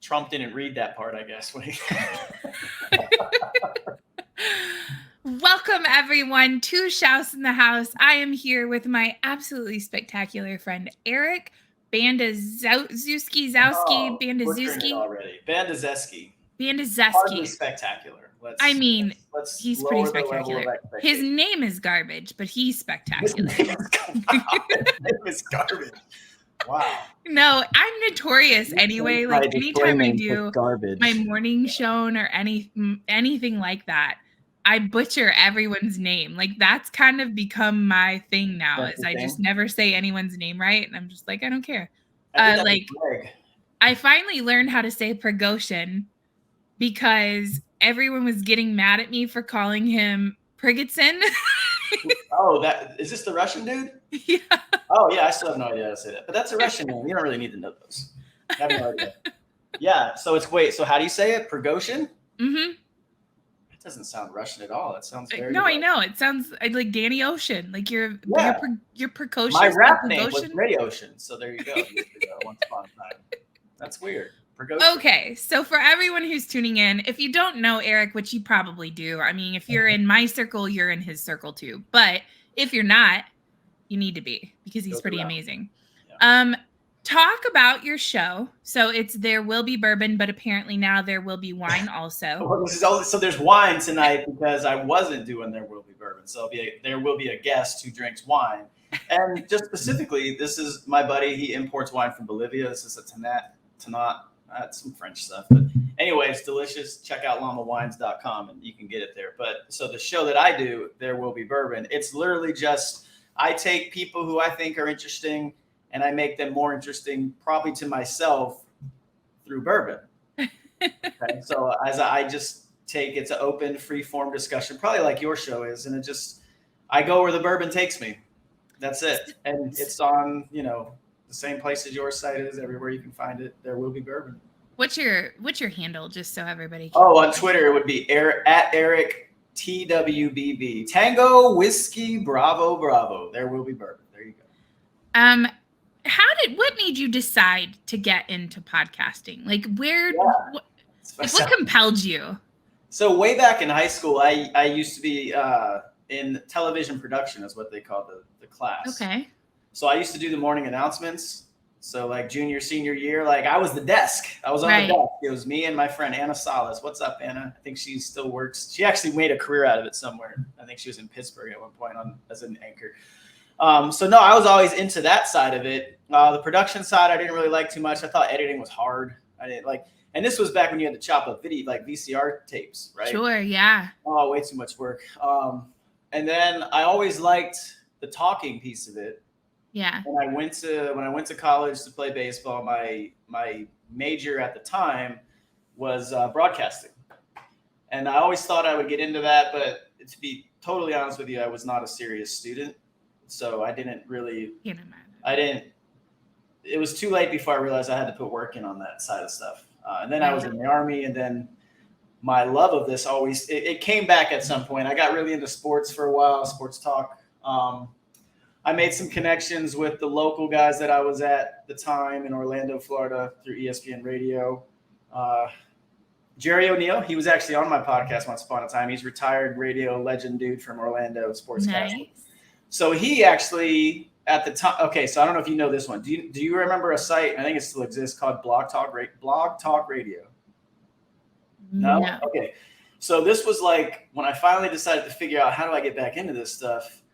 Trump didn't read that part, I guess. Welcome, everyone, to Shouse in the House. I am here with my absolutely spectacular friend, Eric Bandazewski. Hardly spectacular. He's lower pretty the spectacular. level of His name is garbage, but he's spectacular. His name is garbage. Wow. No, I'm notorious anyway. Like anytime I do garbage. my morning show or anything like that, I butcher everyone's name. Like that's kind of become my thing now. That's is I just never say anyone's name right, and I'm just like, I don't care. I finally learned how to say Prigozhin because everyone was getting mad at me for calling him Prigozhin. Oh, is this the Russian dude? Yeah. Oh yeah, I still have no idea how to say that. But that's a Russian name. You don't really need to know those. I have no idea. Yeah, so so how do you say it? Prigozhin? Mm-hmm. It doesn't sound Russian at all. It sounds very No, I know. It sounds like Danny Ocean. Like you're precocious. My rap name was Ray Ocean, so there you go. Once upon a time. That's weird. Okay, so for everyone who's tuning in, if you don't know Eric, which you probably do, I mean, if you're in my circle, you're in his circle too. But if you're not, you need to be because he's pretty amazing. Yeah. Talk about your show. So it's There Will Be Bourbon, but apparently now there will be wine also. So there's wine tonight because I wasn't doing There Will Be Bourbon. So there will be a guest who drinks wine. And just specifically, this is my buddy. He imports wine from Bolivia. This is a Tanat. That's some French stuff. But anyway, it's delicious. Check out lamawines.com and you can get it there. But so the show that I do, There Will Be Bourbon, it's literally just I take people who I think are interesting and I make them more interesting probably to myself through bourbon. Okay? So as I just take it's an open, free form discussion, probably like your show is. And I go where the bourbon takes me. That's it. And it's on, the same place as your site is, everywhere you can find it. There Will Be Bourbon. What's your handle, just so everybody can on Twitter it would be at Eric TWBB. Tango Whiskey Bravo Bravo. There Will Be Bourbon. There you go. What made you decide to get into podcasting? Like what compelled you? So way back in high school, I used to be in television production is what they call the class. Okay. So I used to do the morning announcements. So like junior, senior year, like I was the desk. I was on the desk. It was me and my friend Anna Salas. What's up, Anna? I think she still works. She actually made a career out of it somewhere. I think she was in Pittsburgh at one point as an anchor. So no, I was always into that side of it. The production side, I didn't really like too much. I thought editing was hard. I didn't like, and this was back when you had to chop up video, like VCR tapes, right? Sure, yeah. Oh, way too much work. And then I always liked the talking piece of it. Yeah. And when I went to college to play baseball, my major at the time was broadcasting. And I always thought I would get into that, but to be totally honest with you, I was not a serious student. So I didn't really, it was too late before I realized I had to put work in on that side of stuff. And then I was in the Army, and then my love of this it came back at some point. I got really into sports for a while, sports talk. I made some connections with the local guys that I was at the time in Orlando, Florida through ESPN Radio. Jerry O'Neill, he was actually on my podcast once upon a time. He's retired radio legend dude from Orlando, sportscaster. Nice. So he actually at the time. Okay, so I don't know if you know this one. Do you remember a site? I think it still exists called Blog Talk Radio. No? Okay. So this was like when I finally decided to figure out how do I get back into this stuff.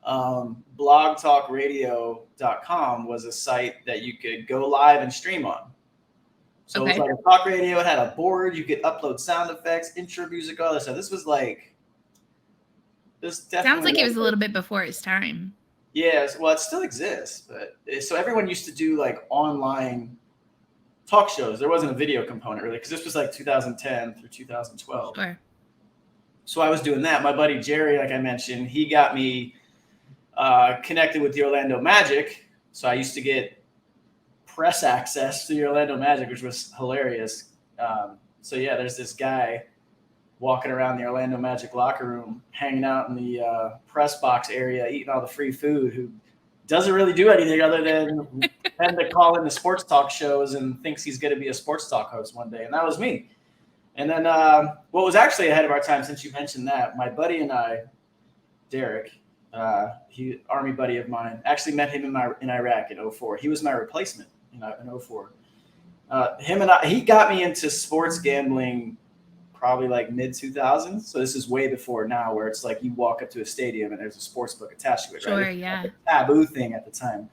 Blogtalkradio.com was a site that you could go live and stream on. So It was like a talk radio. It had a board. You could upload sound effects, intro music, all this stuff. This was like sounds like it was a little bit before its time. Yes, well, it still exists, but so everyone used to do like online talk shows. There wasn't a video component really because this was like 2010 through 2012. Sure. So I was doing that. My buddy Jerry, like I mentioned, he got me connected with the Orlando Magic. So I used to get press access to the Orlando Magic, which was hilarious. So yeah, there's this guy walking around the Orlando Magic locker room, hanging out in the press box area, eating all the free food, who doesn't really do anything other than tend to call in the sports talk shows and thinks he's going to be a sports talk host one day. And that was me. And then what was actually ahead of our time, since you mentioned that, my buddy and I, Derek, he Army buddy of mine, actually met him in Iraq in 04. He was my replacement in 04. He got me into sports gambling probably like mid 2000s. So this is way before now, where it's like you walk up to a stadium and there's a sports book attached to it, Sure, right? yeah. Like a taboo thing at the time.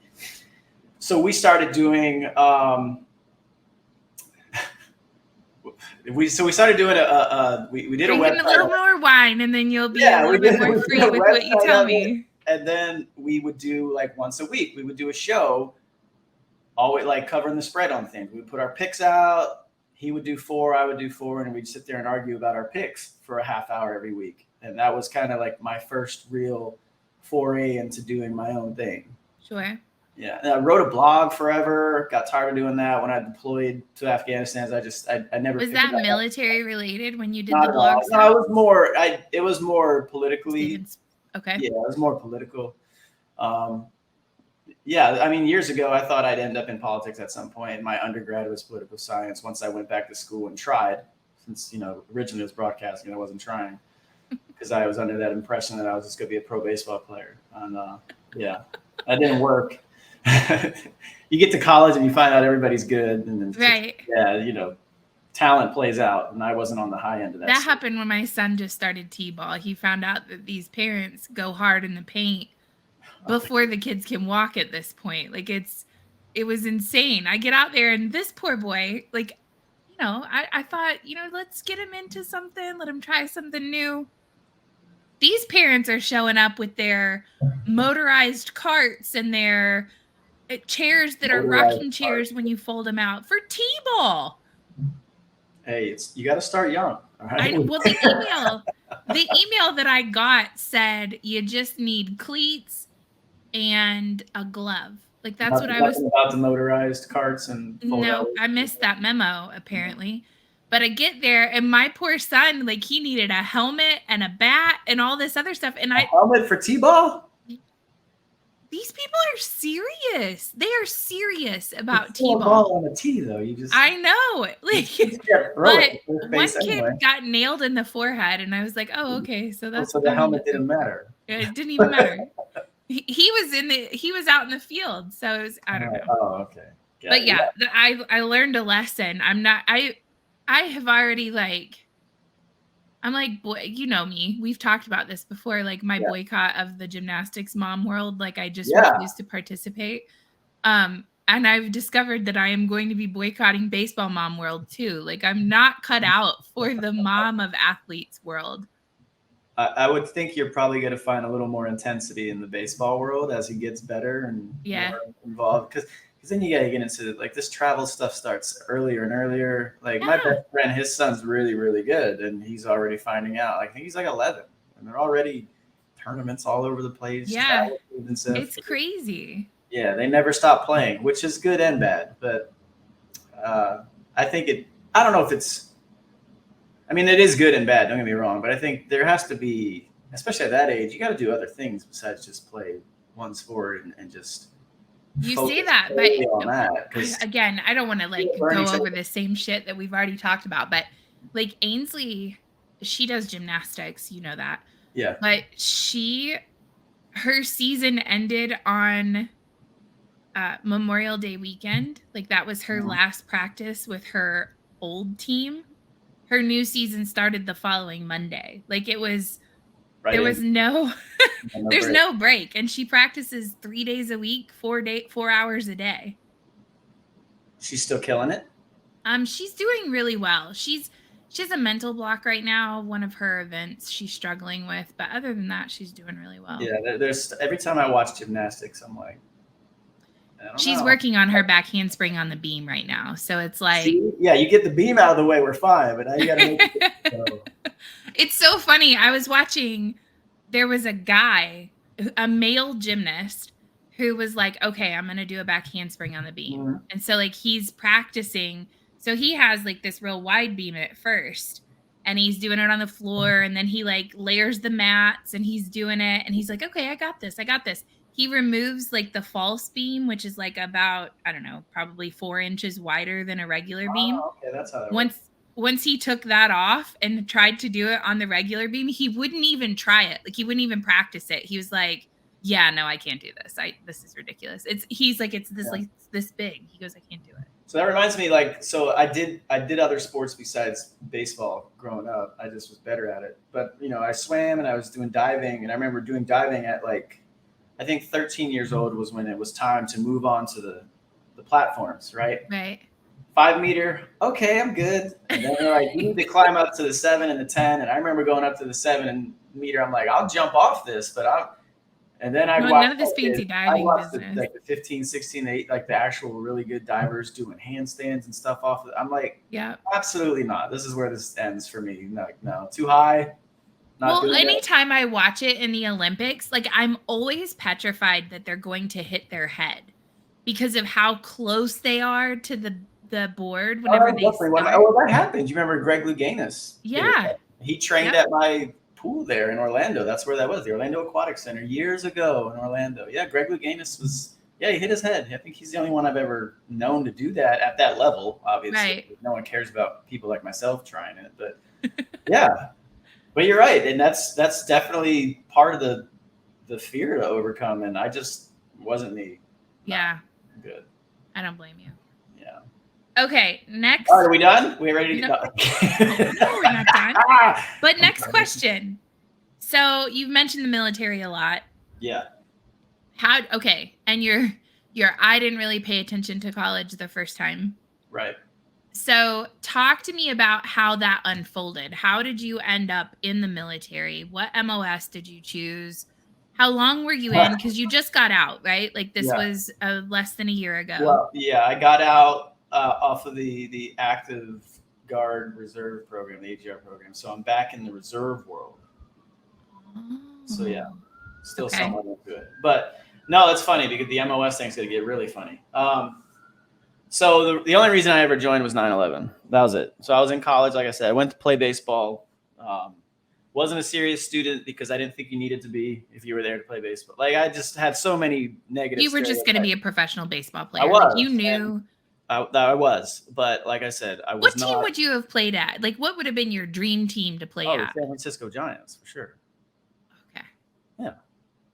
So we started doing we started doing we did Drinking a a little more wine, and then you'll be a little bit more free with what you tell me. And then we would do like once a week, we would do a show, always like covering the spread on things. We'd put our picks out. He would do 4, I would do 4, and we'd sit there and argue about our picks for a half hour every week. And that was kind of like my first real foray into doing my own thing. Sure. Yeah, and I wrote a blog forever. Got tired of doing that when I deployed to Afghanistan. I never. Was that military related when you did Not the blog? No, it was more. It was more politically. Okay. Yeah, it was more political. Yeah, I mean, years ago, I thought I'd end up in politics at some point. My undergrad was political science. Once I went back to school and tried, since originally it was broadcasting, I wasn't trying because I was under that impression that I was just going to be a pro baseball player. And yeah, that didn't work. You get to college and you find out everybody's good, and then right. Talent plays out, and I wasn't on the high end of that. That happened when my son just started t-ball. He found out that these parents go hard in the paint before the kids can walk at this point. Like it was insane. I get out there and this poor boy, like, I thought, let's get him into something, let him try something new. These parents are showing up with their motorized carts and their chairs that are rocking chairs when you fold them out for t-ball. Hey, you got to start young. All right. The email that I got said you just need cleats and a glove. Like that's what I was about the motorized carts and no, I missed that memo apparently. But I get there and my poor son, like he needed a helmet and a bat and all this other stuff. And helmet for t-ball? These people are serious. They are serious about t-ball. Ball on a tee, though. I know. But one kid got nailed in the forehead, and I was like, "Oh, okay." So that's so the helmet didn't matter. It didn't even matter. He was out in the field, so it was, I don't know. Oh, okay. But yeah, I learned a lesson. I have already I'm like, boy, you know me. We've talked about this before, like my boycott of the gymnastics mom world. Like I just refuse to participate. And I've discovered that I am going to be boycotting baseball mom world too. Like I'm not cut out for the mom of athletes world. I would think you're probably going to find a little more intensity in the baseball world as he gets better and more involved. Because then you got to get into like this travel stuff starts earlier and earlier. Like my best friend, his son's really, really good. And he's already finding out. I think he's like 11 and they're already tournaments all over the place. Yeah. It's crazy. Yeah. They never stop playing, which is good and bad. But I think I don't know if it is good and bad. Don't get me wrong. But I think there has to be, especially at that age, you got to do other things besides just play one sport and just. You say that, but again, I don't want to go over the same shit that we've already talked about. But like Ainsley, she does gymnastics, you know that. Yeah. But her season ended on Memorial Day weekend. Like that was her last practice with her old team. Her new season started the following Monday. Like it was. There was there's no break. And she practices 3 days a week, 4 hours a day. She's still killing it? She's doing really well. She has a mental block right now. One of her events she's struggling with. But other than that, she's doing really well. Yeah, there's every time I watch gymnastics, I'm like, she's working on her back handspring on the beam right now. So it's like. See? Yeah, you get the beam out of the way, we're fine. But now you got to make it. It's so funny. I was watching, there was a guy, a male gymnast, who was like, okay, I'm going to do a back handspring on the beam. Mm-hmm. And so like he's practicing. So he has like this real wide beam at first and he's doing it on the floor. And then he like layers the mats and he's doing it. And he's like, okay, I got this. he removes like the false beam, which is like about, I don't know, probably 4 inches wider than a regular beam. Oh, okay, that's how that works. Once he took that off and tried to do it on the regular beam, he wouldn't even try it. Like he wouldn't even practice it. He was like, yeah, no, I can't do this. This is ridiculous. He's like, it's this like this big. He goes, I can't do it. So that reminds me, like, so I did other sports besides baseball growing up. I just was better at it. But, you know, I swam and I was doing diving. And I remember doing diving at like, I think 13 years old was when it was time to move on to the platforms, right? Right. 5 meter, okay, I'm good. And then they're like, you need to climb up to the 7 and the 10. And I remember going up to the 7 meter. I'm like, I'll jump off this, but and then I watched none of this fancy diving business. like the 15, 16, 8, like the actual really good divers doing handstands and stuff off. I'm like, yeah, absolutely not. This is where this ends for me. Like, no, too high. Well, anytime I watch it in the Olympics, like I'm always petrified that they're going to hit their head because of how close they are to the board whenever they start. That happened. You remember Greg Louganis? Yeah. He trained at my pool there in Orlando. That's where that was, the Orlando Aquatic Center years ago in Orlando. Yeah, Greg Louganis he hit his head. I think he's the only one I've ever known to do that at that level, obviously. Right. No one cares about people like myself trying it, but yeah. But you're right, and that's definitely part of the fear to overcome, and I just wasn't me. Yeah. Good. I don't blame you. Yeah. Okay, next. All right, are we done? We ready to no, we're not done. But next question. So you've mentioned the military a lot. Yeah. And you're I didn't really pay attention to college the first time. Right. So talk to me about how that unfolded. How did you end up in the military? What MOS did you choose? How long were you in? Because you just got out, right? Like this was less than a year ago. Well, yeah, I got out off of the active guard reserve program, the AGR program. So I'm back in the reserve world. Oh. So yeah, still somewhat into it. But no, it's funny because the MOS thing's going to get really funny. So the only reason I ever joined was 9/11. That was it. So I was in college, like I said. I went to play baseball. Wasn't a serious student because I didn't think you needed to be if you were there to play baseball. Like I just had so many negative. You were just going to be a professional baseball player. I was. Like you knew. I was, but like I said, I was What team would you have played at? Like what would have been your dream team to play at? The San Francisco Giants, for sure. Okay. Yeah.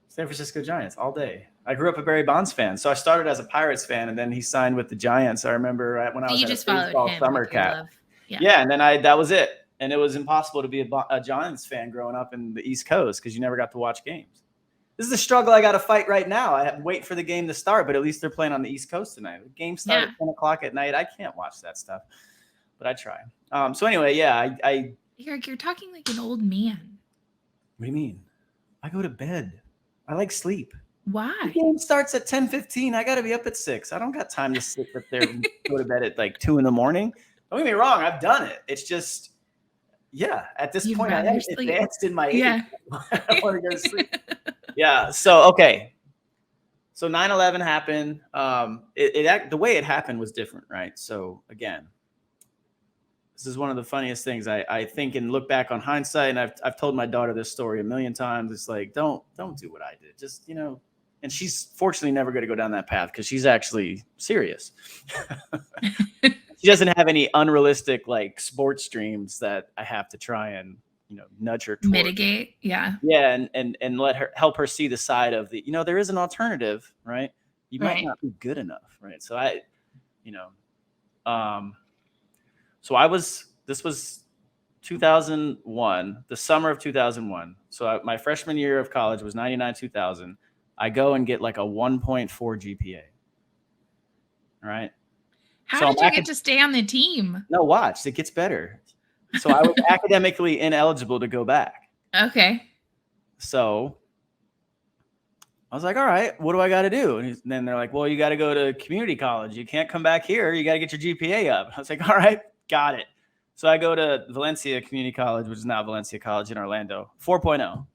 San Francisco Giants all day. I grew up a Barry Bonds fan, so I started as a Pirates fan, and then he signed with the Giants. I remember when I was at a baseball summer camp. Yeah, and then that was it. And it was impossible to be a Giants fan growing up in the East Coast because you never got to watch games. This is the struggle I got to fight right now. I have to wait for the game to start, but at least they're playing on the East Coast tonight. The game started at 10 o'clock at night. I can't watch that stuff, but I try. So anyway, yeah, Eric, you're talking like an old man. What do you mean? I go to bed. I like sleep. Why? The game starts at 10:15. I got to be up at 6. I don't got time to sit up there and go to bed at like 2 a.m. Don't get me wrong. I've done it. It's just, at this point, I am advanced in my age. Yeah. I don't want to go to sleep. Yeah. So, okay. So 9/11 happened. The way it happened was different, right? So again, this is one of the funniest things I think and look back on hindsight. And I've told my daughter this story a million times. It's like, don't do what I did. Just, and she's fortunately never going to go down that path because she's actually serious. She doesn't have any unrealistic like sports dreams that I have to try and, nudge her toward. Mitigate. Yeah. Yeah. And help her see the side of there is an alternative, right? You might not be good enough. Right. So this was 2001, the summer of 2001. So my freshman year of college was 99, 2000. I go and get like a 1.4 GPA. All right. How did you get to stay on the team? No, watch. It gets better. So I was academically ineligible to go back. Okay. So I was like, all right, what do I got to do? And then they're like, well, you got to go to community college. You can't come back here. You got to get your GPA up. I was like, all right, got it. So I go to Valencia Community College, which is now Valencia College in Orlando, 4.0.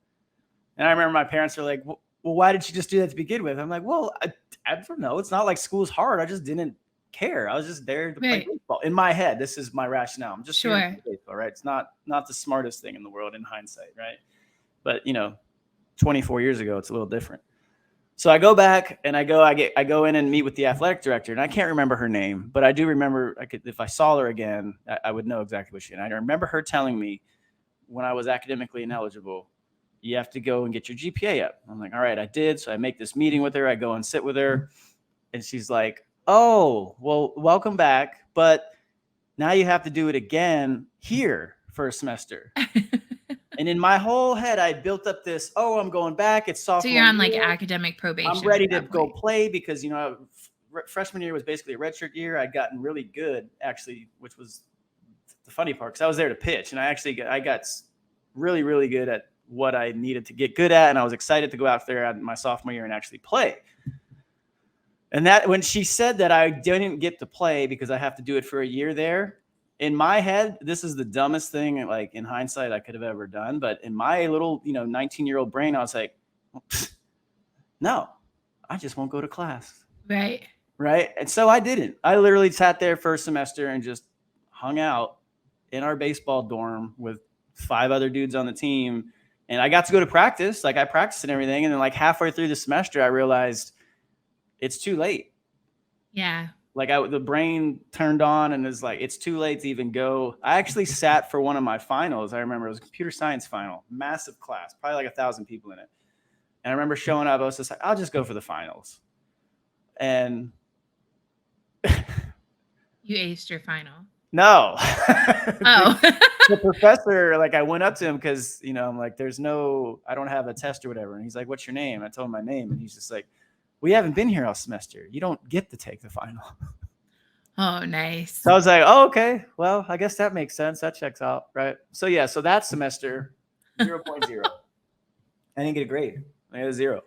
And I remember my parents were like, well, why did you just do that to begin with? I'm like, well, I don't know. It's not like school's hard. I just didn't care. I was just there to play baseball. In my head, this is my rationale. I'm just here to play baseball, right? It's not the smartest thing in the world in hindsight, right? But 24 years ago, it's a little different. So I go back and I go in and meet with the athletic director, and I can't remember her name, but I do remember if I saw her again, I would know exactly what she. And I remember her telling me when I was academically ineligible, you have to go and get your GPA up. I'm like, all right, I did. So I make this meeting with her. I go and sit with her, and she's like, oh, well, welcome back, but now you have to do it again here for a semester. And in my whole head, I built up this, oh, I'm going back. It's sophomore So you're on like year. academic probation. I'm ready to go play because, freshman year was basically a redshirt year. I'd gotten really good, actually, which was the funny part because I was there to pitch. And I got really, really good at what I needed to get good at. And I was excited to go out there at my sophomore year and actually play. And that when she said that I didn't get to play because I have to do it for a year there, in my head, this is the dumbest thing, like in hindsight, I could have ever done. But in my little, 19-year-old brain, I was like, no, I just won't go to class. Right. Right. And so I didn't. I literally sat there for a semester and just hung out in our baseball dorm with 5 other dudes on the team. And I got to go to practice. Like I practiced and everything. And then like halfway through the semester, I realized it's too late. Yeah. Like the brain turned on and is like, it's too late to even go. I actually sat for one of my finals. I remember it was a computer science final, massive class, probably like 1,000 people in it. And I remember showing up. I was just like, I'll just go for the finals. And you aced your final. No. Oh. The professor, like I went up to him because, I'm like, I don't have a test or whatever. And he's like, what's your name? I told him my name. And he's just like, we haven't been here all semester. You don't get to take the final. Oh, nice. So I was like, oh, okay. Well, I guess that makes sense. That checks out. Right. So yeah, so that semester, 0.0. I didn't get a grade. I got a 0.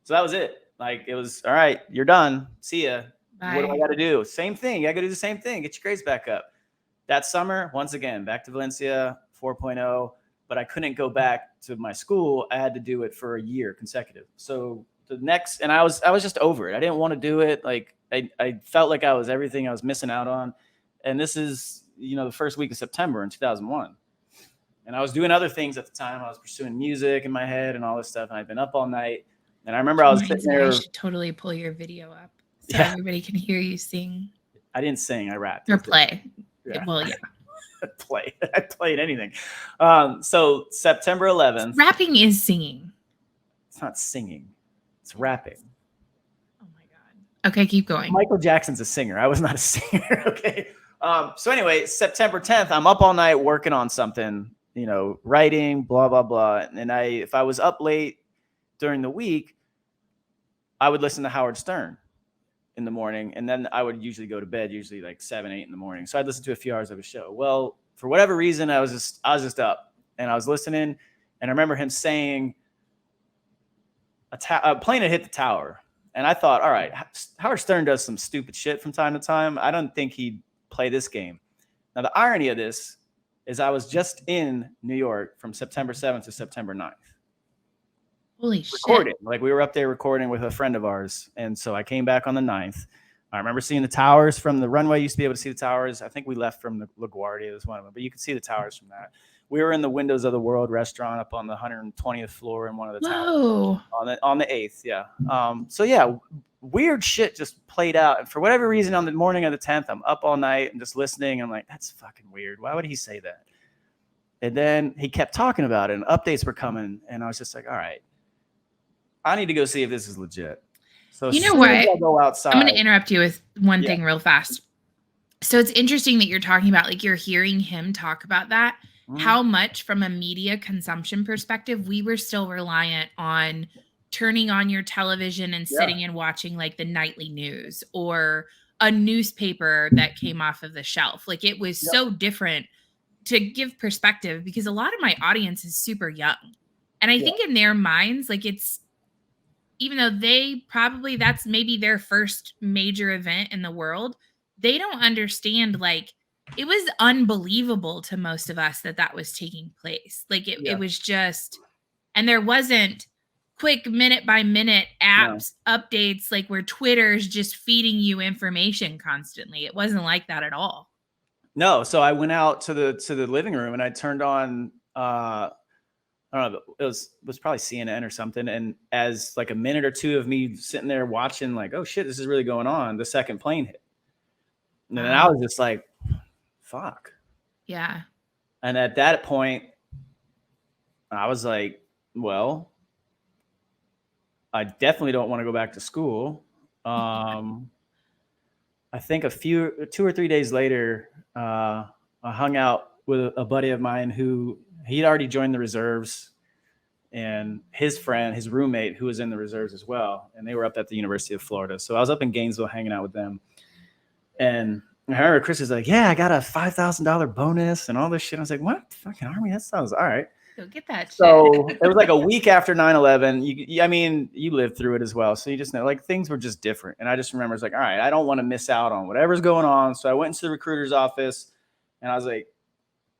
So that was it. Like it was, all right, you're done. See ya. Bye. What do I got to do? Same thing. I got to do the same thing. Get your grades back up. That summer, once again, back to Valencia, 4.0. But I couldn't go back to my school. I had to do it for a year consecutive. So the next, and I was just over it. I didn't want to do it. Like I felt like I was everything I was missing out on. And this is, the first week of September in 2001. And I was doing other things at the time. I was pursuing music in my head and all this stuff. And I'd been up all night. And I remember I was sitting there. I should totally pull your video up so everybody can hear you sing. I didn't sing. I rapped. Or play. Yeah. Well, yeah. Play. I played anything. So September 11th. Rapping is singing. It's not singing. It's rapping. Oh my God. Okay, keep going. Michael Jackson's a singer. I was not a singer. Okay. So anyway, September 10th, I'm up all night working on something, writing, blah, blah, blah. And if I was up late during the week, I would listen to Howard Stern in the morning. And then I would usually go to bed, usually like 7, 8 in the morning. So I'd listen to a few hours of a show. Well, for whatever reason, I was just up and I was listening. And I remember him saying a plane had hit the tower. And I thought, all right, Howard Stern does some stupid shit from time to time. I don't think he'd play this game. Now, the irony of this is I was just in New York from September 7th to September 9th. Holy recording. shit. Like we were up there recording with a friend of ours. And so I came back on the 9th. I remember seeing the towers from the runway. Used to be able to see the towers. I think we left from the LaGuardia. Was one of them, but you could see the towers from that. We were in the Windows of the World restaurant up on the 120th floor in one of the towers. On the 8th. Yeah. So yeah, weird shit just played out. And for whatever reason, on the morning of the 10th, I'm up all night and just listening. I'm like, that's fucking weird. Why would he say that? And then he kept talking about it and updates were coming. And I was just like, all right, I need to go see if this is legit. So you know what? I go outside, I'm going to interrupt you with one thing real fast. So it's interesting that you're talking about, like you're hearing him talk about that, how much from a media consumption perspective, we were still reliant on turning on your television and sitting and watching like the nightly news or a newspaper that came off of the shelf. Like it was so different to give perspective because a lot of my audience is super young. And I think in their minds, like it's, even though that's maybe their first major event in the world, they don't understand, like, it was unbelievable to most of us that was taking place. Like, it was just, and there wasn't quick minute by minute apps, updates, like where Twitter's just feeding you information constantly. It wasn't like that at all. No. So I went out to the living room and I turned on, I don't know, it was probably CNN or something. And as like a minute or two of me sitting there watching, like, oh shit, this is really going on, the second plane hit. And then I was just like, fuck. Yeah. And at that point, I was like, well, I definitely don't want to go back to school. I think 2 or 3 days later, I hung out with a buddy of mine who he'd already joined the reserves, and his friend, his roommate, who was in the reserves as well. And they were up at the University of Florida. So I was up in Gainesville hanging out with them. And I remember Chris was like, yeah, I got a $5,000 bonus and all this shit. I was like, what? Fucking Army? That sounds all right. Go get that shit. So it was like a week after 9/11. I mean, you lived through it as well. So you just know, like, things were just different. And I just remember it's like, all right, I don't want to miss out on whatever's going on. So I went into the recruiter's office and I was like,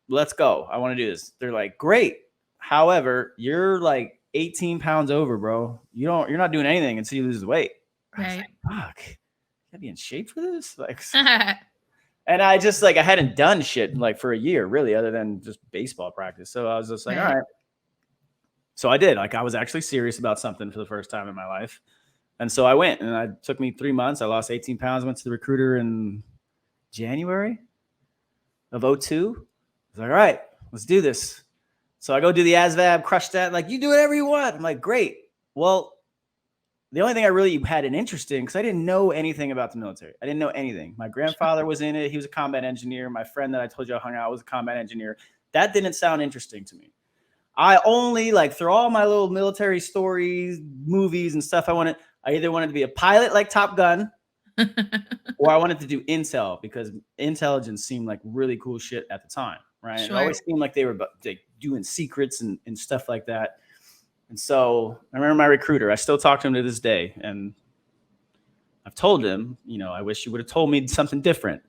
let's go. I want to do this. They're like, great. However, you're like 18 pounds over, bro. You're not doing anything until you lose the weight. I was like, fuck, gotta be in shape for this. Like, and I just like, I hadn't done shit like for a year really, other than just baseball practice. So I was just like, all right. So I did. Like, I was actually serious about something for the first time in my life. And so I went, and it took me 3 months. I lost 18 pounds, went to the recruiter in January of 2002. I was like, all right, let's do this. So I go do the ASVAB, crush that. Like, you do whatever you want. I'm like, great. Well, the only thing I really had an interest in, because I didn't know anything about the military. I didn't know anything. My grandfather was in it. He was a combat engineer. My friend that I told you I hung out was a combat engineer. That didn't sound interesting to me. I only, like, through all my little military stories, movies and stuff, I either wanted to be a pilot like Top Gun, or I wanted to do intel, because intelligence seemed like really cool shit at the time, right? Sure. It always seemed like they were like doing secrets and stuff like that. And so I remember my recruiter, I still talk to him to this day. And I've told him, I wish you would have told me something different.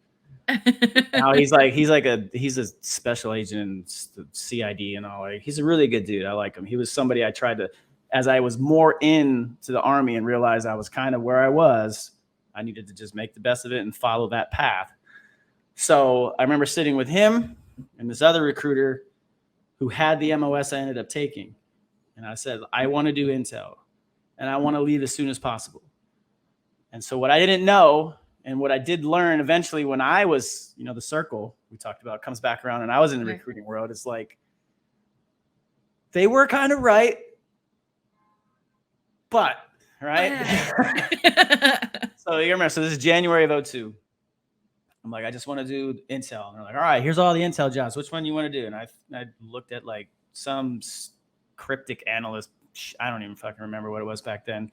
Now he's a special agent in the CID and all. Like, he's a really good dude. I like him. He was somebody I tried to, as I was more into the Army and realized I was kind of where I was, I needed to just make the best of it and follow that path. So I remember sitting with him and this other recruiter who had the MOS I ended up taking. And I said, I want to do intel and I want to leave as soon as possible. And so what I didn't know, and what I did learn eventually when I was, the circle we talked about comes back around and I was in the recruiting world, is like, they were kind of right, but right. So you remember, so this is January of 2002. I'm like, I just want to do intel. And they're like, all right, here's all the intel jobs. Which one you want to do? And I looked at like some cryptic analyst. I don't even fucking remember what it was back then. And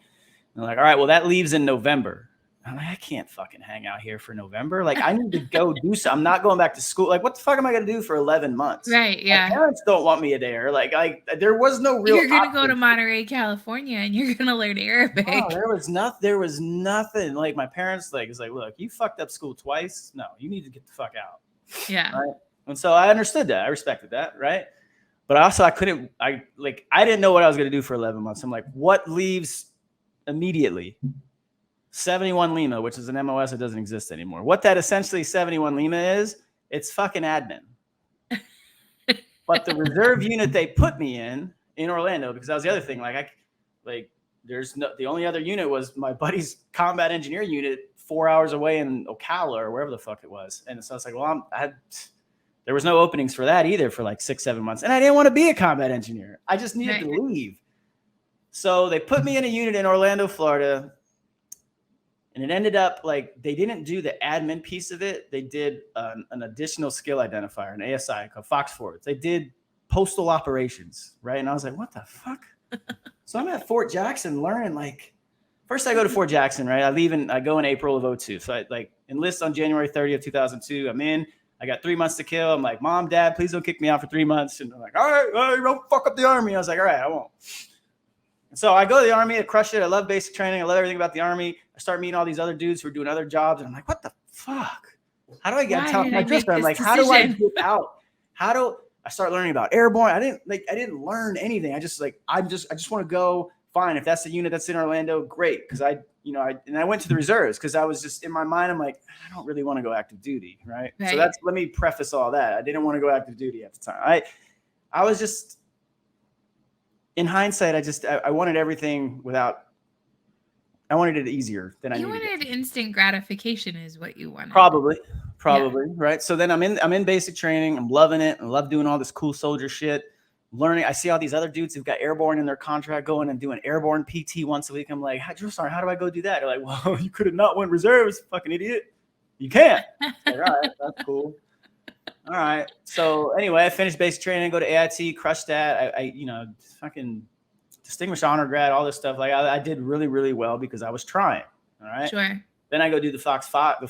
they're like, all right, well, that leaves in November. I'm like, I can't fucking hang out here for November. Like, I need to go do something. I'm not going back to school. Like, what the fuck am I going to do for 11 months? Right, yeah. My parents don't want me there. Like, there was no real You're going to go to Monterey, California, and you're going to learn Arabic. No, there was nothing. Like, my parents, like, is like, look, you fucked up school twice. No, you need to get the fuck out. Yeah. Right? And so I understood that. I respected that, right? But also I didn't know what I was going to do for 11 months. I'm like, what leaves immediately? 71 Lima, which is an MOS that doesn't exist anymore. What that essentially 71 Lima is, it's fucking admin. But the reserve unit they put me in Orlando, because that was the other thing. The only other unit was my buddy's combat engineer unit 4 hours away in Ocala or wherever the fuck it was. And so I was like, well, there was no openings for that either for like 6-7 months. And I didn't want to be a combat engineer. I just needed to leave. So they put me in a unit in Orlando, Florida. And it ended up like they didn't do the admin piece of it. They did an additional skill identifier, an ASI called Fox Forwards. They did postal operations, right? And I was like, what the fuck? So I'm at Fort Jackson learning, like, first I go to Fort Jackson, right? I go in April of 2002. So I like enlist on January 30th, 2002. I'm in. I got 3 months to kill. I'm like, Mom, Dad, please don't kick me out for 3 months. And they're like, all right, don't fuck up the Army. I was like, all right, I won't. And so I go to the Army, I crush it. I love basic training. I love everything about the Army. I start meeting all these other dudes who are doing other jobs. And I'm like, what the fuck? How do I get out? I'm like, how do I get out? I start learning about airborne? I didn't learn anything. I just want to go. Fine. If that's the unit that's in Orlando, great. Cause I went to the reserves because I was just in my mind. I'm like, I don't really want to go active duty. Right. So let me preface all that. I didn't want to go active duty at the time. I was just, in hindsight, I wanted everything without. I wanted it easier than I You needed. wanted instant gratification, is what you wanted. Probably, right. So then I'm in basic training. I'm loving it. I love doing all this cool soldier shit. Learning. I see all these other dudes who've got airborne in their contract going and doing airborne PT once a week. I'm like, how do I go do that? They're like, well, you could have not went reserves, fucking idiot. You can't. Like, all right, that's cool. All right. So anyway, I finished basic training, go to AIT, crushed that. I fucking distinguished honor grad, all this stuff. Like I did really, really well because I was trying. All right. Sure. Then I go do the Fox 5.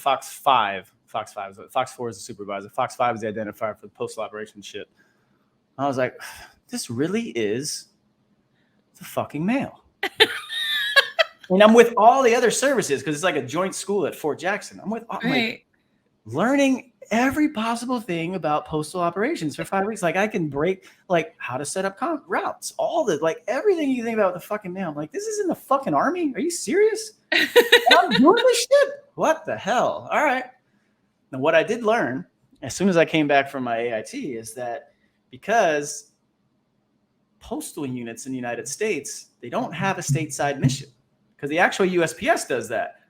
Fox 4 is the supervisor. Fox 5 is the identifier for the postal operations shit. I was like, this really is the fucking mail. And I'm with all the other services because it's like a joint school at Fort Jackson. I'm like, learning every possible thing about postal operations for 5 weeks. Like I can break, like how to set up routes, all the, like everything you think about the fucking mail. I'm like, this is in the fucking Army. Are you serious? I'm doing this shit. What the hell? All right. Now, what I did learn as soon as I came back from my AIT is that because postal units in the United States, they don't have a stateside mission because the actual USPS does that.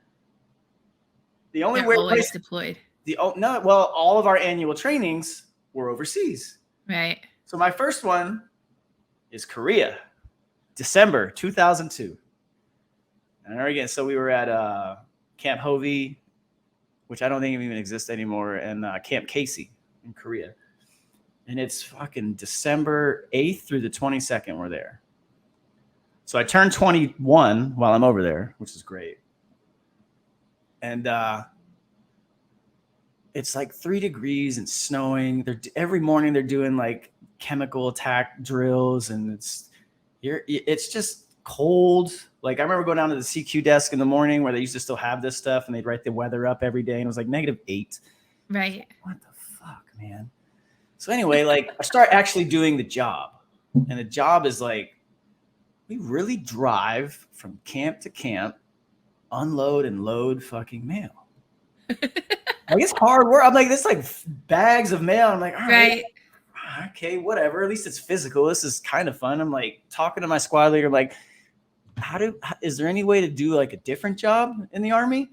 The only way always deployed. All of our annual trainings were overseas. Right. So my first one is Korea, December 2002. And again, so we were at Camp Hovey, which I don't think even exists anymore, and Camp Casey in Korea. And it's fucking December 8th through the 22nd we're there. So I turned 21 while I'm over there, which is great. And it's like 3 degrees and snowing. Every morning they're doing like chemical attack drills, and it's just cold. Like I remember going down to the CQ desk in the morning where they used to still have this stuff, and they'd write the weather up every day, and it was like -8. Right. What the fuck, man? So anyway, like I start actually doing the job, and the job is like we really drive from camp to camp, unload and load fucking mail. Like it's hard work. I'm like, this like bags of mail. I'm like, all right, okay, whatever. At least it's physical. This is kind of fun. I'm like talking to my squad leader, like, is there any way to do like a different job in the Army?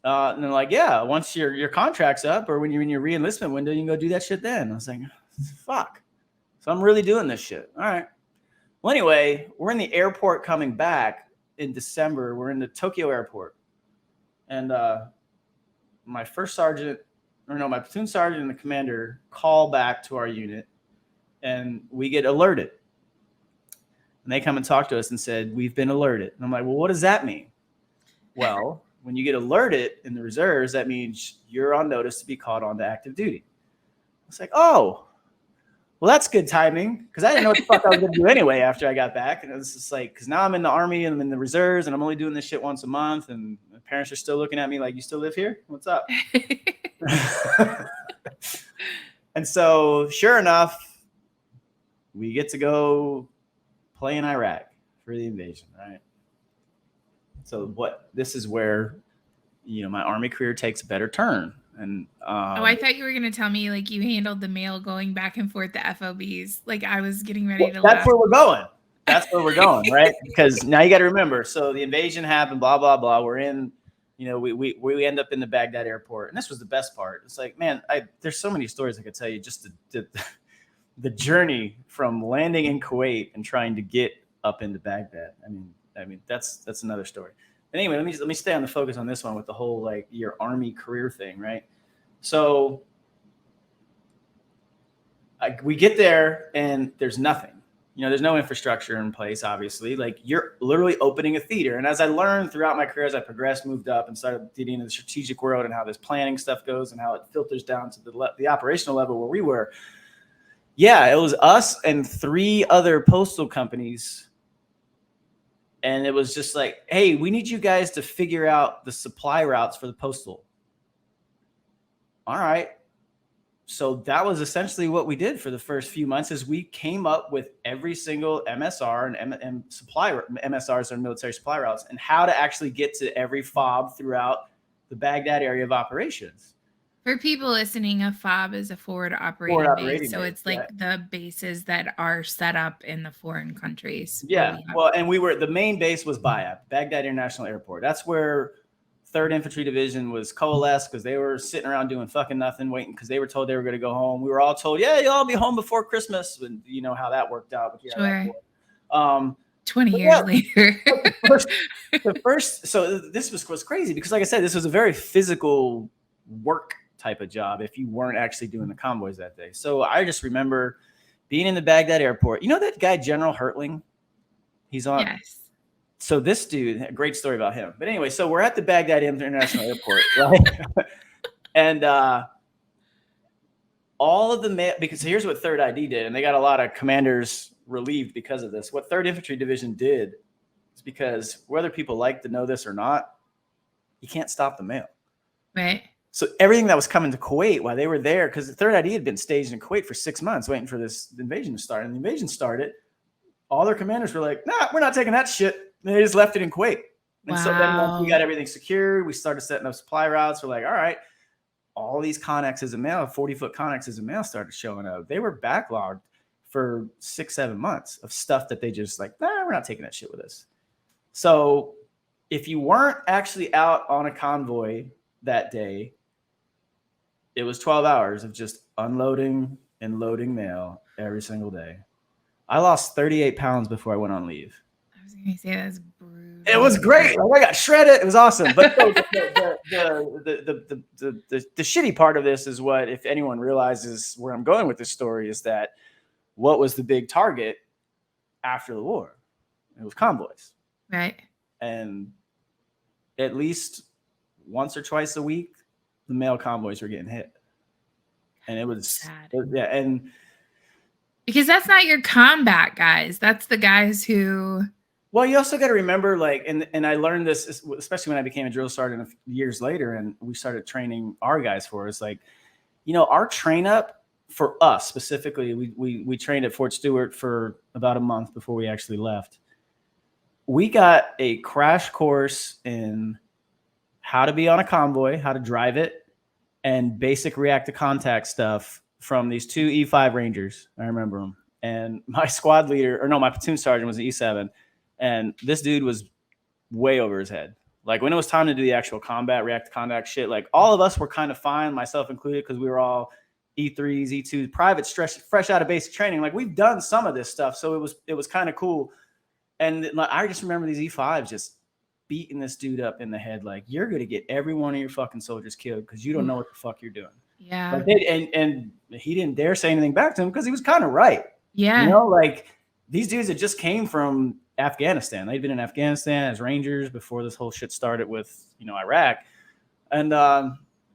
And they're like, yeah, once your contract's up or when you're in your re-enlistment window, you can go do that shit then. I was like, fuck. So I'm really doing this shit. All right. Well, anyway, we're in the airport coming back in December. We're in the Tokyo airport. And my platoon sergeant and the commander call back to our unit, and we get alerted. And they come and talk to us and said, we've been alerted. And I'm like, well, what does that mean? Well, when you get alerted in the reserves, that means you're on notice to be called on to active duty. It's like, oh, well, that's good timing because I didn't know what the fuck I was going to do anyway after I got back. And it was just like, because now I'm in the Army and I'm in the reserves and I'm only doing this shit once a month. And my parents are still looking at me like, you still live here? What's up? And so sure enough, we get to go play in Iraq for the invasion, right? So this is where, my Army career takes a better turn. And I thought you were going to tell me like you handled the mail going back and forth to FOBs. Like I was getting ready to That's where we're going. That's where we're going, right? Because now you got to remember, so the invasion happened, blah, blah, blah. We're in, we end up in the Baghdad airport. And this was the best part. It's like, man, there's so many stories I could tell you, just the journey from landing in Kuwait and trying to get up into Baghdad. I mean, that's another story. But anyway, let me stay on the focus on this one with the whole like your Army career thing, right? So we get there and there's nothing. There's no infrastructure in place, obviously. Like you're literally opening a theater. And as I learned throughout my career, as I progressed, moved up and started getting into the strategic world and how this planning stuff goes and how it filters down to the operational level where we were. Yeah, it was us and 3 other postal companies. And it was just like, hey, we need you guys to figure out the supply routes for the postal. All right. So that was essentially what we did for the first few months is we came up with every single MSR and supply MSRs or military supply routes and how to actually get to every FOB throughout the Baghdad area of operations. For people listening, a FOB is a forward operating base. So it's like the bases that are set up in the foreign countries. Yeah. Well, and the main base was Baghdad International Airport. That's where 3rd Infantry Division was coalesced because they were sitting around doing fucking nothing, waiting because they were told they were going to go home. We were all told, yeah, you'll all be home before Christmas. And you know how that worked out. But yeah, sure. 20 years later. the first, so this was crazy because, like I said, this was a very physical work type of job if you weren't actually doing the convoys that day. So I just remember being in the Baghdad airport. You know that guy, General Hertling? He's on. Yes. So this dude, a great story about him. But anyway, so we're at the Baghdad International Airport, right? And all of the mail, because here's what 3rd ID did, and they got a lot of commanders relieved because of this. What 3rd Infantry Division did is because whether people like to know this or not, you can't stop the mail. Right. So everything that was coming to Kuwait while they were there, because the 3rd ID had been staged in Kuwait for 6 months waiting for this invasion to start. And the invasion started, all their commanders were like, nah, we're not taking that shit. And they just left it in Kuwait. And so then once we got everything secured, we started setting up supply routes. We're like, all right, all these Connexes of mail, 40-foot Connexes of mail started showing up. They were backlogged for 6-7 months of stuff that they just like, nah, we're not taking that shit with us. So if you weren't actually out on a convoy that day, it was 12 hours of just unloading and loading mail every single day. I lost 38 pounds before I went on leave. I was going to say that's brutal. It was great. Like, I got shredded. It was awesome. But the shitty part of this is what, if anyone realizes where I'm going with this story, is that what was the big target after the war? It was convoys. Right. And at least once or twice a week, the mail convoys were getting hit. And it was sad. Yeah. And because that's not your combat guys. That's the guys who. Well, you also got to remember, like, and I learned this, especially when I became a drill sergeant years later, and we started training our guys for us. Like, you know, our train up for us specifically, we trained at Fort Stewart for about a month before we actually left. We got a crash course in how to be on a convoy, how to drive it, and basic react to contact stuff from these 2 E5 Rangers. I remember them. And my squad leader, or no, my platoon sergeant was an E7. And this dude was way over his head. Like, when it was time to do the actual combat, react to contact shit, like, all of us were kind of fine, myself included, because we were all E3s, E2s, privates, fresh out of basic training. Like, we've done some of this stuff, so it was kind of cool. And like, I just remember these E5s just beating this dude up in the head, like, you're going to get every one of your fucking soldiers killed because you don't know what the fuck you're doing. Yeah. But and he didn't dare say anything back to him because he was kind of right. Yeah. You know, like, these dudes that just came from Afghanistan. They'd been in Afghanistan as Rangers before this whole shit started with, you know, Iraq. And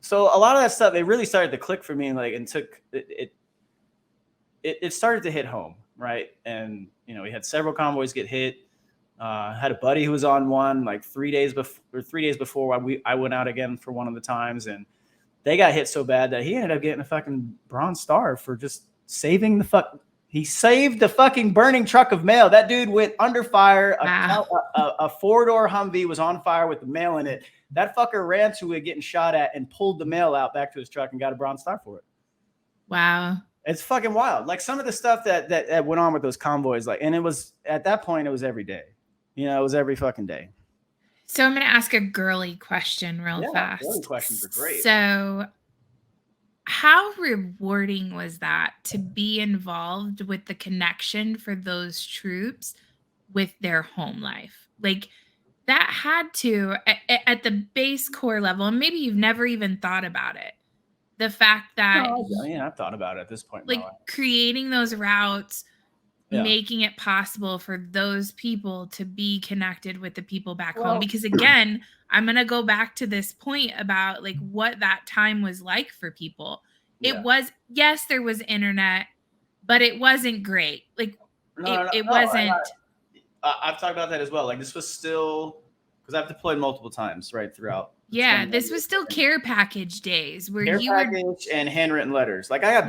so a lot of that stuff, it really started to click for me, like, and took it started to hit home, right? And, you know, we had several convoys get hit. Had a buddy who was on one like 3 days before I went out again for one of the times, and they got hit so bad that he ended up getting a fucking Bronze Star for just saving he saved the fucking burning truck of mail. That dude went under fire. Wow. A 4-door Humvee was on fire with the mail in it. That fucker ran to it getting shot at and pulled the mail out back to his truck and got a Bronze Star for it. Wow. It's fucking wild. Like, some of the stuff that went on with those convoys, like, and it was, at that point, it was every day. You know, it was every fucking day. So I'm going to ask a girly question real fast. Girly questions are great. So how rewarding was that to be involved with the connection for those troops with their home life? Like, that had to, at the base core level, and maybe you've never even thought about it, the fact that I've thought about it at this point. Like, creating those routes, making it possible for those people to be connected with the people back home. Because again, I'm going to go back to this point about like what that time was like for people. It was, yes, there was internet, but it wasn't great. Like, it wasn't. I've talked about that as well. Like, this was still because I've deployed multiple times right throughout. Yeah, this was still care package days where care you would package and handwritten letters. Like I got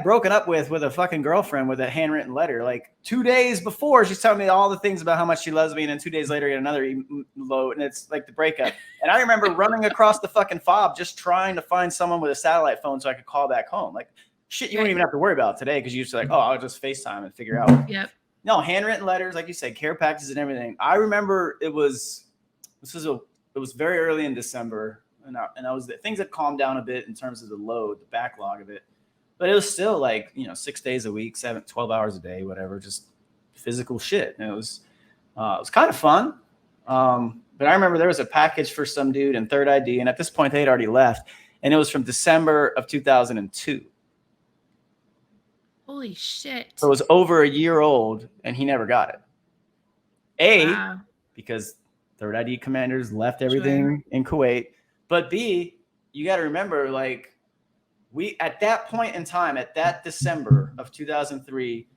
broken up with a fucking girlfriend with a handwritten letter. Like 2 days before, she's telling me all the things about how much she loves me, and then 2 days later, get another load, and it's like the breakup. And I remember running across the fucking fob just trying to find someone with a satellite phone so I could call back home. Like shit, you don't even have to worry about today because you used to like, oh, I'll just FaceTime and figure out. Yep. No, handwritten letters, like you said, care packages and everything. I remember it was very early in December, and I was things had calmed down a bit in terms of the load, the backlog of it, but it was still like 6 days a week, 12 hours a day, whatever, just physical shit. And it was kind of fun. But I remember there was a package for some dude in Third ID, and at this point they had already left, and it was from December of 2002. Holy shit! So it was over a year old, and he never got it. Wow. Because Third ID commanders left everything in Kuwait. But B, you got to remember, like, we at that point in time, at that December of 2003,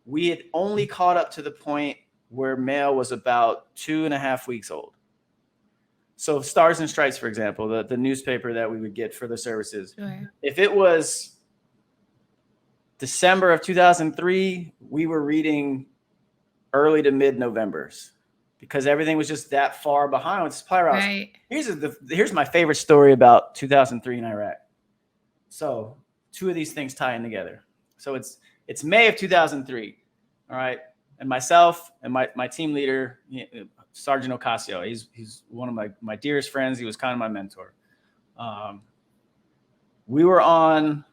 we had only caught up to the point where mail was about 2.5 weeks old. So Stars and Stripes, for example, the newspaper that we would get for the services, if it was December of 2003, we were reading early to mid-Novembers because everything was just that far behind. It's probably here's my favorite story about 2003 in Iraq. So two of these things tie in together. So it's May of 2003, all right? And myself and my team leader, Sergeant Ocasio, he's one of my dearest friends. He was kind of my mentor. We were on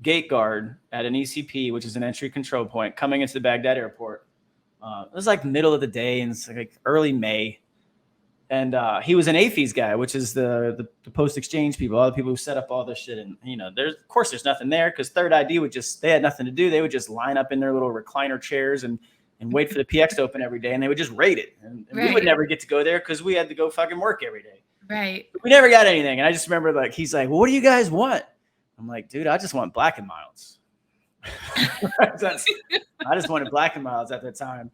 gate guard at an ECP, which is an entry control point, coming into the Baghdad airport. It was like middle of the day, and it's like early May. And he was an AFES guy, which is the post exchange people, all the people who set up all this shit. And there's nothing there because Third ID they had nothing to do. They would just line up in their little recliner chairs and wait for the PX to open every day, and they would just rate it. And we would never get to go there because we had to go fucking work every day. Right. We never got anything. And I just remember he's like, well, what do you guys want? I'm like, dude, I just want black and milds. I just wanted black and milds at that time.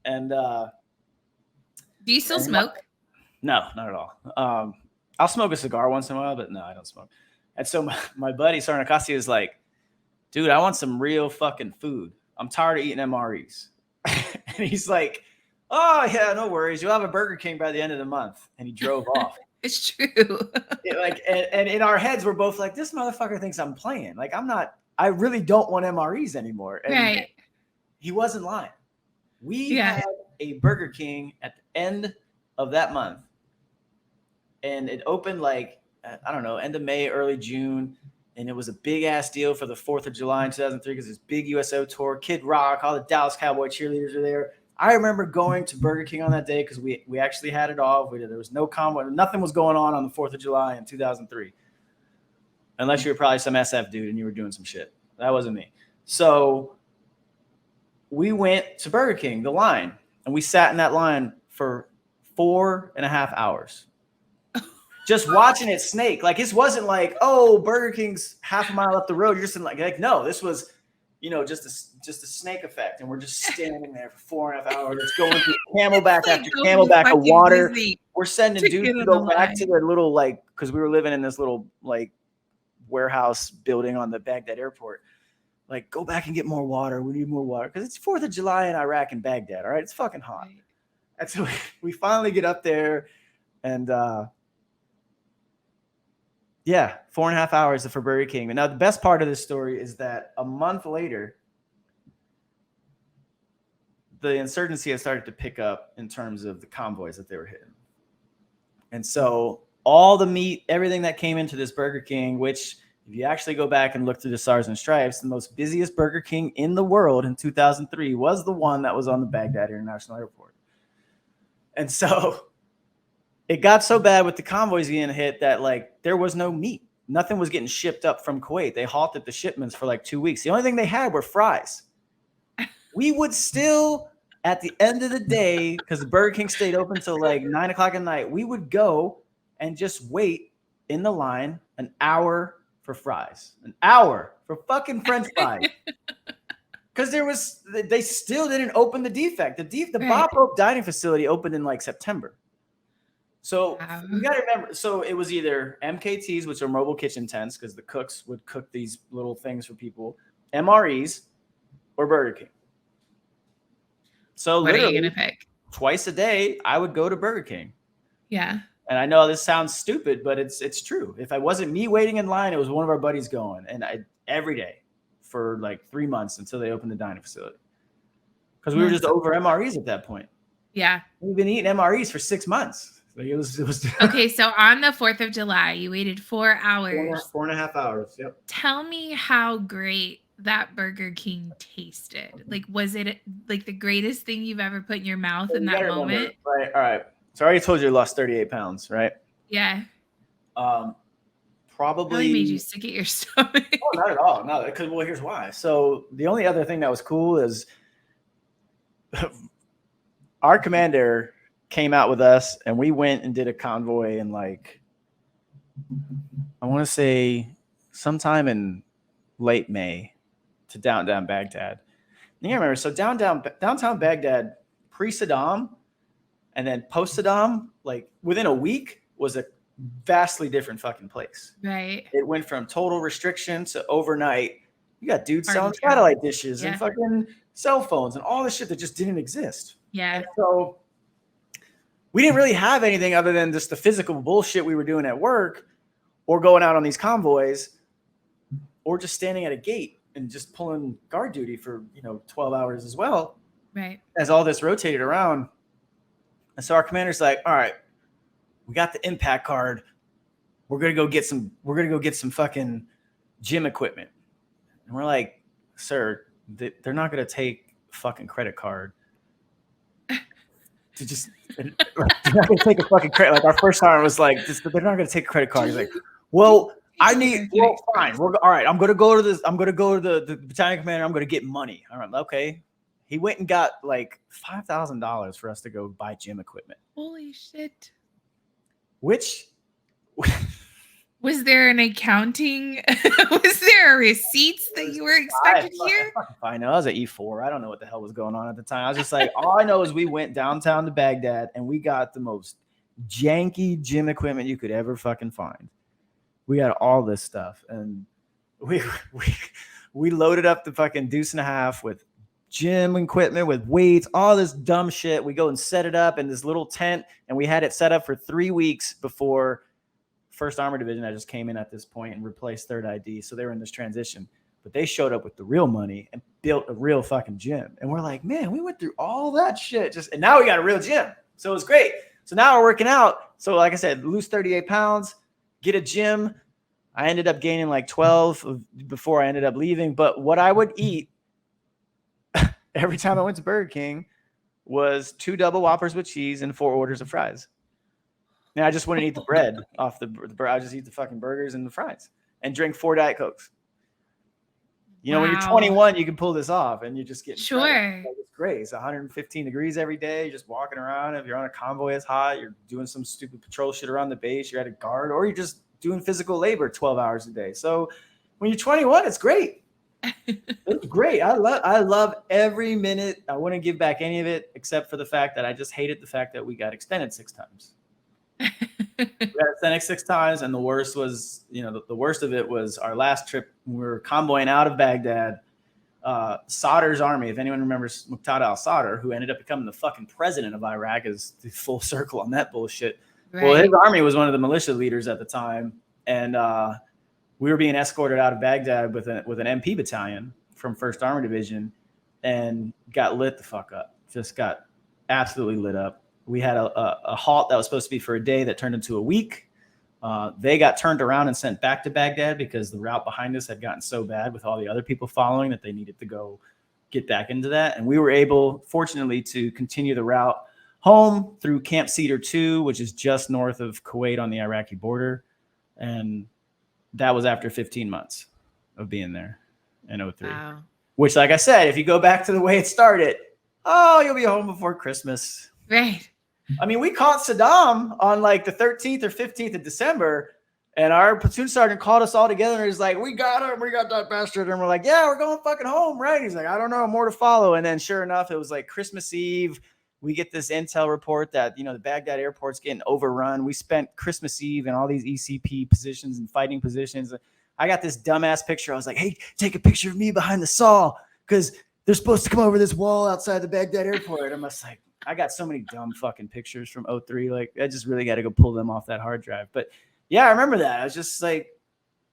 And do you still smoke? No, not at all. I'll smoke a cigar once in a while, but no, I don't smoke. And so my buddy Sergeant Acasio is like, dude, I want some real fucking food. I'm tired of eating MREs. And he's like, oh yeah, no worries. You'll have a Burger King by the end of the month. And he drove off. It's true. And in our heads, we're both like, this motherfucker thinks I'm playing. Like I really don't want MREs anymore. And he wasn't lying. We had a Burger King at the end of that month. And it opened like, I don't know, end of May, early June. And it was a big ass deal for the 4th of July in 2003 because this big USO tour, Kid Rock, all the Dallas Cowboy cheerleaders were there. I remember going to Burger King on that day because we actually had it off. There was no convoy. Nothing was going on the 4th of July in 2003. Unless you were probably some SF dude and you were doing some shit. That wasn't me. So we went to Burger King, the line, and we sat in that line for 4.5 hours. Just watching it snake. Like, this wasn't like, oh, Burger King's half a mile up the road. You're just like no, this was, just a snake effect. And we're just standing there for 4.5 hours. It's going through camelback after camelback of water. We're sending dudes to go back to their little, because we were living in this little, warehouse building on the Baghdad airport. Like, go back and get more water. We need more water. Because it's 4th of July in Iraq and Baghdad, all right? It's fucking hot. Right. And so we finally get up there and, 4.5 hours for Burger King. Now, the best part of this story is that a month later, the insurgency had started to pick up in terms of the convoys that they were hitting. And so all the meat, everything that came into this Burger King, which if you actually go back and look through the Stars and Stripes, the most busiest Burger King in the world in 2003 was the one that was on the Baghdad International Airport. And so it got so bad with the convoys getting hit that there was no meat. Nothing was getting shipped up from Kuwait. They halted the shipments for 2 weeks. The only thing they had were fries. We would still, at the end of the day, because the Burger King stayed open till 9 o'clock at night, we would go and just wait in the line an hour for fries. An hour for fucking French fries. Because they still didn't open the defect. The Right. Bob Hope dining facility opened in like September. So Wow. you got to remember. So it was either MKTs, which are mobile kitchen tents, because the cooks would cook these little things for people, MREs, or Burger King. So What are you literally gonna pick? twice a day, I would go to Burger King. Yeah. And I know this sounds stupid, but it's true. If I wasn't me waiting in line, it was one of our buddies going, and every day for like 3 months until they opened the dining facility. Because we were just over MREs at that point. Yeah. We've been eating MREs for 6 months. Like it was Okay, so on the 4th of July, you waited 4 hours. 4.5 hours. Yep. Tell me how great that Burger King tasted. Like, was it like the greatest thing you've ever put in your mouth in that moment? Right. All right. So I already told you I lost 38 pounds, right? Yeah. Probably Probably made you sick at your stomach. Oh, not at all. No, because here's why. So the only other thing that was cool is our commander came out with us, and we went and did a convoy in like, I want to say sometime in late May to downtown Baghdad. And you remember, so downtown Baghdad pre-Saddam and then post-Saddam, like within a week, was a vastly different fucking place. Right. It went from total restriction to overnight. You got dudes selling satellite dishes and fucking cell phones and all this shit that just didn't exist. Yeah. And so we didn't really have anything other than just the physical bullshit we were doing at work, or going out on these convoys, or just standing at a gate and just pulling guard duty for 12 hours as well. Right. As all this rotated around. And so our commander's like, all right, we got the impact card. We're gonna go get some fucking gym equipment. And we're like, sir, they're not gonna take a fucking credit card. They're not gonna take a fucking credit. Like our first time was like, they're not gonna take a credit card. He's like, well, fine. All right. I'm gonna go to the battalion commander. I'm gonna get money. All right, okay. He went and got like $5,000 for us to go buy gym equipment. Holy shit. Which was there an accounting? Was there receipts that you were expected here? I know. I was at E4. I don't know what the hell was going on at the time. I was just like, all I know is we went downtown to Baghdad and we got the most janky gym equipment you could ever fucking find. We got all this stuff, and we loaded up the fucking deuce and a half with gym equipment, with weights, all this dumb shit. We go and set it up in this little tent, and we had it set up for 3 weeks before 1st Armored Division that just came in at this point and replaced 3rd ID. So they were in this transition, but they showed up with the real money and built a real fucking gym. And we're like, man, we went through all that shit and now we got a real gym. So it was great. So now we're working out. So like I said, lose 38 pounds, get a gym. I ended up gaining like 12 before I ended up leaving. But what I would eat every time I went to Burger King was 2 double Whoppers with cheese and 4 orders of fries. And I just wouldn't eat the bread off the bread. I just eat the fucking burgers and the fries and drink 4 Diet Cokes. When you're 21, you can pull this off, and you just get sure. Like, it's great. It's 115 degrees every day. You're just walking around. If you're on a convoy, it's hot. You're doing some stupid patrol shit around the base. You're at a guard, or you're just doing physical labor 12 hours a day. So when you're 21, it's great. It's great. I love every minute. I wouldn't give back any of it, except for the fact that I just hated the fact that we got extended 6 times. We got extended 6 times, and the worst was, the worst of it was our last trip. We were convoying out of Baghdad. Sadr's army, if anyone remembers Muqtada al-Sadr, who ended up becoming the fucking president of Iraq, is the full circle on that bullshit. Right. Well, his army was one of the militia leaders at the time, and we were being escorted out of Baghdad with an MP battalion from 1st Armored Division, and got lit the fuck up. Just got absolutely lit up. We had a halt that was supposed to be for a day that turned into a week. They got turned around and sent back to Baghdad because the route behind us had gotten so bad with all the other people following that they needed to go get back into that. And we were able, fortunately, to continue the route home through Camp Cedar 2, which is just north of Kuwait on the Iraqi border. And that was after 15 months of being there in 2003. Wow. Which, like I said, if you go back to the way it started, you'll be home before Christmas. Right. I mean, we caught Saddam on like the 13th or 15th of December, And our platoon sergeant called us all together and he's like, we got him. We got that bastard. And we're like, yeah, we're going fucking home, right? He's like, I don't know, more to follow. And then sure enough, it was like Christmas Eve. We get this intel report that, the Baghdad airport's getting overrun. We spent Christmas Eve in all these ECP positions and fighting positions. I got this dumbass picture. I was like, hey, take a picture of me behind the saw because they're supposed to come over this wall outside the Baghdad airport. I'm just like, I got so many dumb fucking pictures from 03. Like, I just really got to go pull them off that hard drive. But yeah, I remember that. I was just like,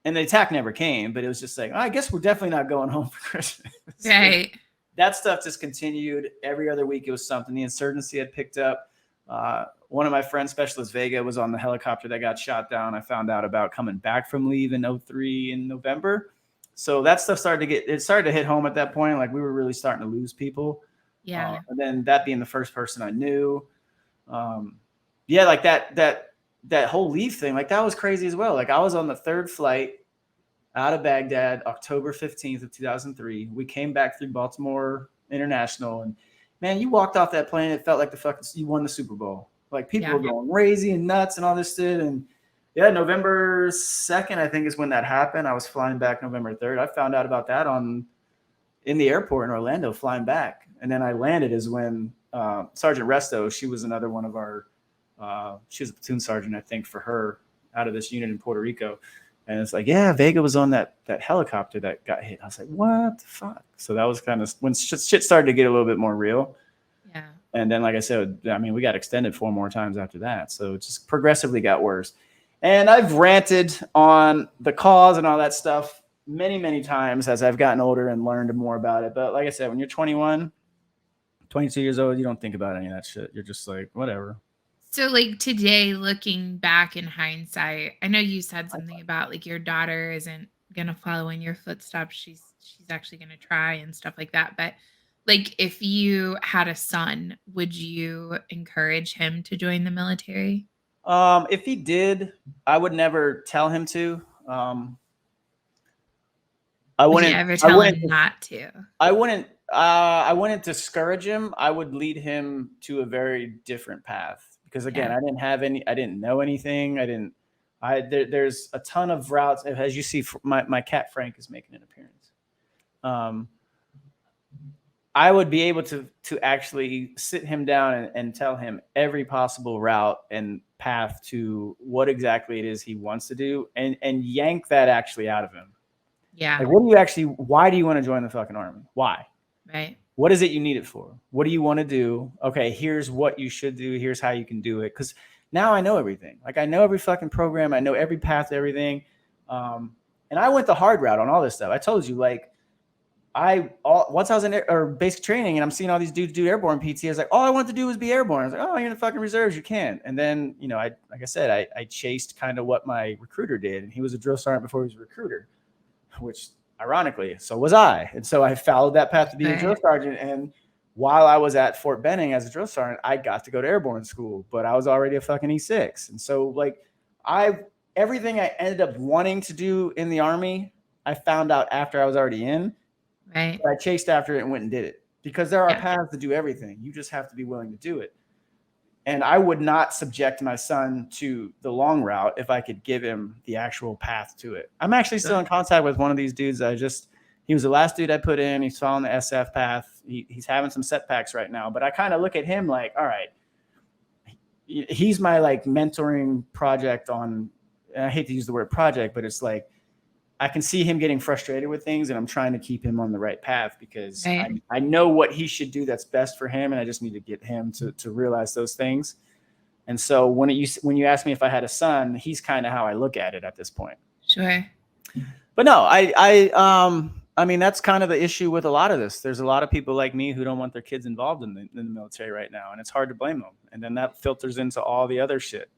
and the attack never came, but it was just like, I guess we're definitely not going home for Christmas. Right. That stuff just continued. Every other week it was something. The insurgency had picked up. One of my friends, Specialist Vega, was on the helicopter that got shot down. I found out about coming back from leave in 03 in November. So that stuff started to hit home at that point. Like we were really starting to lose people. Yeah. And then that being the first person I knew. Yeah, like that whole leave thing, like that was crazy as well. Like I was on the third flight out of Baghdad, October 15th of 2003. We came back through Baltimore International, and man, you walked off that plane. It felt like you won the Super Bowl. Like people were going crazy and nuts and all this shit. And yeah, November 2nd, I think is when that happened. I was flying back November 3rd. I found out about that in the airport in Orlando flying back. And then I landed is when Sergeant Resto, she was another one of our, she was a platoon sergeant, I think, for her out of this unit in Puerto Rico. And it's like, yeah, Vega was on that helicopter that got hit. I was like, what the fuck? So that was kind of when shit started to get a little bit more real. Yeah. And then, like I said, I mean, we got extended 4 more times after that. So it just progressively got worse. And I've ranted on the cause and all that stuff many, many times as I've gotten older and learned more about it. But like I said, when you're 21, 22 years old, you don't think about any of that shit. You're just like, whatever. So like today, looking back in hindsight, I know you said something about like your daughter isn't going to follow in your footsteps. She's actually going to try and stuff like that. But like if you had a son, would you encourage him to join the military? If he did, I would never tell him to. I Would wouldn't you ever tell him not to? I wouldn't discourage him. I would lead him to a very different path because again, I didn't know anything. There's a ton of routes. As you see, my cat Frank is making an appearance. I would be able to actually sit him down and tell him every possible route and path to what exactly it is he wants to do and yank that actually out of him. Yeah. Like, why do you want to join the fucking army? Why? Right. What is it you need it for? What do you want to do? Okay, here's what you should do. Here's how you can do it. Because now I know everything. Like I know every fucking program. I know every path to everything. And I went the hard route on all this stuff. I told you, like, once I was in basic training and I'm seeing all these dudes do airborne PT, I was like, all I wanted to do was be airborne. I was like, oh, you're in the fucking reserves, you can. And then, like I said, I chased kind of what my recruiter did, and he was a drill sergeant before he was a recruiter, which ironically, so was I. And so I followed that path to be a drill sergeant. And while I was at Fort Benning as a drill sergeant, I got to go to airborne school, but I was already a fucking E6. And so like everything I ended up wanting to do in the army, I found out after I was already in. Right. I chased after it and went and did it because there are paths to do everything. You just have to be willing to do it. And I would not subject my son to the long route if I could give him the actual path to it. I'm actually still in contact with one of these dudes. He was the last dude I put in. He's following the SF path. He's having some setbacks right now, but I kind of look at him like, all right, he's my like mentoring project on, and I hate to use the word project, but it's like, I can see him getting frustrated with things, and I'm trying to keep him on the right path because I know what he should do that's best for him, and I just need to get him to realize those things. And so when you ask me if I had a son, he's kind of how I look at it at this point. Sure. But no, I mean, that's kind of the issue with a lot of this. There's a lot of people like me who don't want their kids involved in the military right now, and it's hard to blame them. And then that filters into all the other shit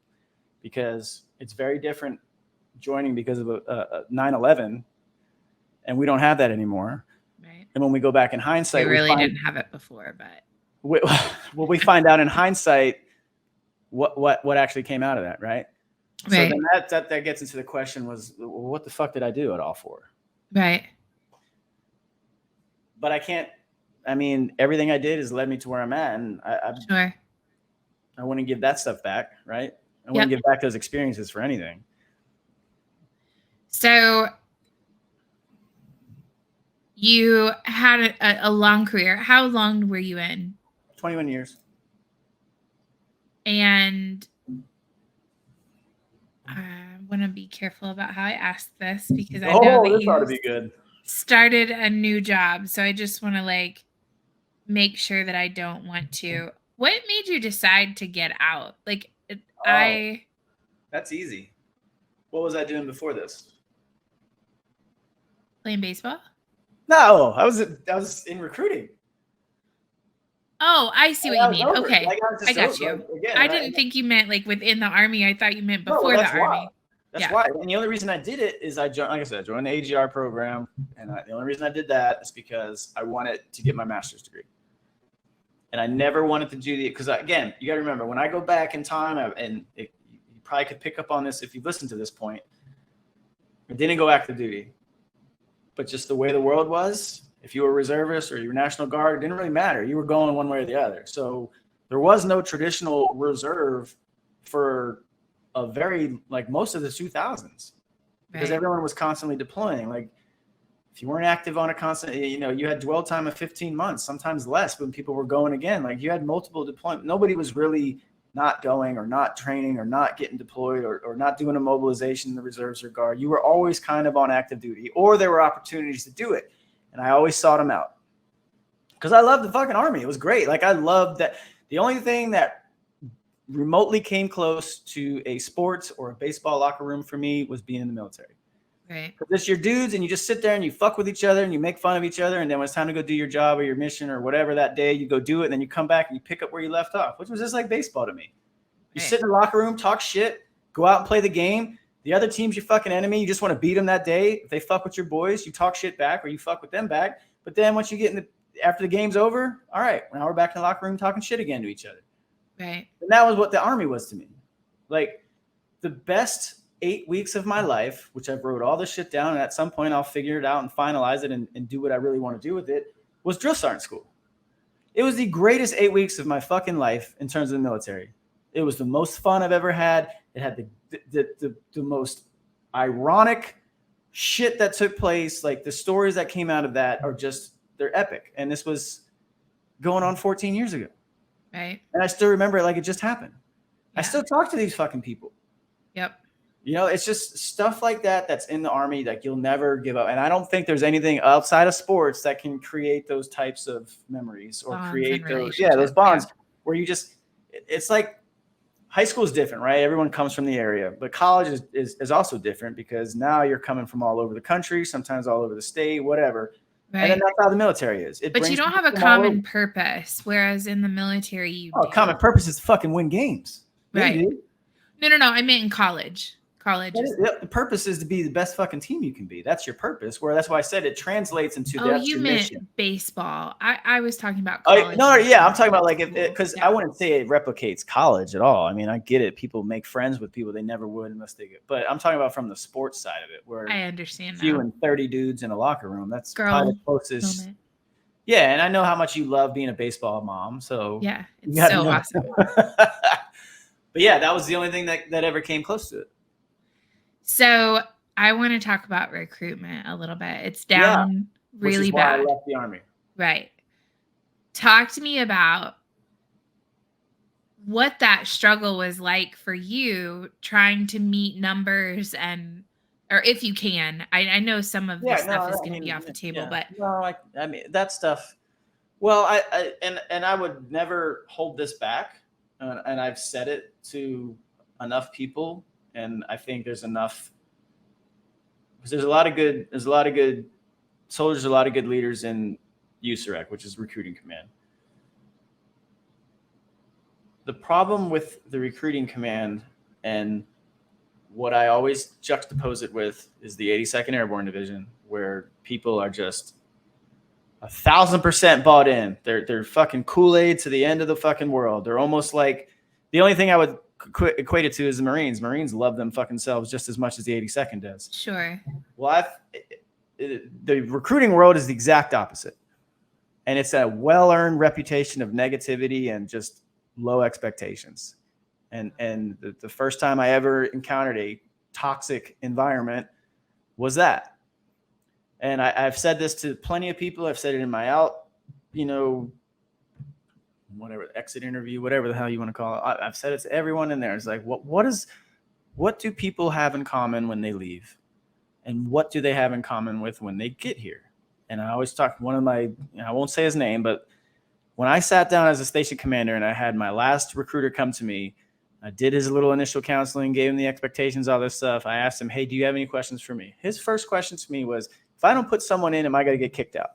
because it's very different joining because of a 9/11, and we don't have that anymore. Right. And when we go back in hindsight, we really didn't have it before, but we find out in hindsight what actually came out of that, right? So then that gets into the question was, well, what the fuck did I do it all for? Right. But I mean, everything I did has led me to where I'm at, and I wouldn't give that stuff back, right? I wouldn't give back those experiences for anything. So you had a long career. How long were you in? 21 years. And I want to be careful about how I ask this because I know that this ought to you be good. started a new job. So I just want to like make sure that I don't want to. What made you decide to get out? Like That's easy. What was I doing before this? playing baseball? No, I was in recruiting. Oh, I see what you mean. Over. Okay. Like, I got you. Again, I didn't think you meant like within the Army. I thought you meant No, before the that's Army. That's why. And the only reason I did it is I joined, like I said, I joined the AGR program. And the only reason I did that is because I wanted to get my master's degree. And I never wanted to do because again, you got to remember, when I go back in time, you probably could pick up on this if you listen to this point, I didn't go active duty. But just the way the world was, if you were a reservist or you were National Guard, it didn't really matter. You were going one way or the other. So there was no traditional reserve for a very, like, most of the 2000s because everyone was constantly deploying. Like, if you weren't active on a constant, you had dwell time of 15 months, sometimes less when people were going again. Like, you had multiple deployments. Nobody was really not going or not training or not getting deployed or not doing a mobilization in the reserves or guard. You were always kind of on active duty, or there were opportunities to do it. And I always sought them out because I loved the fucking Army. It was great. Like, I loved that. The only thing that remotely came close to a sports or a baseball locker room for me was being in the military. Right. Because it's your dudes and you just sit there and you fuck with each other and you make fun of each other. And then when it's time to go do your job or your mission or whatever that day, you go do it. And then you come back and you pick up where you left off, which was just like baseball to me. You sit in the locker room, talk shit, go out and play the game. The other team's your fucking enemy. You just want to beat them that day. If they fuck with your boys, you talk shit back or you fuck with them back. But then once you get after the game's over, all right, now we're back in the locker room talking shit again to each other. Right. And that was what the Army was to me. Like, the best 8 weeks of my life, which I've wrote all this shit down, and at some point I'll figure it out and finalize it and do what I really want to do with it, was drill sergeant school. It was the greatest 8 weeks of my fucking life in terms of the military. It was the most fun I've ever had. It had the most ironic shit that took place. Like, the stories that came out of that are just, they're epic. And this was going on 14 years ago. Right. And I still remember it like it just happened. Yeah. I still talk to these fucking people. Yep. It's just stuff like that that's in the Army that you'll never give up. And I don't think there's anything outside of sports that can create those types of memories or create those bonds where you just, it's like high school is different, right? Everyone comes from the area, but college is also different because now you're coming from all over the country, sometimes all over the state, whatever. Right. And then that's how the military is. But you don't have a common purpose, whereas in the military you do. Common purpose is to fucking win games. Right. No. I meant in college. The purpose is to be the best fucking team you can be. That's your purpose. That's why I said it translates into you meant mission. Baseball. I was talking about college. I'm talking about like because I wouldn't say it replicates college at all. I mean, I get it. People make friends with people they never would unless they get. But I'm talking about from the sports side of it, where I understand. You and 30 dudes in a locker room. That's probably the closest. Moment. Yeah, and I know how much you love being a baseball mom. So yeah, it's so awesome. But yeah, that was the only thing that ever came close to it. So I want to talk about recruitment a little bit. It's down really bad. Which is why I left the Army. Right. Talk to me about what that struggle was like for you trying to meet numbers or if you can. I know some of this stuff is going to be off the table, but no, I mean that stuff. Well, I would never hold this back, and I've said it to enough people. And I think there's enough because there's a lot of good soldiers, a lot of good leaders in USAREC, which is recruiting command. The problem with the recruiting command and what I always juxtapose it with is the 82nd Airborne Division, where people are just 1,000% bought in. They're fucking Kool-Aid to the end of the fucking world. They're almost like the only thing I would equate it to is the Marines. Marines love them fucking selves just as much as the 82nd does. Sure. Well, the recruiting world is the exact opposite. And it's a well-earned reputation of negativity and just low expectations. And the first time I ever encountered a toxic environment was that. And I've said this to plenty of people. I've said it in my whatever, exit interview, whatever the hell you want to call it. I've said it to everyone in there. It's like, what do people have in common when they leave? And what do they have in common with when they get here? And I always talk, I won't say his name, but when I sat down as a station commander and I had my last recruiter come to me, I did his little initial counseling, gave him the expectations, all this stuff. I asked him, hey, do you have any questions for me? His first question to me was, if I don't put someone in, am I going to get kicked out?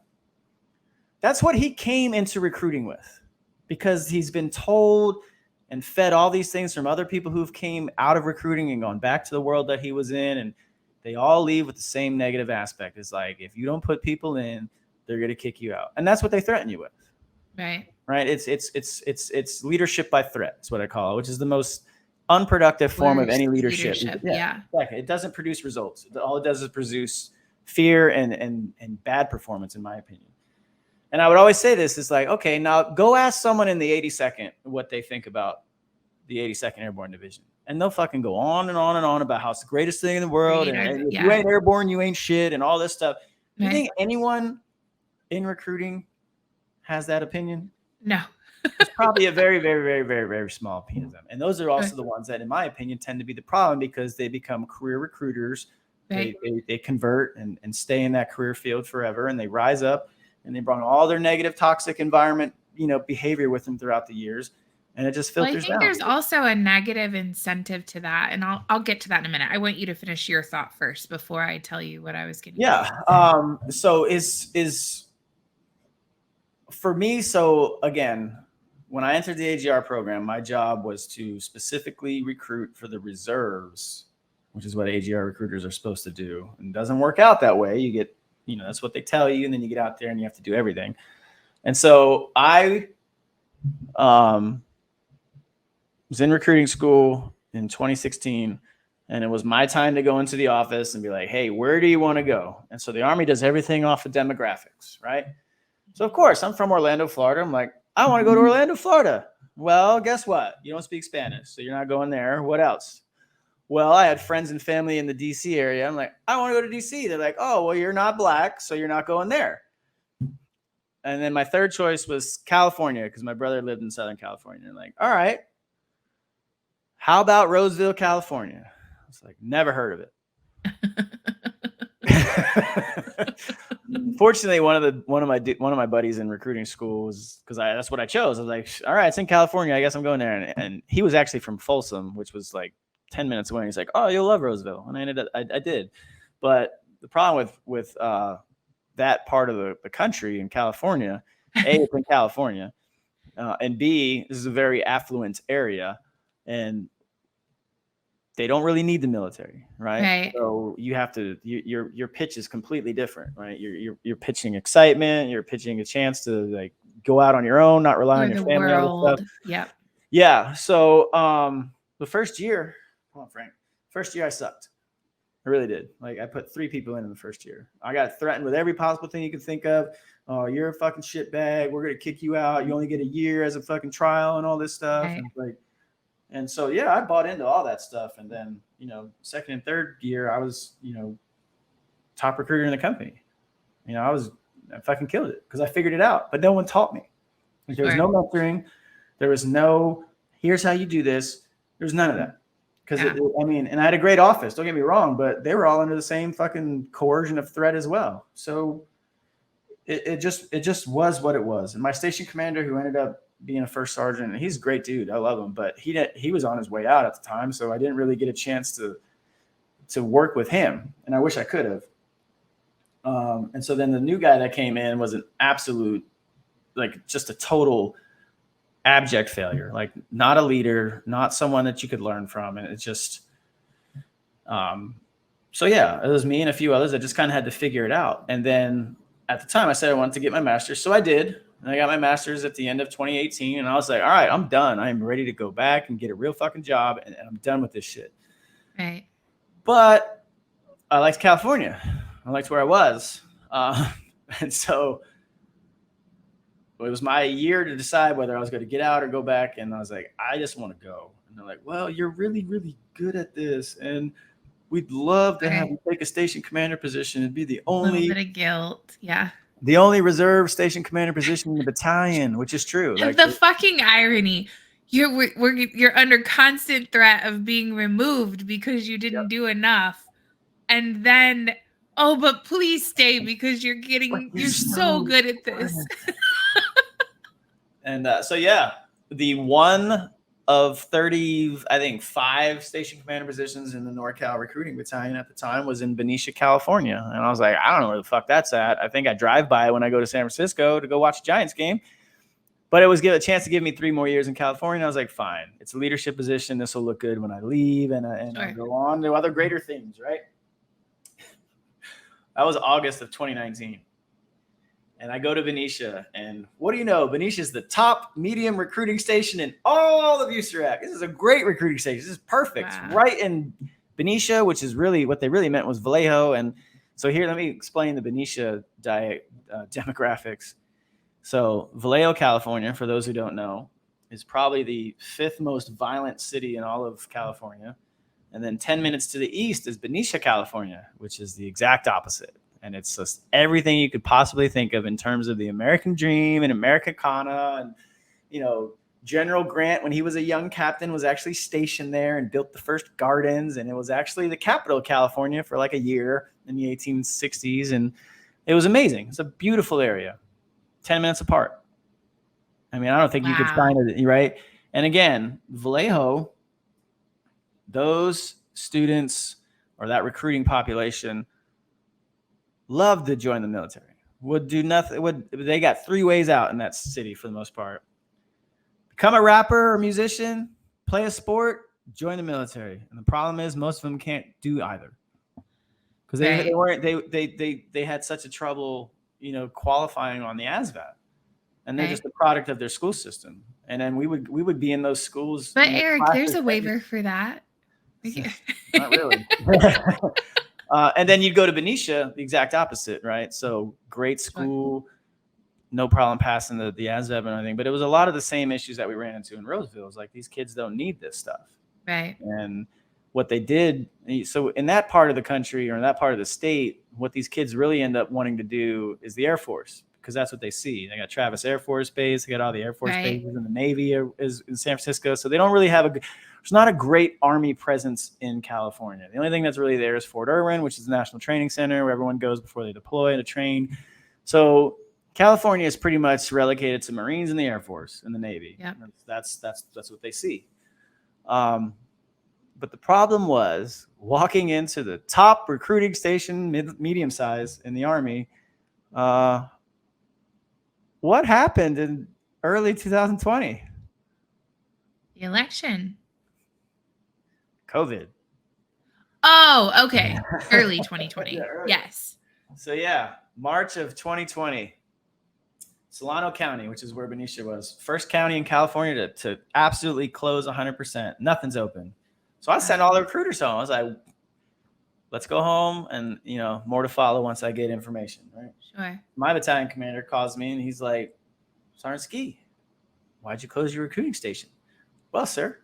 That's what he came into recruiting with, because he's been told and fed all these things from other people who've came out of recruiting and gone back to the world that he was in. And they all leave with the same negative aspect. It's like, if you don't put people in, they're going to kick you out. And that's what they threaten you with. Right. It's leadership by threat. That's what I call it, which is the most unproductive form of any leadership. Yeah. Exactly. It doesn't produce results. All it does is produce fear and bad performance, in my opinion. And I would always say this is like, okay, now go ask someone in the 82nd what they think about the 82nd Airborne Division. And they'll fucking go on and on and on about how it's the greatest thing in the world. And if you ain't airborne, you ain't shit and all this stuff. Do you think anyone in recruiting has that opinion? No. It's probably a very, very, very, very, very small opinion of them. And those are also the ones that, in my opinion, tend to be the problem, because they become career recruiters. Right. They convert and stay in that career field forever, and they rise up and they bring all their negative, toxic environment, behavior with them throughout the years. And it just filters down. I think there's also a negative incentive to that. And I'll get to that in a minute. I want you to finish your thought first before I tell you what I was getting. Yeah. So is for me. So again, when I entered the AGR program, my job was to specifically recruit for the reserves, which is what AGR recruiters are supposed to do. And it doesn't work out that way. You get, that's what they tell you. And then you get out there and you have to do everything. And so I was in recruiting school in 2016, and it was my time to go into the office and be like, hey, where do you want to go? And so the Army does everything off of demographics, right? So of course, I'm from Orlando, Florida. I'm like, I want to go to Orlando, Florida. Well, guess what? You don't speak Spanish, so you're not going there. What else? Well, I had friends and family in the DC area. I'm like, I want to go to DC. They're like, oh, well, you're not black, so you're not going there. And then my third choice was California, because my brother lived in Southern California. And like, all right, how about Roseville, California? I was like, never heard of it. Fortunately, one of my buddies in recruiting school was, because that's what I chose. I was like, all right, it's in California. I guess I'm going there. And he was actually from Folsom, which was like 10 minutes away. And he's like, oh, you'll love Roseville. And I did. But the problem with that part of the country in California, A, it's in California, and B, this is a very affluent area, and they don't really need the military, right? So you have to, your pitch is completely different, right? You're pitching excitement, you're pitching a chance to like go out on your own, not rely on your family, all this stuff. Yeah. So the first year, come on, Frank, first year I sucked. I really did. Like, I put 3 people in the first year. I got threatened with every possible thing you could think of. Oh, you're a fucking shitbag. We're going to kick you out. You only get a year as a fucking trial and all this stuff. Right. And so, yeah, I bought into all that stuff. And then, second and third year, I was, top recruiter in the company. I fucking killed it because I figured it out, but no one taught me. Like, there was no mentoring. There was no, here's how you do this. There's none of that. Because, and I had a great office, don't get me wrong, but they were all under the same fucking coercion of threat as well. So it just was what it was. And my station commander, who ended up being a first sergeant, and he's a great dude, I love him, but he was on his way out at the time, so I didn't really get a chance to work with him, and I wish I could have. And so then the new guy that came in was an absolute, like, just a total abject failure, like not a leader, not someone that you could learn from. And it's just, so yeah, it was me and a few others that just kind of had to figure it out. And then at the time I said I wanted to get my master's. So I did, and I got my master's at the end of 2018. And I was like, all right, I'm done. I'm ready to go back and get a real fucking job. And I'm done with this shit. Right. But I liked California. I liked where I was. And so it was my year to decide whether I was going to get out or go back. And I was like, I just want to go. And they're like, well, you're really, really good at this. And We'd love to have you take a station commander position. It'd be the A little only bit of guilt. Yeah. the only reserve station commander position in the battalion, which is true. Like The fucking irony. You're under constant threat of being removed because you didn't do enough. And then, oh, but please stay because you're so good at this. And so, yeah, the one of 30, I think 5 station commander positions in the NorCal recruiting battalion at the time was in Benicia, California. And I was like, I don't know where the fuck that's at. I think I drive by when I go to San Francisco to go watch a Giants game. But it was a chance to give me 3 more years in California. I was like, fine, it's a leadership position. This will look good when I leave and I'll go on to other greater things, right? That was August of 2019. And I go to Benicia, and what do you know? Benicia is the top medium recruiting station in all of USERAC. This is a great recruiting station. This is perfect. Wow. Right in Benicia, which is really what they really meant was Vallejo. And so here, let me explain the Benicia demographics. So Vallejo, California, for those who don't know, is probably the 5th most violent city in all of California. And then 10 minutes to the east is Benicia, California, which is the exact opposite. And it's just everything you could possibly think of in terms of the American dream and Americana. And, you know, General Grant, when he was a young captain, was actually stationed there and built the first gardens. And it was actually the capital of California for like a year in the 1860s. And it was amazing. It's a beautiful area, 10 minutes apart. I mean, I don't think you could find it, right? And again, Vallejo, those students or that recruiting population loved to join the military, would do nothing. They got 3 ways out in that city for the most part. Become a rapper or musician, play a sport, join the military. And the problem is most of them can't do either. Because they had such a trouble, you know, qualifying on the ASVAB. And they're just a product of their school system. And then we would be in those schools. But Eric, there's a waiver for that. Not really. And then you'd go to Benicia, the exact opposite, right? So great school, no problem passing the ASVAB and everything. But it was a lot of the same issues that we ran into in Roseville. It's like, these kids don't need this stuff. Right. And what they did, so in that part of the country or in that part of the state, what these kids really end up wanting to do is the Air Force, because that's what they see. They got Travis Air Force Base. They got all the Air Force bases, and the Navy is in San Francisco. So they don't really have there's not a great Army presence in California. The only thing that's really there is Fort Irwin, which is the National Training Center where everyone goes before they deploy to train. So California is pretty much relegated to Marines and the Air Force and the Navy. Yep. That's what they see. But the problem was walking into the top recruiting station, medium size in the Army. What happened in early 2020? The election. COVID. Oh, okay. Early 2020. Yeah, early. Yes. So yeah, March of 2020, Solano County, which is where Benicia was, first county in California to absolutely close 100%. Nothing's open. So I sent all the recruiters home. I was like, let's go home, and more to follow once I get information, right? Sure. My battalion commander calls me and he's like, Sergeant Ski, why'd you close your recruiting station? Well, sir,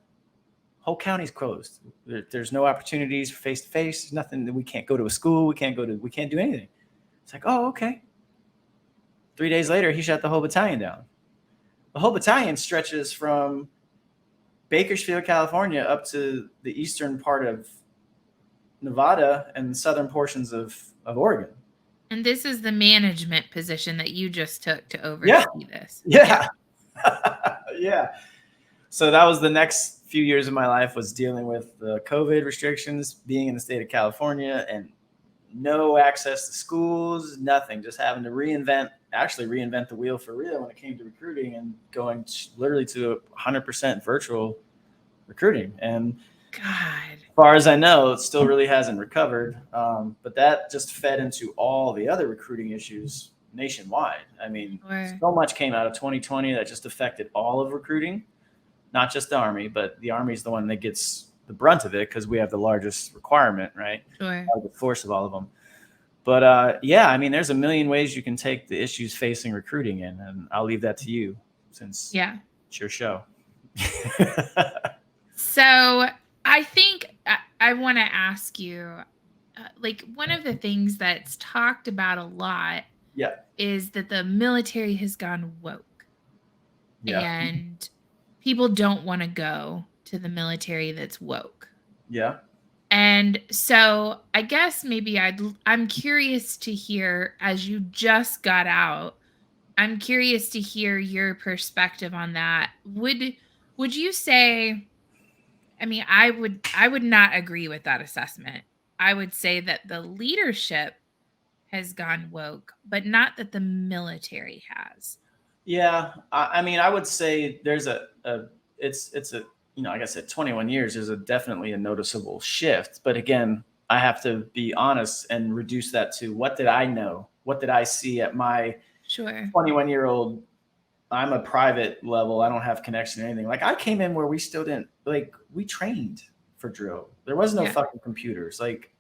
whole county's closed. There's no opportunities for face-to-face. There's nothing that we can't go to a school. We can't do anything. It's like, oh, okay. 3 days later, he shut the whole battalion down. The whole battalion stretches from Bakersfield, California, up to the eastern part of Nevada and southern portions of Oregon. And this is the management position that you just took to oversee this. Yeah. Yeah. So that was the next few years of my life, was dealing with the COVID restrictions, being in the state of California, and no access to schools, nothing, just having to reinvent the wheel for real when it came to recruiting, and going literally to 100% virtual recruiting. And God, as far as I know, it still really hasn't recovered. But that just fed into all the other recruiting issues nationwide. I mean, so much came out of 2020 that just affected all of recruiting, not just the Army, but the Army is the one that gets the brunt of it because we have the largest requirement, right? Sure. The force of all of them. But yeah, I mean, there's a million ways you can take the issues facing recruiting in, and I'll leave that to you since it's your show. So I think I want to ask you, like, one of the things that's talked about a lot Yeah. is that the military has gone woke, Yeah. and people don't want to go to the military that's woke. Yeah. And so I guess maybe I'm curious to hear, as you just got out, I'm curious to hear your perspective on that. Would you say, I mean, I would not agree with that assessment. I would say that the leadership has gone woke, but not that the military has. Yeah, I mean, I would say there's it's a, like I said, 21 years is definitely a noticeable shift. But again, I have to be honest and reduce that to what did I know? What did I see at my Sure. 21-year-old? I'm a private level. I don't have connection to anything. Like I came in where we still didn't we trained for drill. There was no Yeah. fucking computers. Like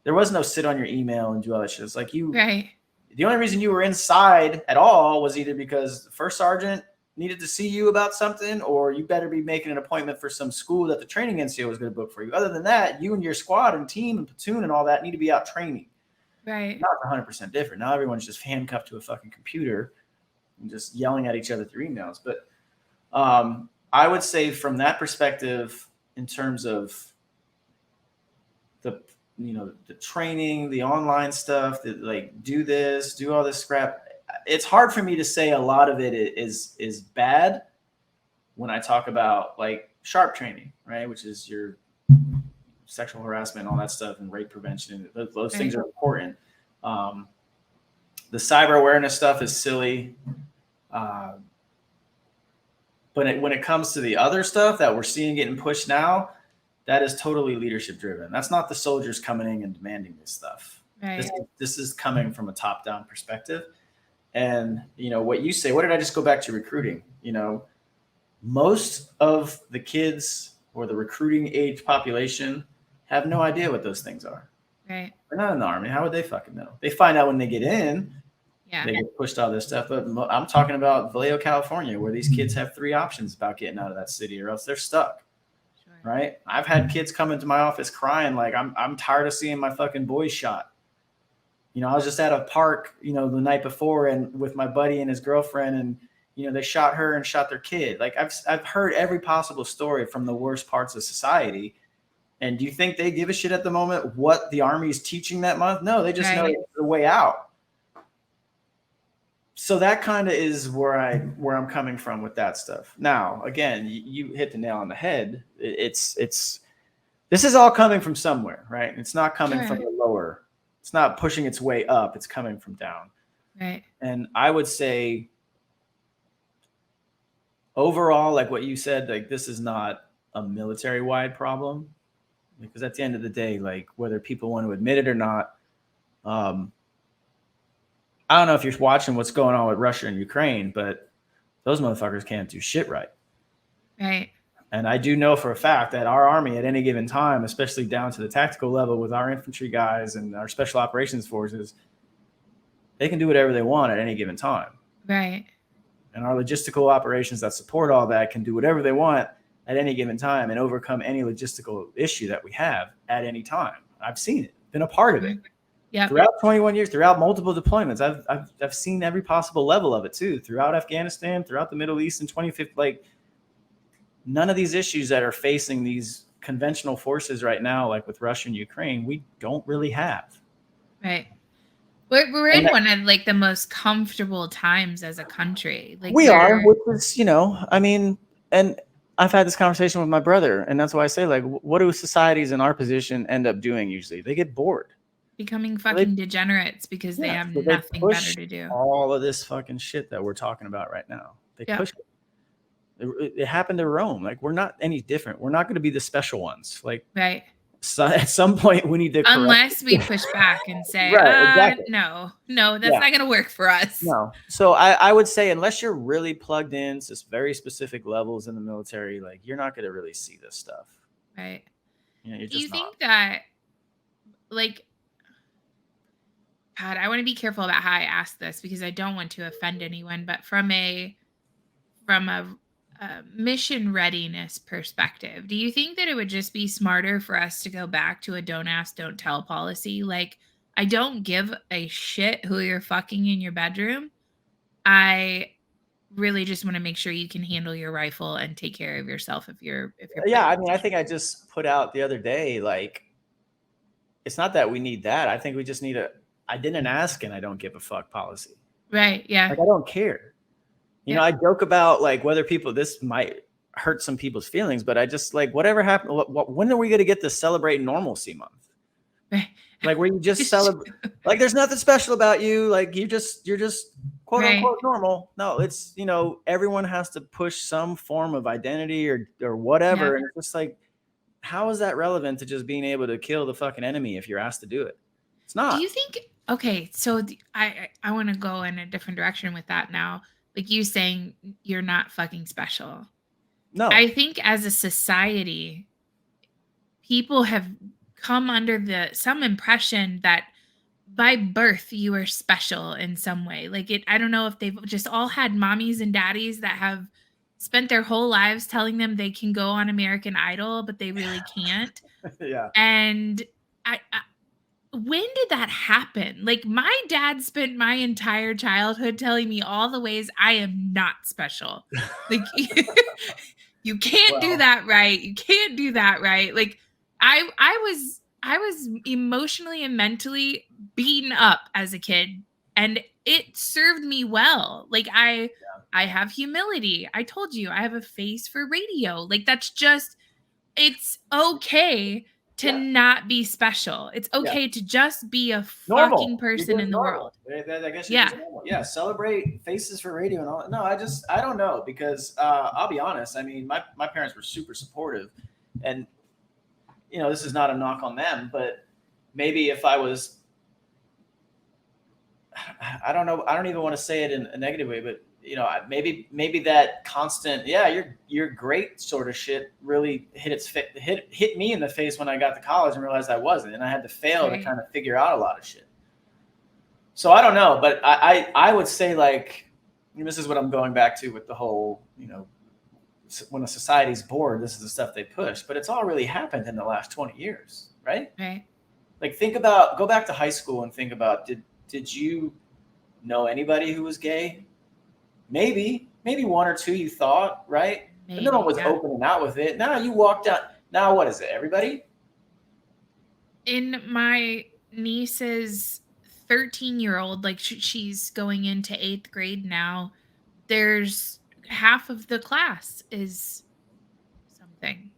there was no sit on your email and do all that shit. It's like Right. the only reason you were inside at all was either because the first sergeant needed to see you about something, or you better be making an appointment for some school that the training NCO was going to book for you. Other than that, you and your squad and team and platoon and all that need to be out training. Right. Now it's 100% different. Now everyone's just handcuffed to a fucking computer and just yelling at each other through emails. But I would say from that perspective, in terms of the the training, the online stuff, that like do this, do all this crap. It's hard for me to say a lot of it is bad when I talk about like sharp training, right? Which is your sexual harassment, all that stuff, and rape prevention. Those things are important. The cyber awareness stuff is silly. But when it comes to the other stuff that we're seeing getting pushed now, that is totally leadership driven. That's not the soldiers coming in and demanding this stuff. Right. This is coming from a top down perspective. And what you say, what did I just go back to recruiting? Most of the kids or the recruiting age population have no idea what those things are. Right. They're not in the Army. How would they fucking know? They find out when they get in. Yeah. They get pushed all this stuff. But I'm talking about Vallejo, California, where these kids have 3 options about getting out of that city, or else they're stuck. Sure. Right? I've had kids come into my office crying like I'm tired of seeing my fucking boys shot. I was just at a park, the night before, and with my buddy and his girlfriend, and they shot her and shot their kid. Like I've heard every possible story from the worst parts of society. And do you think they give a shit at the moment what the Army is teaching that month? No, they just know it's the way out. So that kind of is where I'm coming from with that stuff. Now, again, you hit the nail on the head. This is all coming from somewhere, right? It's not coming from the lower. It's not pushing its way up. It's coming from down. Right. And I would say overall, like what you said, like this is not a military-wide problem, because at the end of the day, like whether people want to admit it or not, I don't know if you're watching what's going on with Russia and Ukraine, but those motherfuckers can't do shit right. Right. And I do know for a fact that our Army at any given time, especially down to the tactical level with our infantry guys and our special operations forces, they can do whatever they want at any given time. Right. And our logistical operations that support all that can do whatever they want at any given time and overcome any logistical issue that we have at any time. I've seen it, been a part of it. Yeah. Throughout 21 years, throughout multiple deployments, I've seen every possible level of it too. Throughout Afghanistan, throughout the Middle East in 2015, like none of these issues that are facing these conventional forces right now, like with Russia and Ukraine, we don't really have. Right. We're in one of like the most comfortable times as a country. Like we are, which is, I mean, and I've had this conversation with my brother, and that's why I say, like, what do societies in our position end up doing usually? They get bored. Becoming fucking degenerates because they have nothing better to do. All of this fucking shit that we're talking about right now. They push it. It happened to Rome. Like, we're not any different. We're not going to be the special ones. Like, right. So at some point we need to unless we push back and say, exactly. no, that's not going to work for us. No. So I would say unless you're really plugged in to very specific levels in the military, like you're not going to really see this stuff. Right. You're Do you think that, like, God, I want to be careful about how I ask this because I don't want to offend anyone, but from a mission readiness perspective, do you think that it would just be smarter for us to go back to a don't ask, don't tell policy? Like, I don't give a shit who you're fucking in your bedroom. I really just want to make sure you can handle your rifle and take care of yourself if you're Yeah, I pregnant. mean, I think I just put out the other day, like, it's not that we need that. I think we just need I didn't ask and I don't give a fuck policy. Right. Yeah. Like, I don't care. You know, I joke about like whether this might hurt some people's feelings, but I just like whatever happened. When are we going to get the Celebrate Normalcy Month? Right. Like where you just celebrate, like there's nothing special about you. Like you're just quote unquote normal. No, it's, you know, everyone has to push some form of identity or whatever. Yeah. And it's just like, how is that relevant to just being able to kill the fucking enemy if you're asked to do it? It's not. Do you think, okay, so I want to go in a different direction with that now. Like you saying you're not fucking special. No. I think as a society, people have come under some impression that by birth you are special in some way. Like I don't know if they've just all had mommies and daddies that have spent their whole lives telling them they can go on American Idol, but they really can't. Yeah. And I when did that happen? Like my dad spent my entire childhood telling me all the ways I am not special. Like you can't do that right. You can't do that right. Like I was emotionally and mentally beaten up as a kid, and it served me well. Like I have humility. I told you I have a face for radio. Like that's just, it's okay to not be special. It's okay to just be a fucking person in the world. I guess you're just normal. Yeah, celebrate faces for radio and all that. No, I don't know, because I'll be honest. I mean, my parents were super supportive, and you know, this is not a knock on them, but maybe if I was, I don't know, I don't even want to say it in a negative way, but you know, maybe that constant, you're great sort of shit really hit me in the face when I got to college and realized I wasn't, and I had to fail to kind of figure out a lot of shit. So I don't know, but I would say, like, and this is what I'm going back to with the whole, you know, when a society's bored, this is the stuff they push, but it's all really happened in the last 20 years, right? Right. Like go back to high school and think about, did you know anybody who was gay? Maybe one or two you thought, right? Maybe, but no one was opening out with it. Now you walked out. Now what is it? Everybody? In my niece's 13-year-old, like she's going into 8th grade now, there's half of the class is something.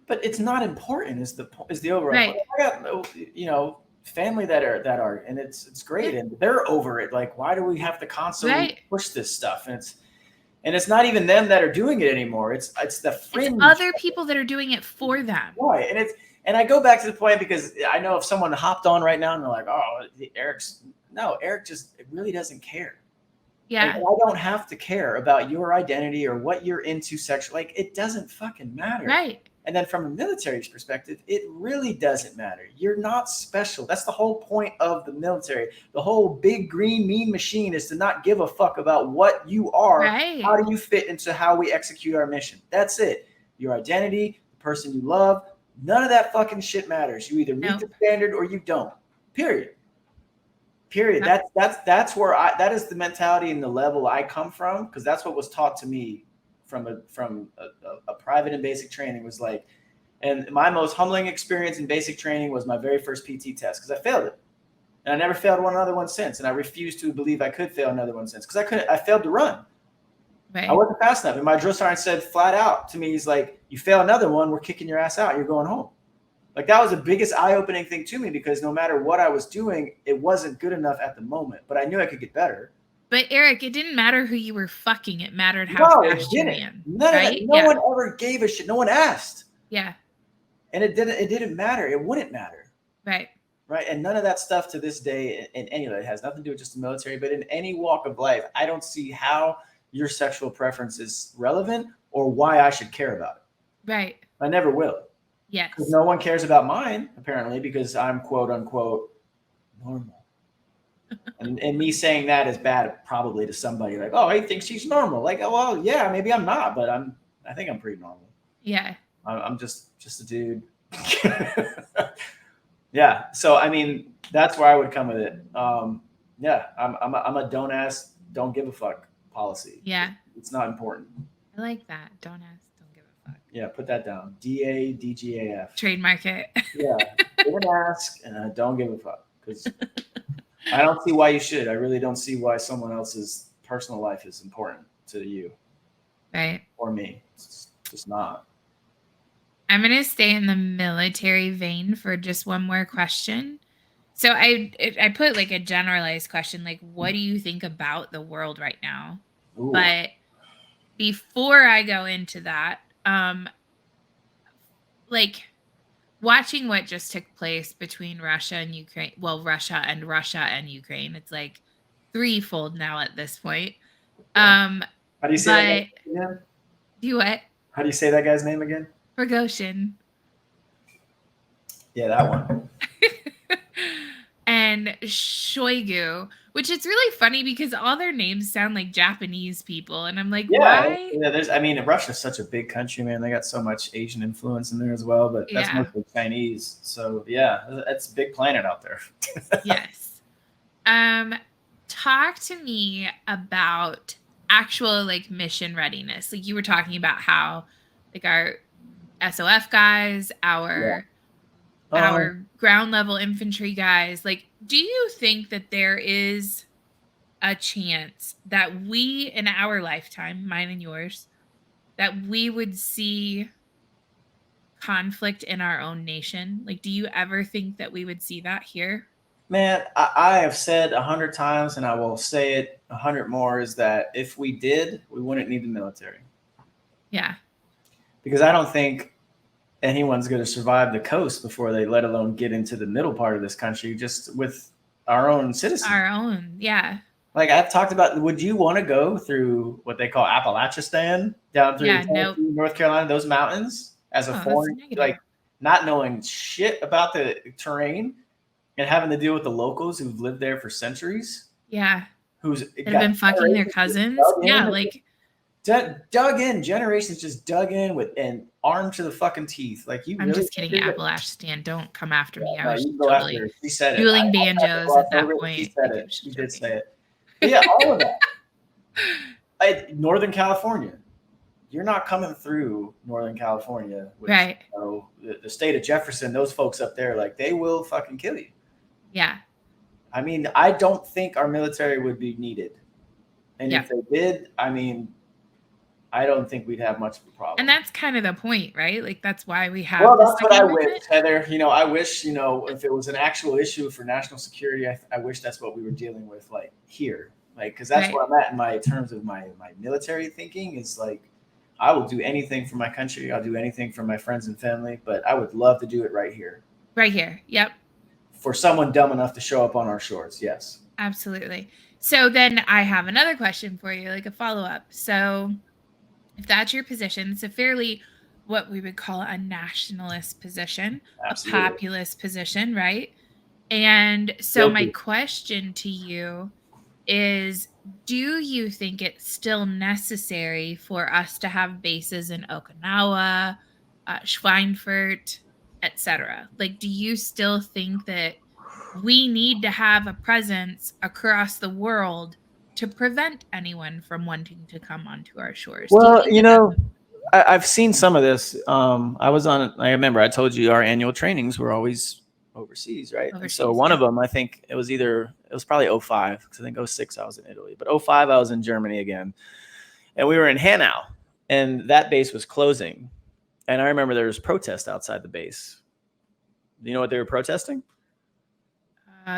But it's not important is the overall right. point. I got, you know, family that are, and it's great, and they're over it. Like, why do we have to constantly push this stuff? And it's not even them that are doing it anymore. It's the fringe. It's other people that are doing it for them. Right. And I go back to the point, because I know if someone hopped on right now and they're like, oh, Eric just really doesn't care. Yeah. Like, I don't have to care about your identity or what you're into sexually. Like, it doesn't fucking matter. Right. And then from a military's perspective, it really doesn't matter. You're not special. That's the whole point of the military. The whole big green mean machine is to not give a fuck about what you are. Right. How do you fit into how we execute our mission? That's it. Your identity, the person you love, none of that fucking shit matters. You either meet the standard or you don't. Period. That's where that is the mentality and the level I come from, because that's what was taught to me from a private and basic training. Was like, and my most humbling experience in basic training was my very first PT test, because I failed it, and I never failed another one since, and I refuse to believe I could fail another one since, because I failed to run. Right. I wasn't fast enough, and my drill sergeant said flat out to me, he's like, you fail another one, we're kicking your ass out, you're going home. Like, that was the biggest eye-opening thing to me, because no matter what I was doing, it wasn't good enough at the moment, but I knew I could get better. But Eric, it didn't matter who you were fucking. It mattered how fast you ran. Right? No one ever gave a shit. No one asked. Yeah. And it didn't matter. It wouldn't matter. Right. Right. And none of that stuff to this day, in any way, it has nothing to do with just the military, but in any walk of life, I don't see how your sexual preference is relevant or why I should care about it. Right. I never will. Yes. Because no one cares about mine, apparently, because I'm quote unquote normal. And me saying that is bad probably to somebody like, oh, he thinks she's normal. Like, oh, well, yeah, maybe I'm not, but I think I'm pretty normal. Yeah. I'm just a dude. Yeah. So I mean, that's where I would come with it. Yeah, I'm a don't ask, don't give a fuck policy. Yeah. It's not important. I like that. Don't ask, don't give a fuck. Yeah, put that down. DADGAF. Trademark it. Yeah, don't ask and don't give a fuck, because I don't see why you should. I really don't see why someone else's personal life is important to you Right. or me. It's just not. I'm going to stay in the military vein for just one more question. So I put like a generalized question, like, what do you think about the world right now? Ooh. But before I go into that, like watching what just took place between Russia and Ukraine, well, Russia and Ukraine, it's like threefold now at this point. How do you say that guy's name again? Do what? How do you say that guy's name again? Prigozhin. Yeah, that one. And Shoigu, which it's really funny because all their names sound like Japanese people, and I'm like, why? Yeah, I mean, Russia's such a big country, man. They got so much Asian influence in there as well, but that's mostly Chinese. So yeah, it's a big planet out there. Yes. Talk to me about actual like mission readiness. Like you were talking about how like our SOF guys, our ground level infantry guys, like, do you think that there is a chance that we in our lifetime, mine and yours, that we would see conflict in our own nation? Like, do you ever think that we would see that here? Man, I have said 100 times, and I will say it 100 more, is that if we did, we wouldn't need the military. Yeah. Because I don't think anyone's going to survive the coast before they let alone get into the middle part of this country, just with our own citizens. Our own, yeah. Like I've talked about, would you want to go through what they call Appalachistan, down through North Carolina, those mountains, as a foreign, like not knowing shit about the terrain and having to deal with the locals who've lived there for centuries? Yeah. Who's have been fucking their cousins? Yeah, like dug in, generations just dug in with and armed to the fucking teeth. Like you. I'm really just kidding, Appalachistan. Don't come after me. I was you go after her. She said it. Dueling banjos at that point. She said it. She did say it. But yeah, all of that. Northern California. You're not coming through Northern California. Which, right. You know, the state of Jefferson, those folks up there, like they will fucking kill you. Yeah. I mean, I don't think our military would be needed. And if they did, I mean, I don't think we'd have much of a problem. And that's kind of the point, right? Like that's why we have. Well, that's what I wish, Heather. You know, I wish, you know, if it was an actual issue for national security, I wish that's what we were dealing with, like here, like because that's where I'm at in my terms of my military thinking is like, I will do anything for my country. I'll do anything for my friends and family, but I would love to do it right here. Right here. Yep. For someone dumb enough to show up on our shores. Yes. Absolutely. So then I have another question for you, like a follow-up. So if that's your position, it's a fairly what we would call a nationalist position, absolutely. A populist position, right? And so my question to you is, do you think it's still necessary for us to have bases in Okinawa, Schweinfurt, etc.? Like, do you still think that we need to have a presence across the world to prevent anyone from wanting to come onto our shores? Well, you know, I've seen some of this. I remember I told you our annual trainings were always overseas, right? Overseas, so one of them, I think it was probably 05, because I think 06 I was in Italy, but 05 I was in Germany again. And we were in Hanau, and that base was closing. And I remember there was protest outside the base. Do you know what they were protesting?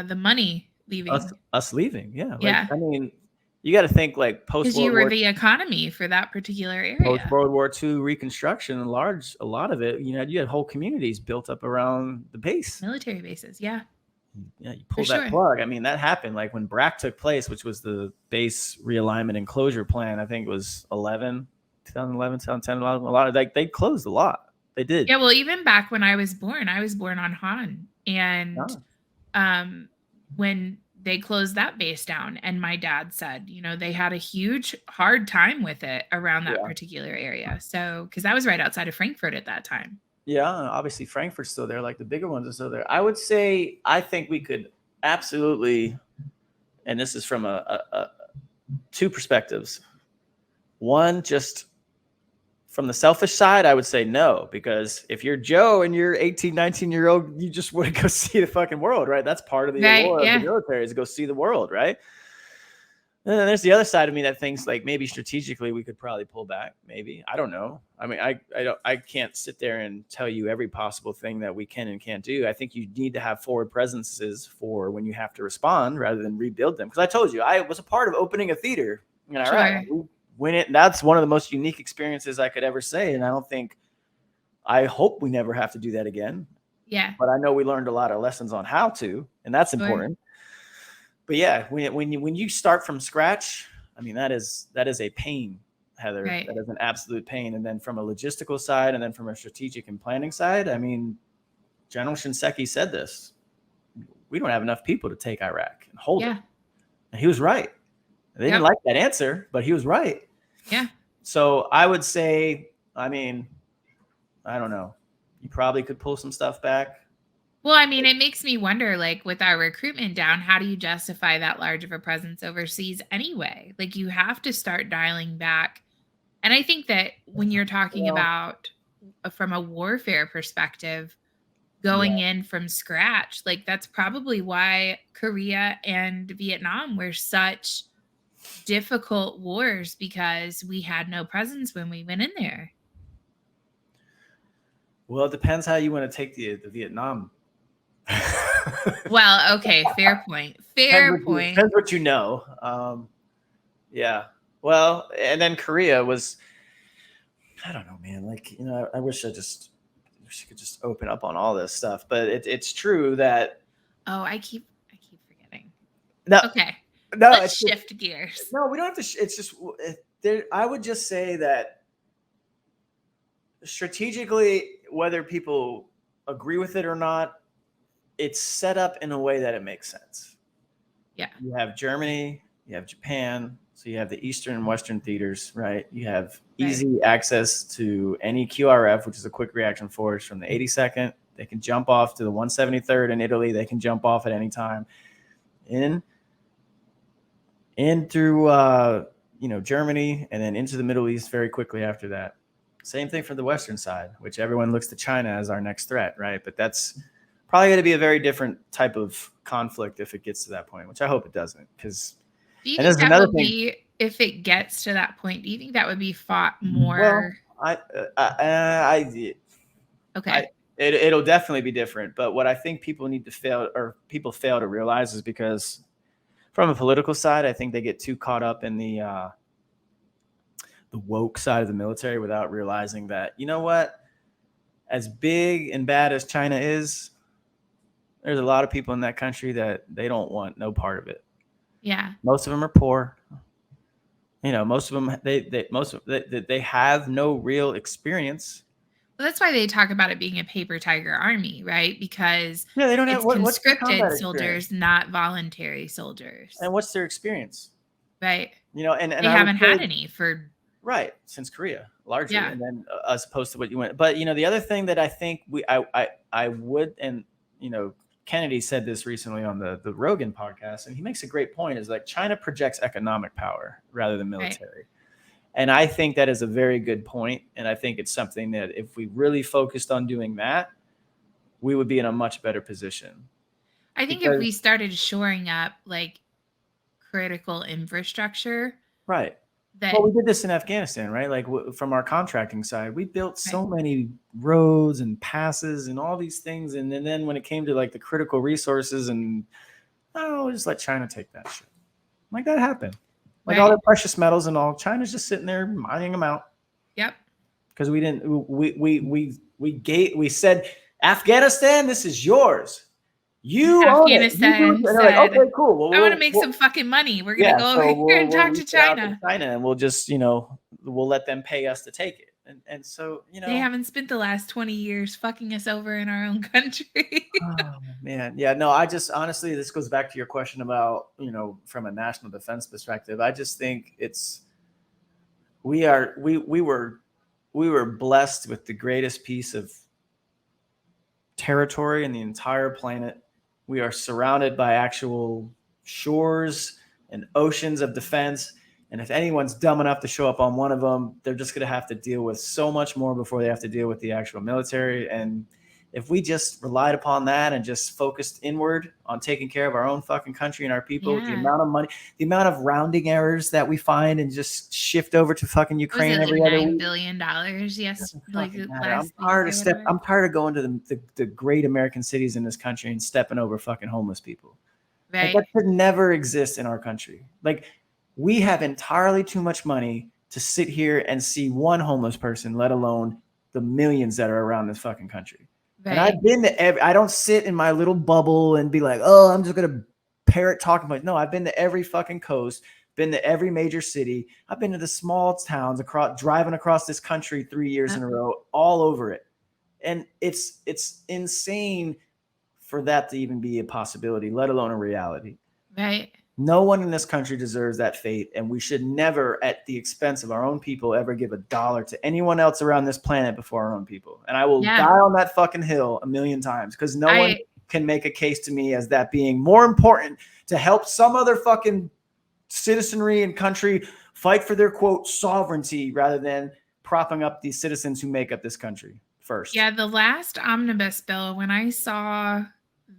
The money leaving. Us leaving, yeah. Yeah. I mean, you got to think like post-World War II. Because you were the economy for that particular area. Post-World War II reconstruction, a lot of it, you had whole communities built up around the base. Military bases, yeah. Yeah, you pull that plug. I mean, that happened like when BRAC took place, which was the base realignment and closure plan. I think it was 2011, 2010, a lot of like they closed a lot. They did. Yeah, well, even back when I was born on Han. And when they closed that base down. And my dad said, they had a huge hard time with it around that particular area. So, because that was right outside of Frankfurt at that time. Yeah, obviously Frankfurt's still there. Like the bigger ones are still there. I would say, I think we could absolutely, and this is from two perspectives. One, just from the selfish side, I would say no, because if you're Joe and you're 18, 19-year-old, you just want to go see the fucking world, right? That's part of the allure of the military, is to go see the world, right? And then there's the other side of me that thinks like maybe strategically we could probably pull back. Maybe, I don't know. I mean, I can't sit there and tell you every possible thing that we can and can't do. I think you need to have forward presences for when you have to respond rather than rebuild them. Because I told you I was a part of opening a theater in Iraq. That's one of the most unique experiences I could ever say, and I hope we never have to do that again. Yeah, but I know we learned a lot of lessons on how to, and that's important. But yeah, when you start from scratch, I mean, that is a pain, Heather. Right. That is an absolute pain. And then from a logistical side, and then from a strategic and planning side, I mean, General Shinseki said this: we don't have enough people to take Iraq and hold it. And he was right. They didn't like that answer, but he was right. Yeah. So I would say, I mean, I don't know. You probably could pull some stuff back. Well, I mean, it makes me wonder, like, with our recruitment down, how do you justify that large of a presence overseas anyway? Like, you have to start dialing back. And I think that when you're talking about from a warfare perspective, going in from scratch, like, that's probably why Korea and Vietnam were such difficult wars, because we had no presence when we went in there. Well, it depends how you want to take the Vietnam. Well, okay, fair point. Depends what you know. Yeah. Well, and then Korea was, I don't know, man. Like, I wish I could just open up on all this stuff, but it's true that. Oh, I keep forgetting. No. Okay. No. Let's shift gears. No, we don't have to. It's just I would just say that strategically, whether people agree with it or not, it's set up in a way that it makes sense. Yeah. You have Germany, you have Japan, so you have the Eastern and Western theaters, right? You have easy access to any QRF, which is a quick reaction force, from the 82nd. They can jump off to the 173rd in Italy. They can jump off at any time. In through Germany, and then into the Middle East very quickly after that. Same thing for the Western side, which everyone looks to China as our next threat, right? But that's probably going to be a very different type of conflict if it gets to that point, which I hope it doesn't. Because do you think that would be, if it gets to that point, do you think that would be fought more? Well, okay. It'll definitely be different. But what I think people fail to realize is, because from a political side, I think they get too caught up in the woke side of the military without realizing that, you know what, as big and bad as China is, there's a lot of people in that country that they don't want no part of it. Yeah. Most of them are poor. Most of them, they have no real experience. Well, that's why they talk about it being a paper tiger army, right? Because they don't have conscripted soldiers, not voluntary soldiers. And what's their experience? Right. And they haven't had any for since Korea, largely, and then as opposed to what you went. But the other thing that I think I would, and Kennedy said this recently on the Rogan podcast, and he makes a great point, is like China projects economic power rather than military. Right. And I think that is a very good point. And I think it's something that if we really focused on doing that, we would be in a much better position. I think if we started shoring up like critical infrastructure. Right. Well, we did this in Afghanistan, right? Like from our contracting side, we built so many roads and passes and all these things. And then when it came to like the critical resources, and just let China take that shit. Like that happened. Like all the precious metals and all, China's just sitting there mining them out. Yep. Because we said, Afghanistan, this is yours. You Afghanistan said, like, okay, cool. Well, I want to make some fucking money. We're gonna go over here and talk to China. And we'll just, we'll let them pay us to take it. And so, they haven't spent the last 20 years fucking us over in our own country. Oh man, yeah, no, I just honestly, this goes back to your question about, from a national defense perspective. I just think we were blessed with the greatest piece of territory in the entire planet. We are surrounded by actual shores and oceans of defense. And if anyone's dumb enough to show up on one of them, they're just going to have to deal with so much more before they have to deal with the actual military. And if we just relied upon that and just focused inward on taking care of our own fucking country and our people, the amount of money, the amount of rounding errors that we find and just shift over to fucking Ukraine every other week. $9 billion. Yes. I'm tired of going to the great American cities in this country and stepping over fucking homeless people. Right. Like, that could never exist in our country. Like, we have entirely too much money to sit here and see one homeless person, let alone the millions that are around this fucking country. Right. And I've been to I don't sit in my little bubble and be like, oh, I'm just going to parrot talking about. No, I've been to every fucking coast, been to every major city. I've been to the small towns driving across this country 3 years in a row, all over it. And it's insane for that to even be a possibility, let alone a reality. Right. No one in this country deserves that fate, and we should never, at the expense of our own people, ever give $1 to anyone else around this planet before our own people. And I will die on that fucking hill 1,000,000 times, because no one can make a case to me as that being more important to help some other fucking citizenry and country fight for their, quote, sovereignty, rather than propping up these citizens who make up this country first. Yeah, the last omnibus bill, when I saw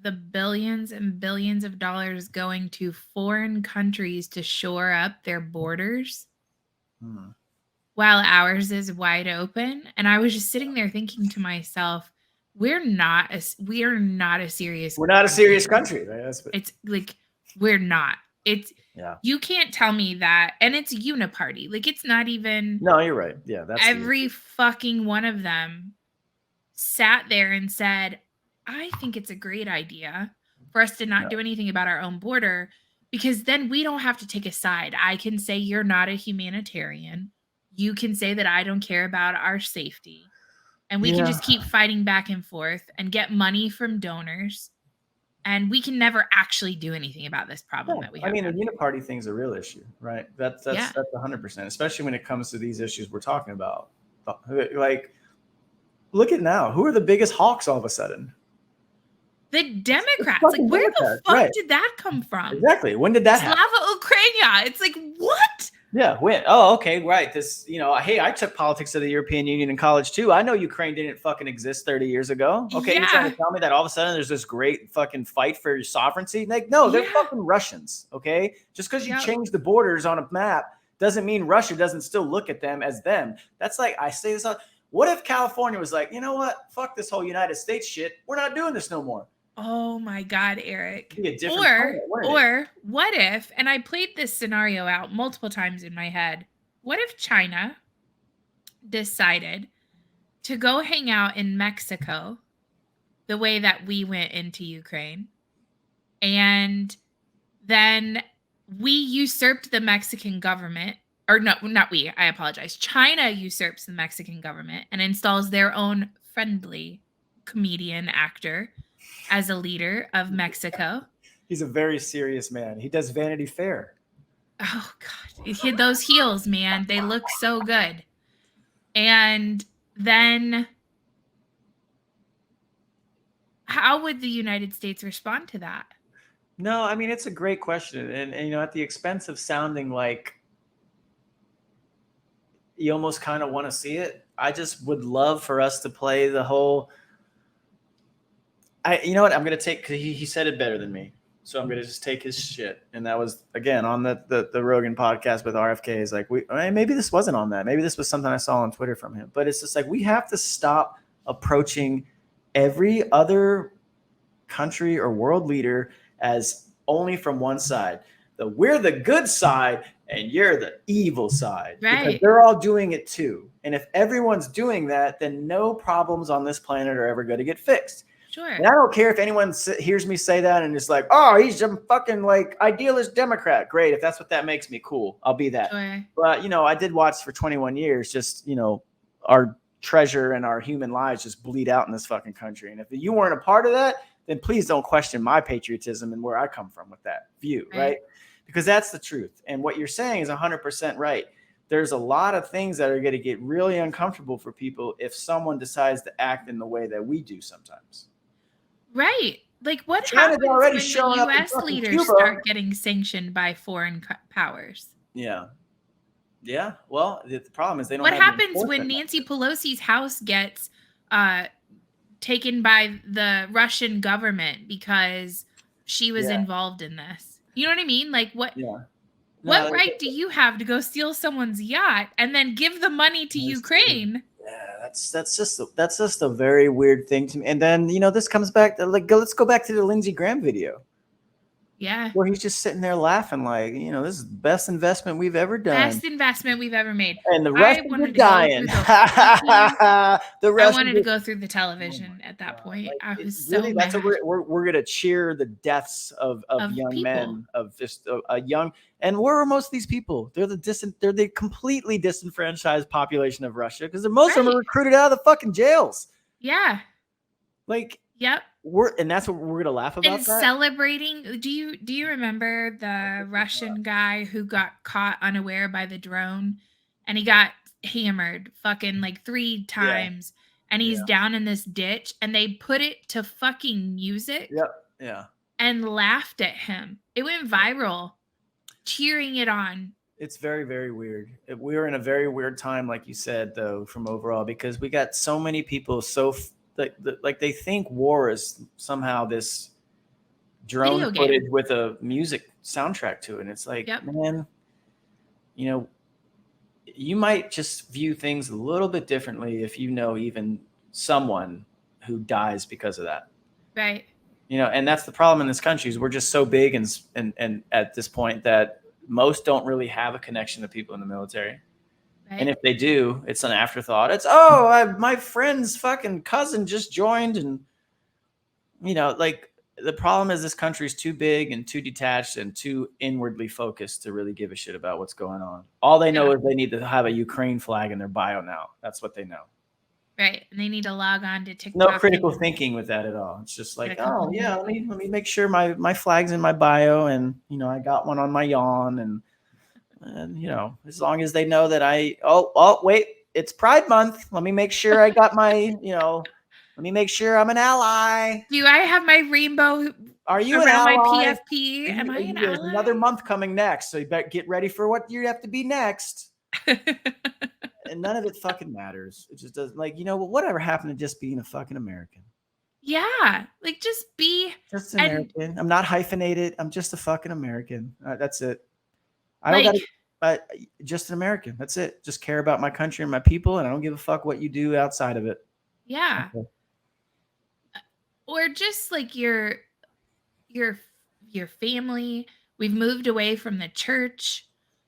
the billions and billions of dollars going to foreign countries to shore up their borders while ours is wide open. And I was just sitting there thinking to myself, we're not a serious country. Right? It's like, we're not. You can't tell me that. And it's uniparty. Like, it's not even. No, you're right. Yeah. That's every fucking one of them sat there and said, I think it's a great idea for us to not do anything about our own border, because then we don't have to take a side. I can say you're not a humanitarian. You can say that I don't care about our safety. And we can just keep fighting back and forth and get money from donors. And we can never actually do anything about this problem that we have. I mean, the uniparty thing is a real issue, right? That's 100%, especially when it comes to these issues we're talking about. Like, look at now. Who are the biggest hawks all of a sudden? The Democrats. Like, where the fuck did that come from? Exactly. When did that happen? Slava Ukraina. It's like, what? Yeah, when? Oh, okay, right. This, hey, I took politics of the European Union in college too. I know Ukraine didn't fucking exist 30 years ago. Okay, you're trying to tell me that all of a sudden there's this great fucking fight for your sovereignty? Like, no, they're fucking Russians, okay? Just because you change the borders on a map doesn't mean Russia doesn't still look at them as them. That's like, I say this all. What if California was like, you know what? Fuck this whole United States shit. We're not doing this no more. Oh my God, Eric. Or what if, and I played this scenario out multiple times in my head, what if China decided to go hang out in Mexico the way that we went into Ukraine, and then we usurped the Mexican government, or no, not we, I apologize. China usurps the Mexican government and installs their own friendly comedian actor as a leader of Mexico. He's a very serious man. He does Vanity Fair. Oh God, those heels, man, they look so good. And then how would the United States respond to that? No, I mean, it's a great question. And at the expense of sounding like you almost kind of want to see it, I just would love for us to play the whole, you know what? I'm going to take, because he said it better than me. So I'm going to just take his shit. And that was, again, on the Rogan podcast with RFK. Is like, maybe this wasn't on that. Maybe this was something I saw on Twitter from him. But it's just like, we have to stop approaching every other country or world leader as only from one side. We're the good side and you're the evil side. Right. Because they're all doing it too. And if everyone's doing that, then no problems on this planet are ever going to get fixed. Sure. And I don't care if anyone hears me say that and is like, oh, he's a fucking like idealist Democrat. Great. If that's what that makes me, cool. I'll be that. Sure. But, I did watch for 21 years, just, our treasure and our human lives just bleed out in this fucking country. And if you weren't a part of that, then please don't question my patriotism and where I come from with that view, right? Because that's the truth. And what you're saying is 100% right. There's a lot of things that are going to get really uncomfortable for people if someone decides to act in the way that we do sometimes. Right. Like what China's happens already when showing the up in U.S. fucking leaders Cuba. start getting sanctioned by foreign powers? Yeah. Yeah. Well, the problem is they don't What have happens when Nancy Pelosi's house gets taken by the Russian government because she was involved in this? You know what I mean? Like what? Yeah. What right do you have to go steal someone's yacht and then give the money to Ukraine? Yeah, that's just a very weird thing to me. And then this comes back to let's go back to the Lindsey Graham video. Yeah. Where he's just sitting there laughing like, this is the best investment we've ever done. Best investment we've ever made. And the Russians are dying. I wanted to go through the television at that point. Like, I was so mad. That's we're gonna cheer the deaths of young people. Men, of just a young. And where are most of these people? They're the completely disenfranchised population of Russia because most of them are recruited out of the fucking jails. Yeah. Like. Yep. And that's what we're gonna laugh about. And celebrating. Do you remember the Russian guy who got caught unaware by the drone, and he got hammered fucking like 3 times, and he's down in this ditch, and they put it to fucking music. Yep. Yeah. And laughed at him. It went viral, cheering it on. It's very, very weird. We're in a very weird time, like you said, though, from overall, because we got so many people like they think war is somehow this drone footage with a music soundtrack to it. And it's like, man, you might just view things a little bit differently if even someone who dies because of that. Right. And that's the problem in this country is we're just so big and at this point that most don't really have a connection to people in the military. Right. And if they do, it's an afterthought. It's, my friend's fucking cousin just joined. And, like the problem is this country is too big and too detached and too inwardly focused to really give a shit about what's going on. All they know is they need to have a Ukraine flag in their bio now. That's what they know. Right. And they need to log on to TikTok. No critical thinking with that at all. It's just like, let me make sure my flag's in my bio and, I got one on my yawn and as long as they know that wait, it's Pride Month. Let me make sure I got my, let me make sure I'm an ally. Do I have my rainbow? Are you an ally? My PFP? Am I an ally? There's another month coming next. So you better get ready for what you have to be next. And none of it fucking matters. It just doesn't whatever happened to just being a fucking American? Yeah. Like just an American. I'm not hyphenated. I'm just a fucking American. That's it. I don't just an American. That's it. Just care about my country and my people, and I don't give a fuck what you do outside of it. Yeah. Okay. Or just like your family. We've moved away from the church.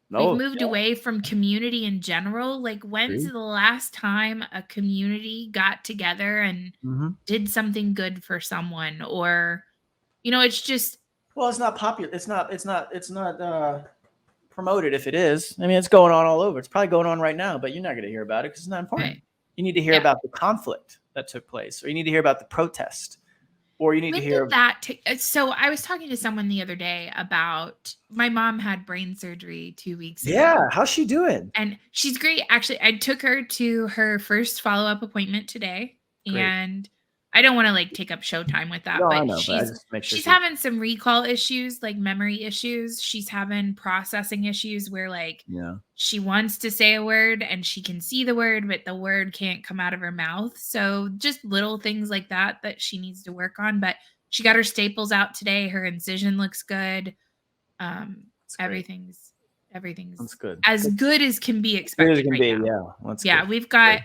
We've moved away from community in general. Like when's the last time a community got together and did something good for someone? Or, it's just. Well, it's not popular. It's not promoted if it is. I mean, it's going on all over. It's probably going on right now, but you're not going to hear about it because it's not important. Right. You need to hear about the conflict that took place, or you need to hear about the protest, or you need to hear that. So I was talking to someone the other day about my mom had brain surgery 2 weeks ago. Yeah, how's she doing? And she's great. Actually, I took her to her first follow-up appointment today, and I don't want to take up showtime with that, but she's having some recall issues, like memory issues. She's having processing issues where she wants to say a word and she can see the word, but the word can't come out of her mouth. So just little things like that she needs to work on. But she got her staples out today. Her incision looks good. Everything's that's good. As good as can be expected right now. Yeah, we've got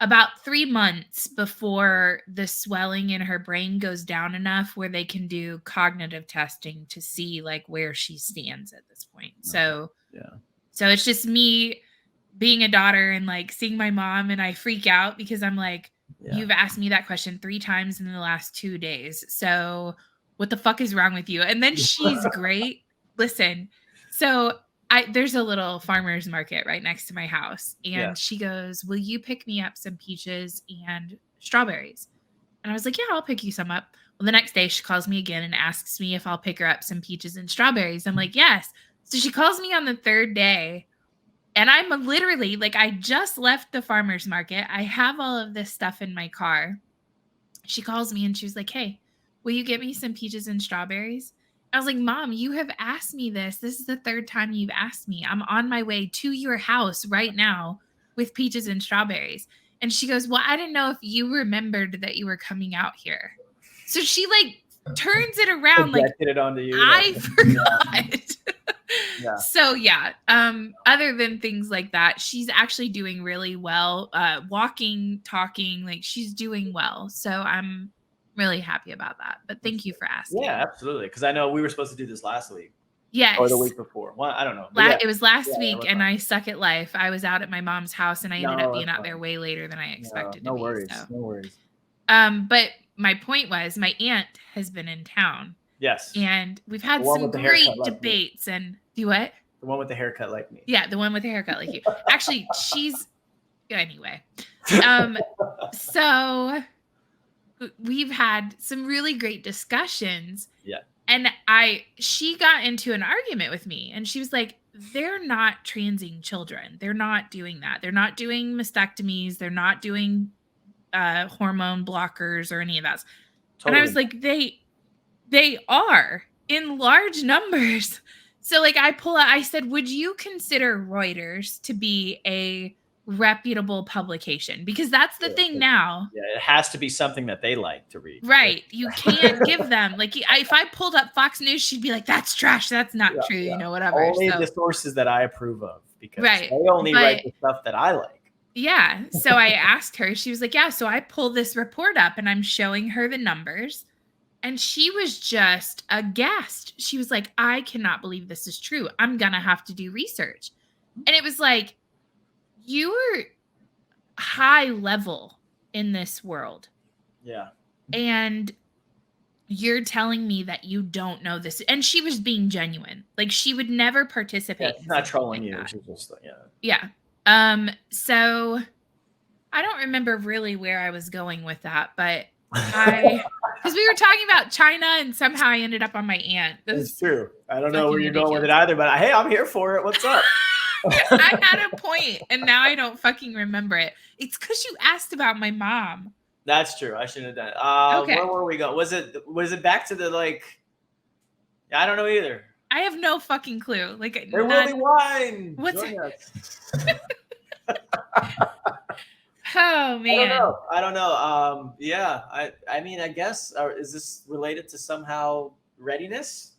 about 3 months before the swelling in her brain goes down enough where they can do cognitive testing to see where she stands at this point. So it's just me being a daughter and seeing my mom, and I freak out because I'm you've asked me that question 3 times in the last 2 days. So what the fuck is wrong with you? And then she's great. Listen, so there's a little farmer's market right next to my house. And Yeah. she goes, will you pick me up some peaches and strawberries? And I was like, yeah, I'll pick you some up. Well, the next day she calls me again and asks me if I'll pick her up some peaches and strawberries. I'm like, yes. So she calls me on the third day. And I'm literally like, I just left the farmer's market. I have all of this stuff in my car. She calls me and she was like, hey, will you get me some peaches and strawberries? I was like, Mom, you have asked me this. This is the third time you've asked me. I'm on my way to your house right now with peaches and strawberries. And she goes, well, I didn't know if you remembered that you were coming out here. So she like turns it around like it onto you, I forgot. Yeah. So yeah, other than things like that, she's actually doing really well. Walking, talking, like she's doing well. So I'm really happy about that. But thank you for asking. Yeah, absolutely. Because I know we were supposed to do this last week. Yes. Or the week before. Well, I don't know. Yeah. It was last week, and I suck at life. I was out at my mom's house, and I ended up being out there way later than I expected to be. No worries. So. No worries. But my point was, my aunt has been in town. Yes. And we've had some great debates. And do what? The one with the haircut like me. Yeah, the one with the haircut like you. Actually, she's anyway. So we've had some really great discussions. Yeah. And she got into an argument with me, and she was like, they're not transing children. They're not doing that. They're not doing mastectomies. They're not doing hormone blockers or any of that. Totally. And I was like, they are in large numbers. So like I said, would you consider Reuters to be a reputable publication? Because that's the thing now. Yeah, it has to be something that they like to read. Right. You can't give them like if I pulled up Fox News, she'd be like, that's trash. That's not true. Yeah. You know, whatever. Only the sources that I approve of, because they only write the stuff that I like. Yeah. So I asked her, she was like, yeah. So I pulled this report up and I'm showing her the numbers. And she was just aghast. She was like, I cannot believe this is true. I'm going to have to do research. And it was like, you were high level in this world. Yeah. And you're telling me that you don't know this. And she was being genuine. Like she would never participate. Yeah, she's not trolling you. She's just, yeah. So I don't remember really where I was going with that, but because we were talking about China and somehow I ended up on my aunt. It's true. I don't know where you're going with it either, but hey, I'm here for it. What's up? I had a point and now I don't fucking remember it. It's because you asked about my mom. That's true. I shouldn't have done it. Okay. Where were we going? Was it back to the like? I don't know either. I have no fucking clue. Like there will be wine. What's Oh man. I don't know. Yeah. I mean, I guess is this related to somehow readiness?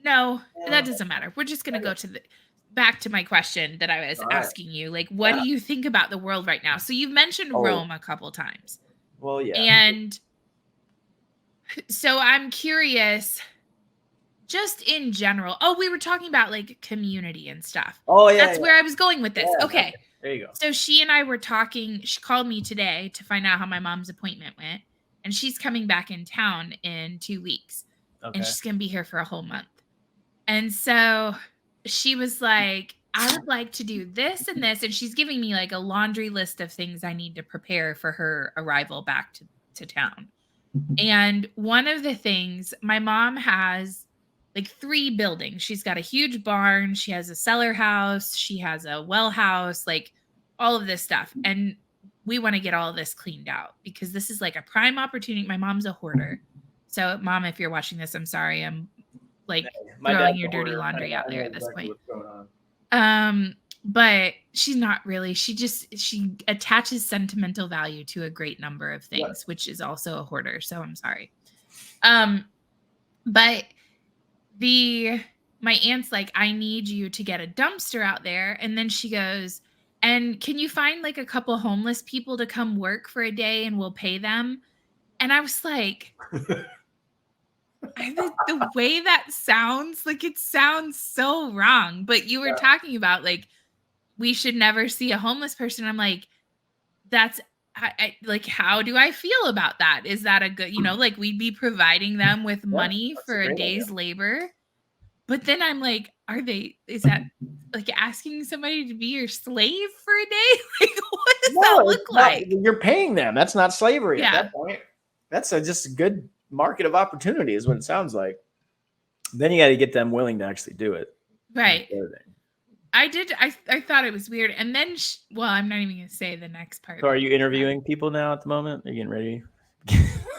No, that doesn't matter. We're just gonna go to back to my question that I was asking you. Like, what do you think about the world right now? So you've mentioned Rome a couple times. Well, yeah. And so I'm curious, just in general. Oh, we were talking about like community and stuff. Oh yeah. That's where I was going with this. Okay. There you go. So she and I were talking. She called me today to find out how my mom's appointment went. And she's coming back in town in 2 weeks. Okay. And she's going to be here for a whole month. And so she was like, I would like to do this and this. And she's giving me like a laundry list of things I need to prepare for her arrival back to town. And one of the things, my mom has like 3 buildings. She's got a huge barn. She has a cellar house. She has a well house, like all of this stuff. And we want to get all of this cleaned out because this is like a prime opportunity. My mom's a hoarder. So Mom, if you're watching this, I'm sorry. I'm like throwing your dirty laundry out there at this point. But she's not really, she attaches sentimental value to a great number of things, which is also a hoarder. So I'm sorry. But my aunt's like, I need you to get a dumpster out there. And then she goes, and can you find like a couple homeless people to come work for a day and we'll pay them? And I was like, the way that sounds, like it sounds so wrong. But you were talking about like, we should never see a homeless person. I'm like, that's like, how do I feel about that? Is that a good, like we'd be providing them with money for a day's labor. But then I'm like, is that like asking somebody to be your slave for a day? Like, what does that look like? You're paying them. That's not slavery at Yeah. that point. That's just a good market of opportunity is what it sounds like. Then you got to get them willing to actually do it. Right. I thought it was weird. And then, well, I'm not even going to say the next part. So are you interviewing people now at the moment? Are you getting ready?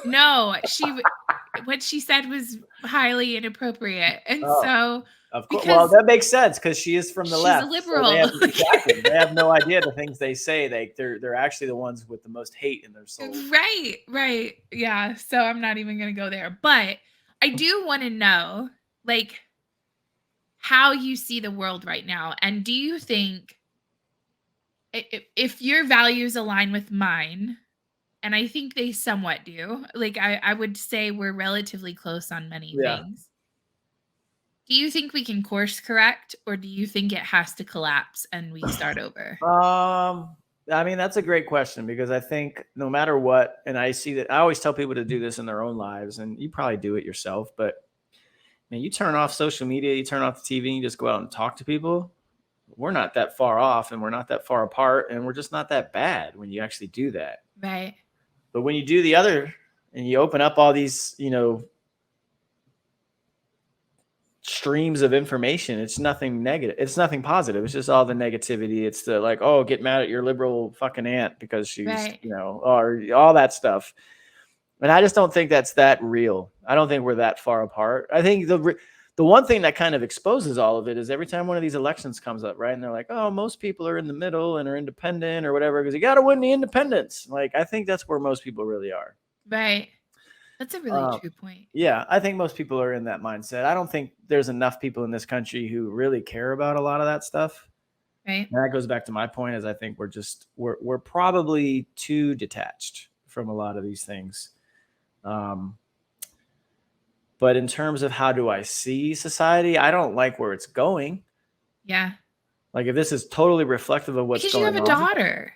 No, what she said was highly inappropriate. And so, of course, well, that makes sense because she is from the left. She's a liberal. So they have no idea the things they say. They're actually the ones with the most hate in their soul. Right. Yeah. So I'm not even going to go there. But I do want to know, like, how you see the world right now. And do you think if your values align with mine, and I think they somewhat do, like I would say we're relatively close on many things. Do you think we can course correct, or do you think it has to collapse and we start over? I mean, that's a great question because I think no matter what, and I see that I always tell people to do this in their own lives, and you probably do it yourself, but man, you turn off social media, you turn off the TV, and you just go out and talk to people. We're not that far off and we're not that far apart and we're just not that bad when you actually do that. Right. But when you do the other and you open up all these, streams of information, it's nothing negative. It's nothing positive. It's just all the negativity. It's the like, oh, get mad at your liberal fucking aunt because she's, or all that stuff. And I just don't think that's that real. I don't think we're that far apart. I think the one thing that kind of exposes all of it is every time one of these elections comes up, right? And they're like, oh, most people are in the middle and are independent or whatever, because you got to win the independents. Like, I think that's where most people really are. Right. That's a really true point. Yeah, I think most people are in that mindset. I don't think there's enough people in this country who really care about a lot of that stuff. Right. And that goes back to my point is I think we're probably too detached from a lot of these things. But in terms of how do I see society, I don't like where it's going. Yeah. Like if this is totally reflective of what's going on. Because you have a daughter.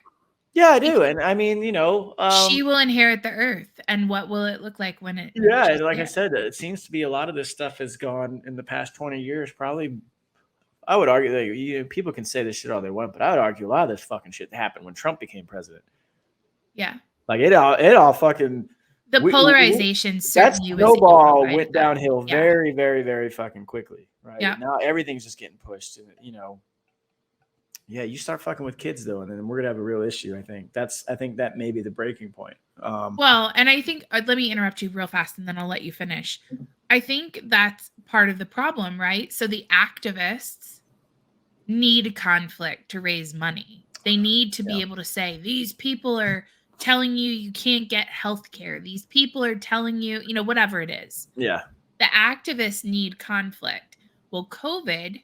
Yeah, I do. And I mean, she will inherit the earth. And what will it look like when it? Yeah. Like I said, it seems to be a lot of this stuff has gone in the past 20 years. Probably, I would argue that people can say this shit all they want, but I would argue a lot of this fucking shit happened when Trump became president. Yeah. Like it all fucking. The polarization that snowball went downhill very, very, very fucking quickly, right? Yeah. Now everything's just getting pushed, and yeah, you start fucking with kids though, and then we're gonna have a real issue. I think that may be the breaking point. Well, and I think let me interrupt you real fast, and then I'll let you finish. I think that's part of the problem, right? So the activists need conflict to raise money. They need to be able to say these people are telling you can't get health care. These people are telling you, whatever it is. Yeah. The activists need conflict. Well, COVID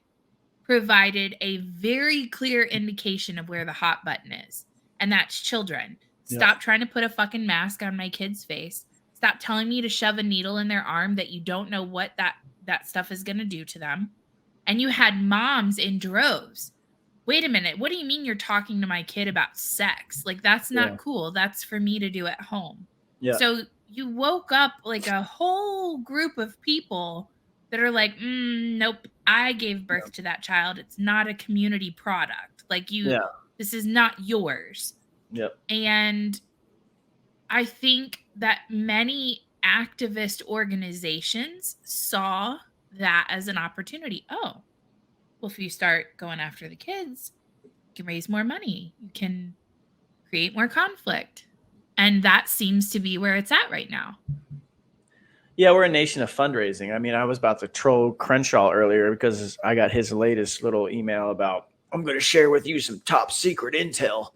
provided a very clear indication of where the hot button is. And that's children. Stop trying to put a fucking mask on my kid's face. Stop telling me to shove a needle in their arm that you don't know what that stuff is going to do to them. And you had moms in droves. Wait a minute. What do you mean you're talking to my kid about sex? Like, that's not cool. That's for me to do at home. Yeah. So you woke up like a whole group of people that are like, nope, I gave birth to that child. It's not a community product. Like this is not yours. Yep. And I think that many activist organizations saw that as an opportunity. Oh, well, if you start going after the kids, you can raise more money. You can create more conflict. And that seems to be where it's at right now. Yeah, we're a nation of fundraising. I mean, I was about to troll Crenshaw earlier because I got his latest little email about, I'm going to share with you some top secret intel.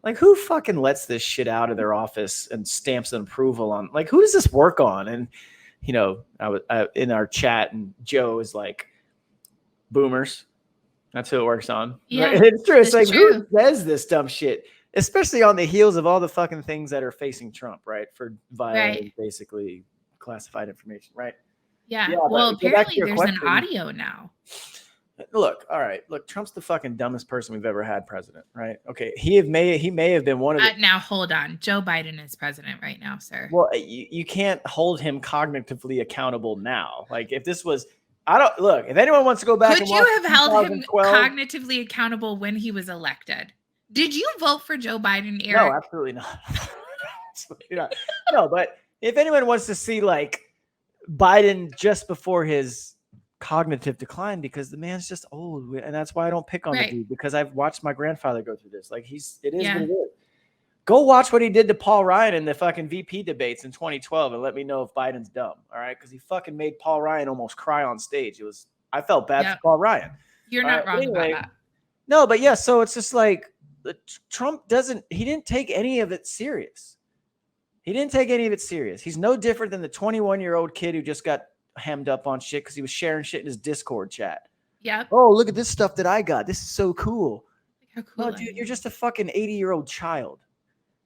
Like, who fucking lets this shit out of their office and stamps an approval on? Like, who does this work on? And, I was in our chat, and Joe is like, boomers. That's who it works on. Yeah, right? It's true. It's like, who says this dumb shit? Especially on the heels of all the fucking things that are facing Trump, right? For violating basically classified information, right? Yeah. Well, apparently there's an audio now. Look, all right. Look, Trump's the fucking dumbest person we've ever had president, right? Okay. He may have been one of the... Now, hold on. Joe Biden is president right now, sir. Well, you can't hold him cognitively accountable now. Like, if this was... I don't look. If anyone wants to go back, Could and you watch have held him 2012 cognitively accountable when he was elected? Did you vote for Joe Biden, Eric? No, absolutely not. Absolutely not. No, but if anyone wants to see like Biden just before his cognitive decline, because the man's just old, and that's why I don't pick on the dude, because I've watched my grandfather go through this. Like it is what it is. Go watch what he did to Paul Ryan in the fucking VP debates in 2012 and let me know if Biden's dumb. All right. Because he fucking made Paul Ryan almost cry on stage. I felt bad for Paul Ryan. You're not wrong about that. No, but yeah, so it's just like Trump he didn't take any of it serious. He didn't take any of it serious. He's no different than the 21-year-old kid who just got hemmed up on shit because he was sharing shit in his Discord chat. Yeah. Oh, look at this stuff that I got. This is so cool. How cool. No, dude, you're just a fucking 80-year-old child.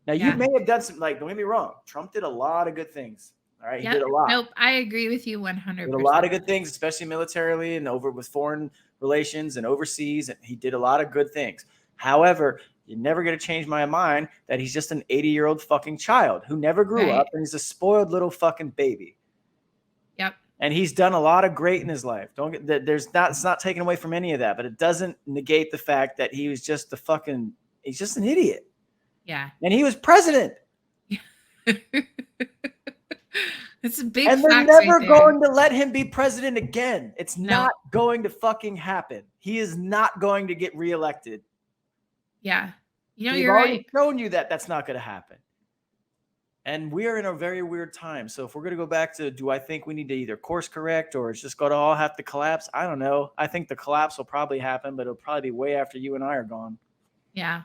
Now, you may have done some, like, don't get me wrong. Trump did a lot of good things. All right. He did a lot. Nope. I agree with you 100%. Did a lot of good things, especially militarily and over with foreign relations and overseas. And he did a lot of good things. However, you're never going to change my mind that he's just an 80-year-old fucking child who never grew up, and he's a spoiled little fucking baby. Yep. And he's done a lot of great in his life. It's not taken away from any of that, but it doesn't negate the fact that he was just he's just an idiot. Yeah. And he was president. It's a big and they're never going to let him be president again. It's not going to fucking happen. He is not going to get reelected. Yeah. You know, you're already shown you that that's not going to happen. And we are in a very weird time. So if we're going to go back to, do I think we need to either course correct or it's just going to all have to collapse? I don't know. I think the collapse will probably happen, but it'll probably be way after you and I are gone. Yeah.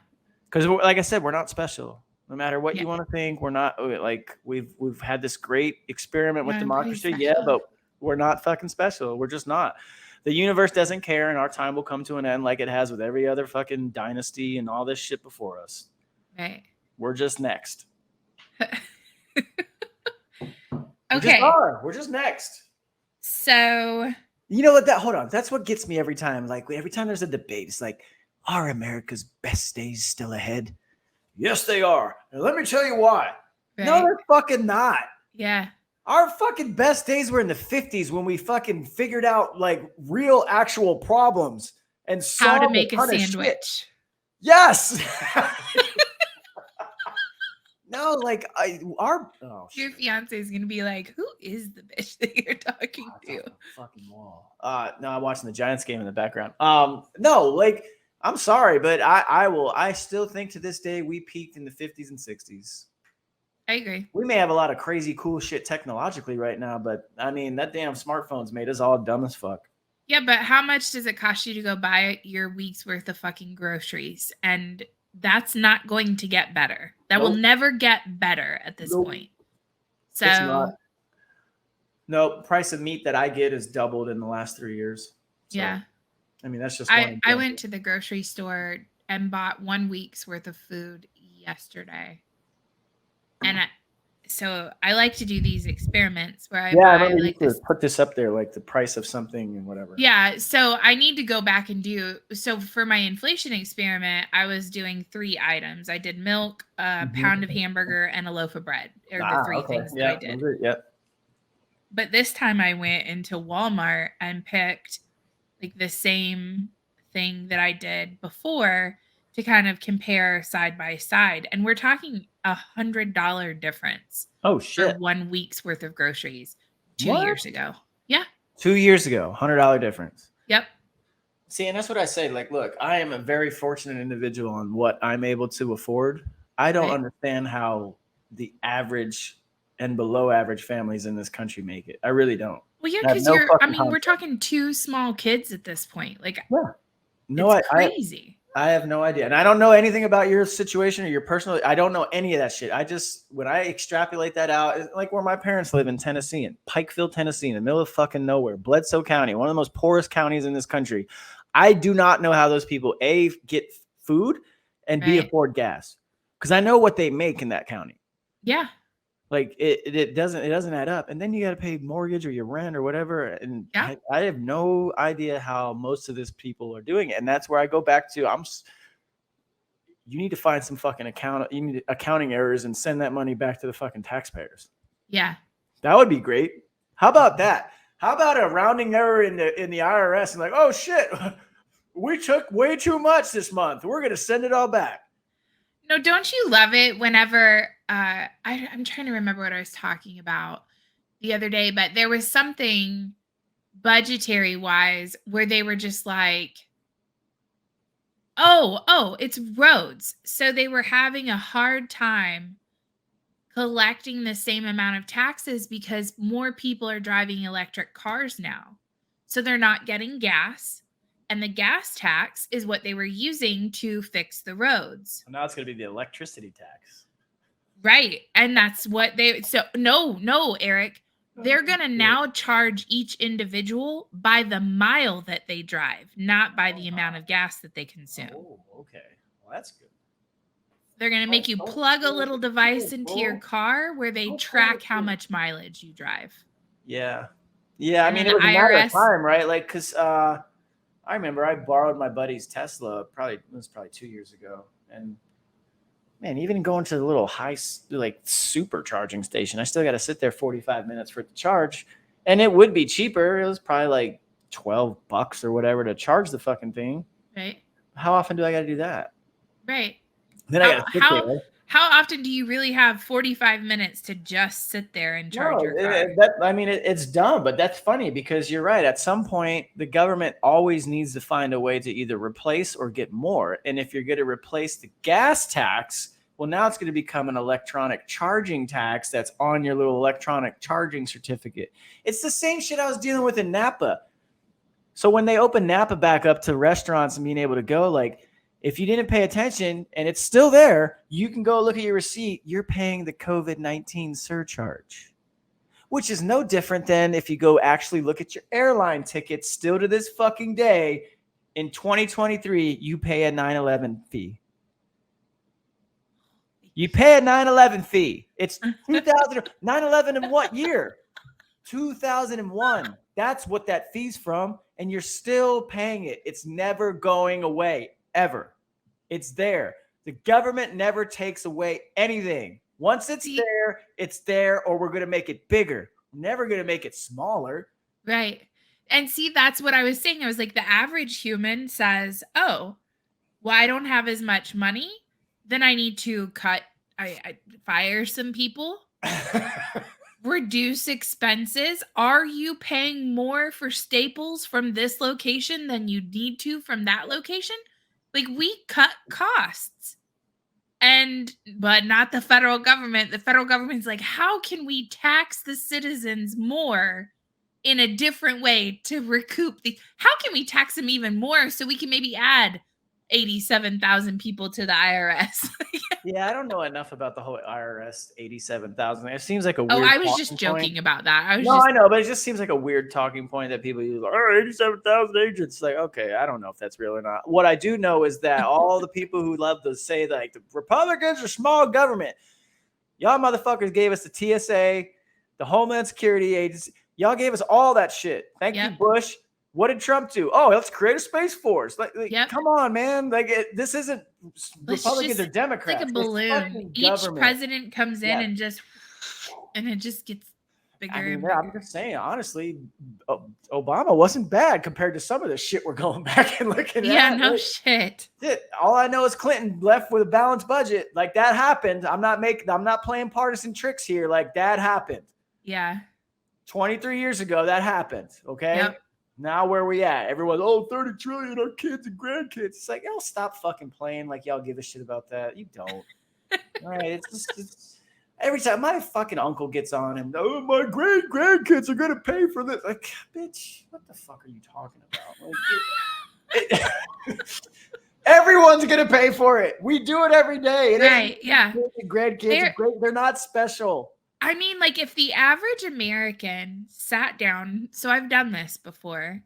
Because like I said, we're not special. No matter what you want to think, we're not like we've had this great experiment with democracy. Yeah, but we're not fucking special. We're just not. The universe doesn't care, and our time will come to an end like it has with every other fucking dynasty and all this shit before us. Right. We're just next. Okay. We're just next. So you know what? Hold on. That's what gets me every time. Like every time there's a debate, it's like, are America's best days still ahead? Yes, they are. And let me tell you why. Right. No, they're fucking not. Yeah. Our fucking best days were in the 50s when we fucking figured out like real actual problems and how to make a sandwich. Shit. Yes. No, like your fiance is gonna be like, who is the bitch that you're talking to? Fucking wall. No, I'm watching the Giants game in the background. No, like I'm sorry, but I still think to this day we peaked in the 50s and 60s. I agree. We may have a lot of crazy cool shit technologically right now, but I mean that damn smartphones made us all dumb as fuck. Yeah, but how much does it cost you to go buy your week's worth of fucking groceries? And that's not going to get better. That will never get better at this point. So no, price of meat that I get has doubled in the last 3 years. So, yeah. I mean, that's just I went to the grocery store and bought 1 week's worth of food yesterday. And so I like to do these experiments where I buy like put this up there, like the price of something and whatever. Yeah. So I need to go back and so for my inflation experiment, I was doing 3 items. I did milk, a pound of hamburger, and a loaf of bread. Are the 3 things that I did. Yep. But this time I went into Walmart and picked like the same thing that I did before to kind of compare side by side. And we're talking $100 difference. Oh shit. For 1 week's worth of groceries 2 years ago. Yeah. 2 years ago, $100 difference. Yep. See, and that's what I say. Like, look, I am a very fortunate individual on what I'm able to afford. I don't understand how the average and below average families in this country make it. I really don't. Well, yeah, because we're talking 2 small kids at this point. Like, it's crazy. I have no idea. And I don't know anything about your situation or your personal. I don't know any of that shit. When I extrapolate that out, like where my parents live in Tennessee, in Pikeville, Tennessee, in the middle of fucking nowhere, Bledsoe County, one of the most poorest counties in this country. I do not know how those people, A, get food and B, afford gas. Because I know what they make in that county. Yeah. Like it doesn't add up. And then you got to pay mortgage or your rent or whatever. And I have no idea how most of these people are doing it. And that's where I go back to, you need to find some fucking accounting errors and send that money back to the fucking taxpayers. Yeah. That would be great. How about that? How about a rounding error in the IRS and like, oh shit, we took way too much this month. We're gonna send it all back. No, don't you love it whenever I'm trying to remember what I was talking about the other day, but there was something budgetary wise where they were just like, oh, it's roads. So they were having a hard time collecting the same amount of taxes because more people are driving electric cars now. So they're not getting gas. And the gas tax is what they were using to fix the roads. Now it's going to be the electricity tax. Right. And that's what no, Eric. They're going to now charge each individual by the mile that they drive, not by the amount of gas that they consume. Oh, okay. Well, that's good. They're going to make you plug a little device into your car where they track how much mileage you drive. Yeah. Yeah. And I mean, then it was the a matter of IRS time, right? Like, because I remember I borrowed my buddy's Tesla. It was probably 2 years ago. And man, even going to the little super charging station, I still got to sit there 45 minutes for it to charge. And it would be cheaper. It was probably like $12 or whatever to charge the fucking thing. Right. How often do I got to do that? Right. Then I got to sit there. How often do you really have 45 minutes to just sit there and charge your car? It's dumb, but that's funny because you're right. At some point, the government always needs to find a way to either replace or get more. And if you're going to replace the gas tax, well, now it's going to become an electronic charging tax that's on your little electronic charging certificate. It's the same shit I was dealing with in Napa. So when they open Napa back up to restaurants and being able to go, like, if you didn't pay attention and it's still there, you can go look at your receipt. You're paying the COVID-19 surcharge, which is no different than if you go actually look at your airline tickets still to this fucking day. In 2023, you pay a 9/11 fee. You pay a 9/11 fee. It's 2000. 9/11 in what year? 2001. That's what that fee's from. And you're still paying it. It's never going away. Ever. It's there. The government never takes away anything. Once it's there, or we're going to make it bigger. We're never going to make it smaller. Right. And see, that's what I was saying. I was like, the average human says, oh, well, I don't have as much money. Then I need to I fire some people. Reduce expenses. Are you paying more for staples from this location than you need to from that location? Like, we cut costs, but not the federal government. The federal government's like, how can we tax the citizens more in a different way to recoup how can we tax them even more so we can maybe add 87,000 people to the IRS? Yeah, I don't know enough about the whole IRS 87,000. It seems like a weird. Oh, I was just joking about that. I know, but it just seems like a weird talking point that people use. Like, 87,000 agents. Like, okay, I don't know if that's real or not. What I do know is that all the people who love to say like the Republicans are small government, y'all motherfuckers gave us the TSA, the Homeland Security Agency. Y'all gave us all that shit. Thank you, Bush. What did Trump do? Oh, let's create a space force. Come on, man. This isn't Republicans or Democrats. Like a balloon. Each president comes in and it just gets bigger. I mean, I'm just saying, honestly, Obama wasn't bad compared to some of the shit we're going back and looking at. Yeah, no shit. All I know is Clinton left with a balanced budget. Like, that happened. I'm not playing partisan tricks here. Like, that happened. Yeah. 23 years ago, that happened. Okay. Yep. Now where we at? Everyone's 30 trillion, our kids and grandkids. It's like, y'all stop fucking playing like y'all give a shit about that. You don't. All right. It's every time my fucking uncle gets on and my grandkids are gonna pay for this. Like, bitch, what the fuck are you talking about? Like, everyone's gonna pay for it. We do it every day. Right? Yeah. Grandkids, they're not special. I mean, like, if the average American sat down, so I've done this before,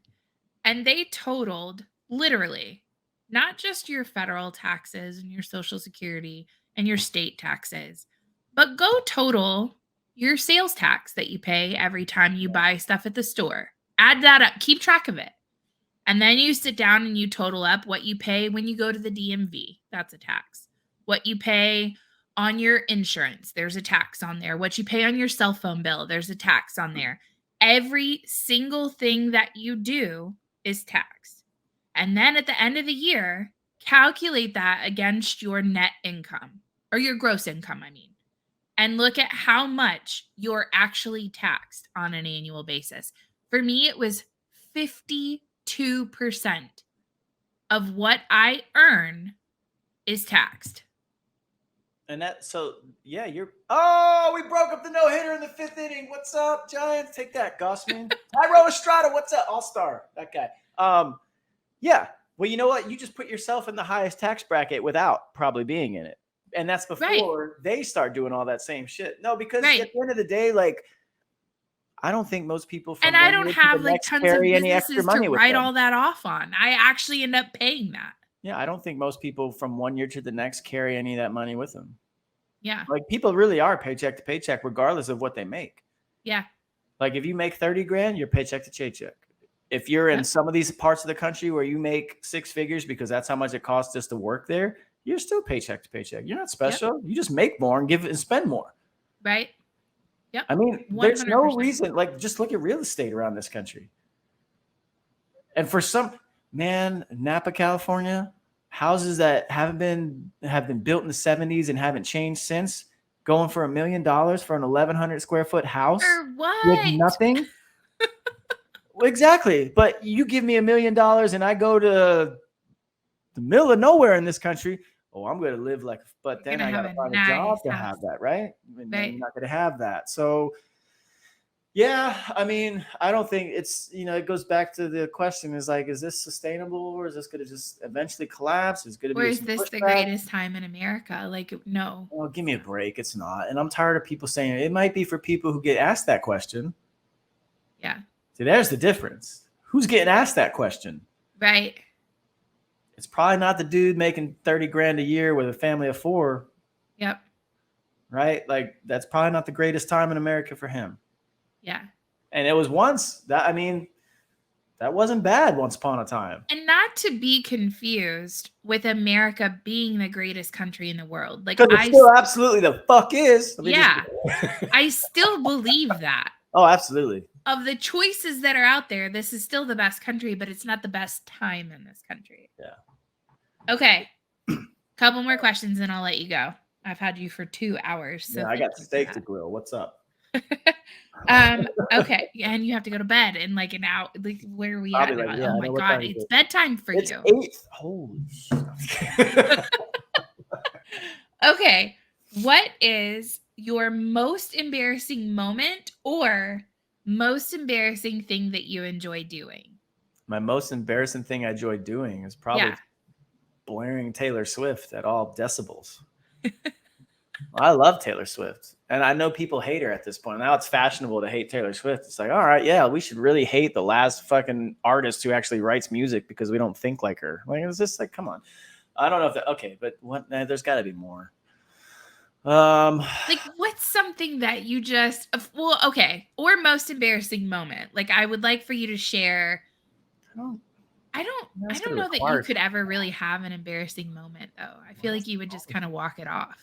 and they totaled literally not just your federal taxes and your Social Security and your state taxes, but go total your sales tax that you pay every time you buy stuff at the store. Add that up, keep track of it. And then you sit down and you total up what you pay when you go to the DMV. That's a tax. What you pay on your insurance, there's a tax on there. What you pay on your cell phone bill, there's a tax on there. every single thing that you do is taxed. And then at the end of the year, calculate that against your net income or your gross income, I mean, and look at how much you're actually taxed on an annual basis. For me, it was 52% of what I earn is taxed. And that, so yeah, we broke up the no-hitter in the 5th inning. What's up, Giants? Take that, Gossman. Tyro Estrada, what's up? All-star, that guy. Yeah. Well, you know what? You just put yourself in the highest tax bracket without probably being in it. And that's before they start doing all that same shit. No, because at the end of the day, like, I don't think most people and I don't have like tons of businesses to write all that off on. I actually end up paying that. Yeah, I don't think most people from one year to the next carry any of that money with them. Yeah. Like people really are paycheck to paycheck, regardless of what they make. Yeah. Like if you make 30 grand, you're paycheck to paycheck. If you're in some of these parts of the country where you make 6 figures because that's how much it costs just to work there, you're still paycheck to paycheck. You're not special. You just make more and give it and spend more. Right. Yep. I mean, 100%. There's no reason. Like, just look at real estate around this country. And for some, man, Napa, California, houses that have been built in the 70s and haven't changed since, going for $1 million for an 1,100 square foot house for what? with nothing. Well, exactly. But you give me $1 million and I go to the middle of nowhere in this country. Oh, I'm going to live like, but then I got to find a job to have that, right? And then you're not going to have that. So, yeah, I mean, I don't think it's, it goes back to the question is like, is this sustainable or is this going to just eventually collapse? Is this the greatest time in America? Like, no. Well, give me a break. It's not. And I'm tired of people saying it might be for people who get asked that question. Yeah. See, there's the difference. Who's getting asked that question? Right. It's probably not the dude making 30 grand a year with a family of 4. Yep. Right? Like, that's probably not the greatest time in America for him. Yeah. And it was once that, I mean, that wasn't bad once upon a time. And not to be confused with America being the greatest country in the world. Like, I still absolutely the fuck is. Yeah. I still believe that. Oh, absolutely. Of the choices that are out there, this is still the best country, but it's not the best time in this country. Yeah. Okay. Couple more questions and I'll let you go. I've had you for 2 hours. So yeah, I got steak to grill. What's up? Okay. And you have to go to bed in like an hour. Like, where are we at? Like, yeah, oh my God. It's bedtime for it's you. 8. Holy shit. Okay. What is your most embarrassing moment or most embarrassing thing that you enjoy doing? My most embarrassing thing I enjoy doing is probably blaring Taylor Swift at all decibels. I love Taylor Swift. And I know people hate her at this point. Now it's fashionable to hate Taylor Swift. It's like, all right, yeah, we should really hate the last fucking artist who actually writes music because we don't think like her. Like, it's just like, come on. I don't know if that, okay, but what? There's got to be more. Like, what's something that you just, well, okay, or most embarrassing moment? Like, I would like for you to share. I don't know that you could ever really have an embarrassing moment, though. I feel like you would just kind of walk it off.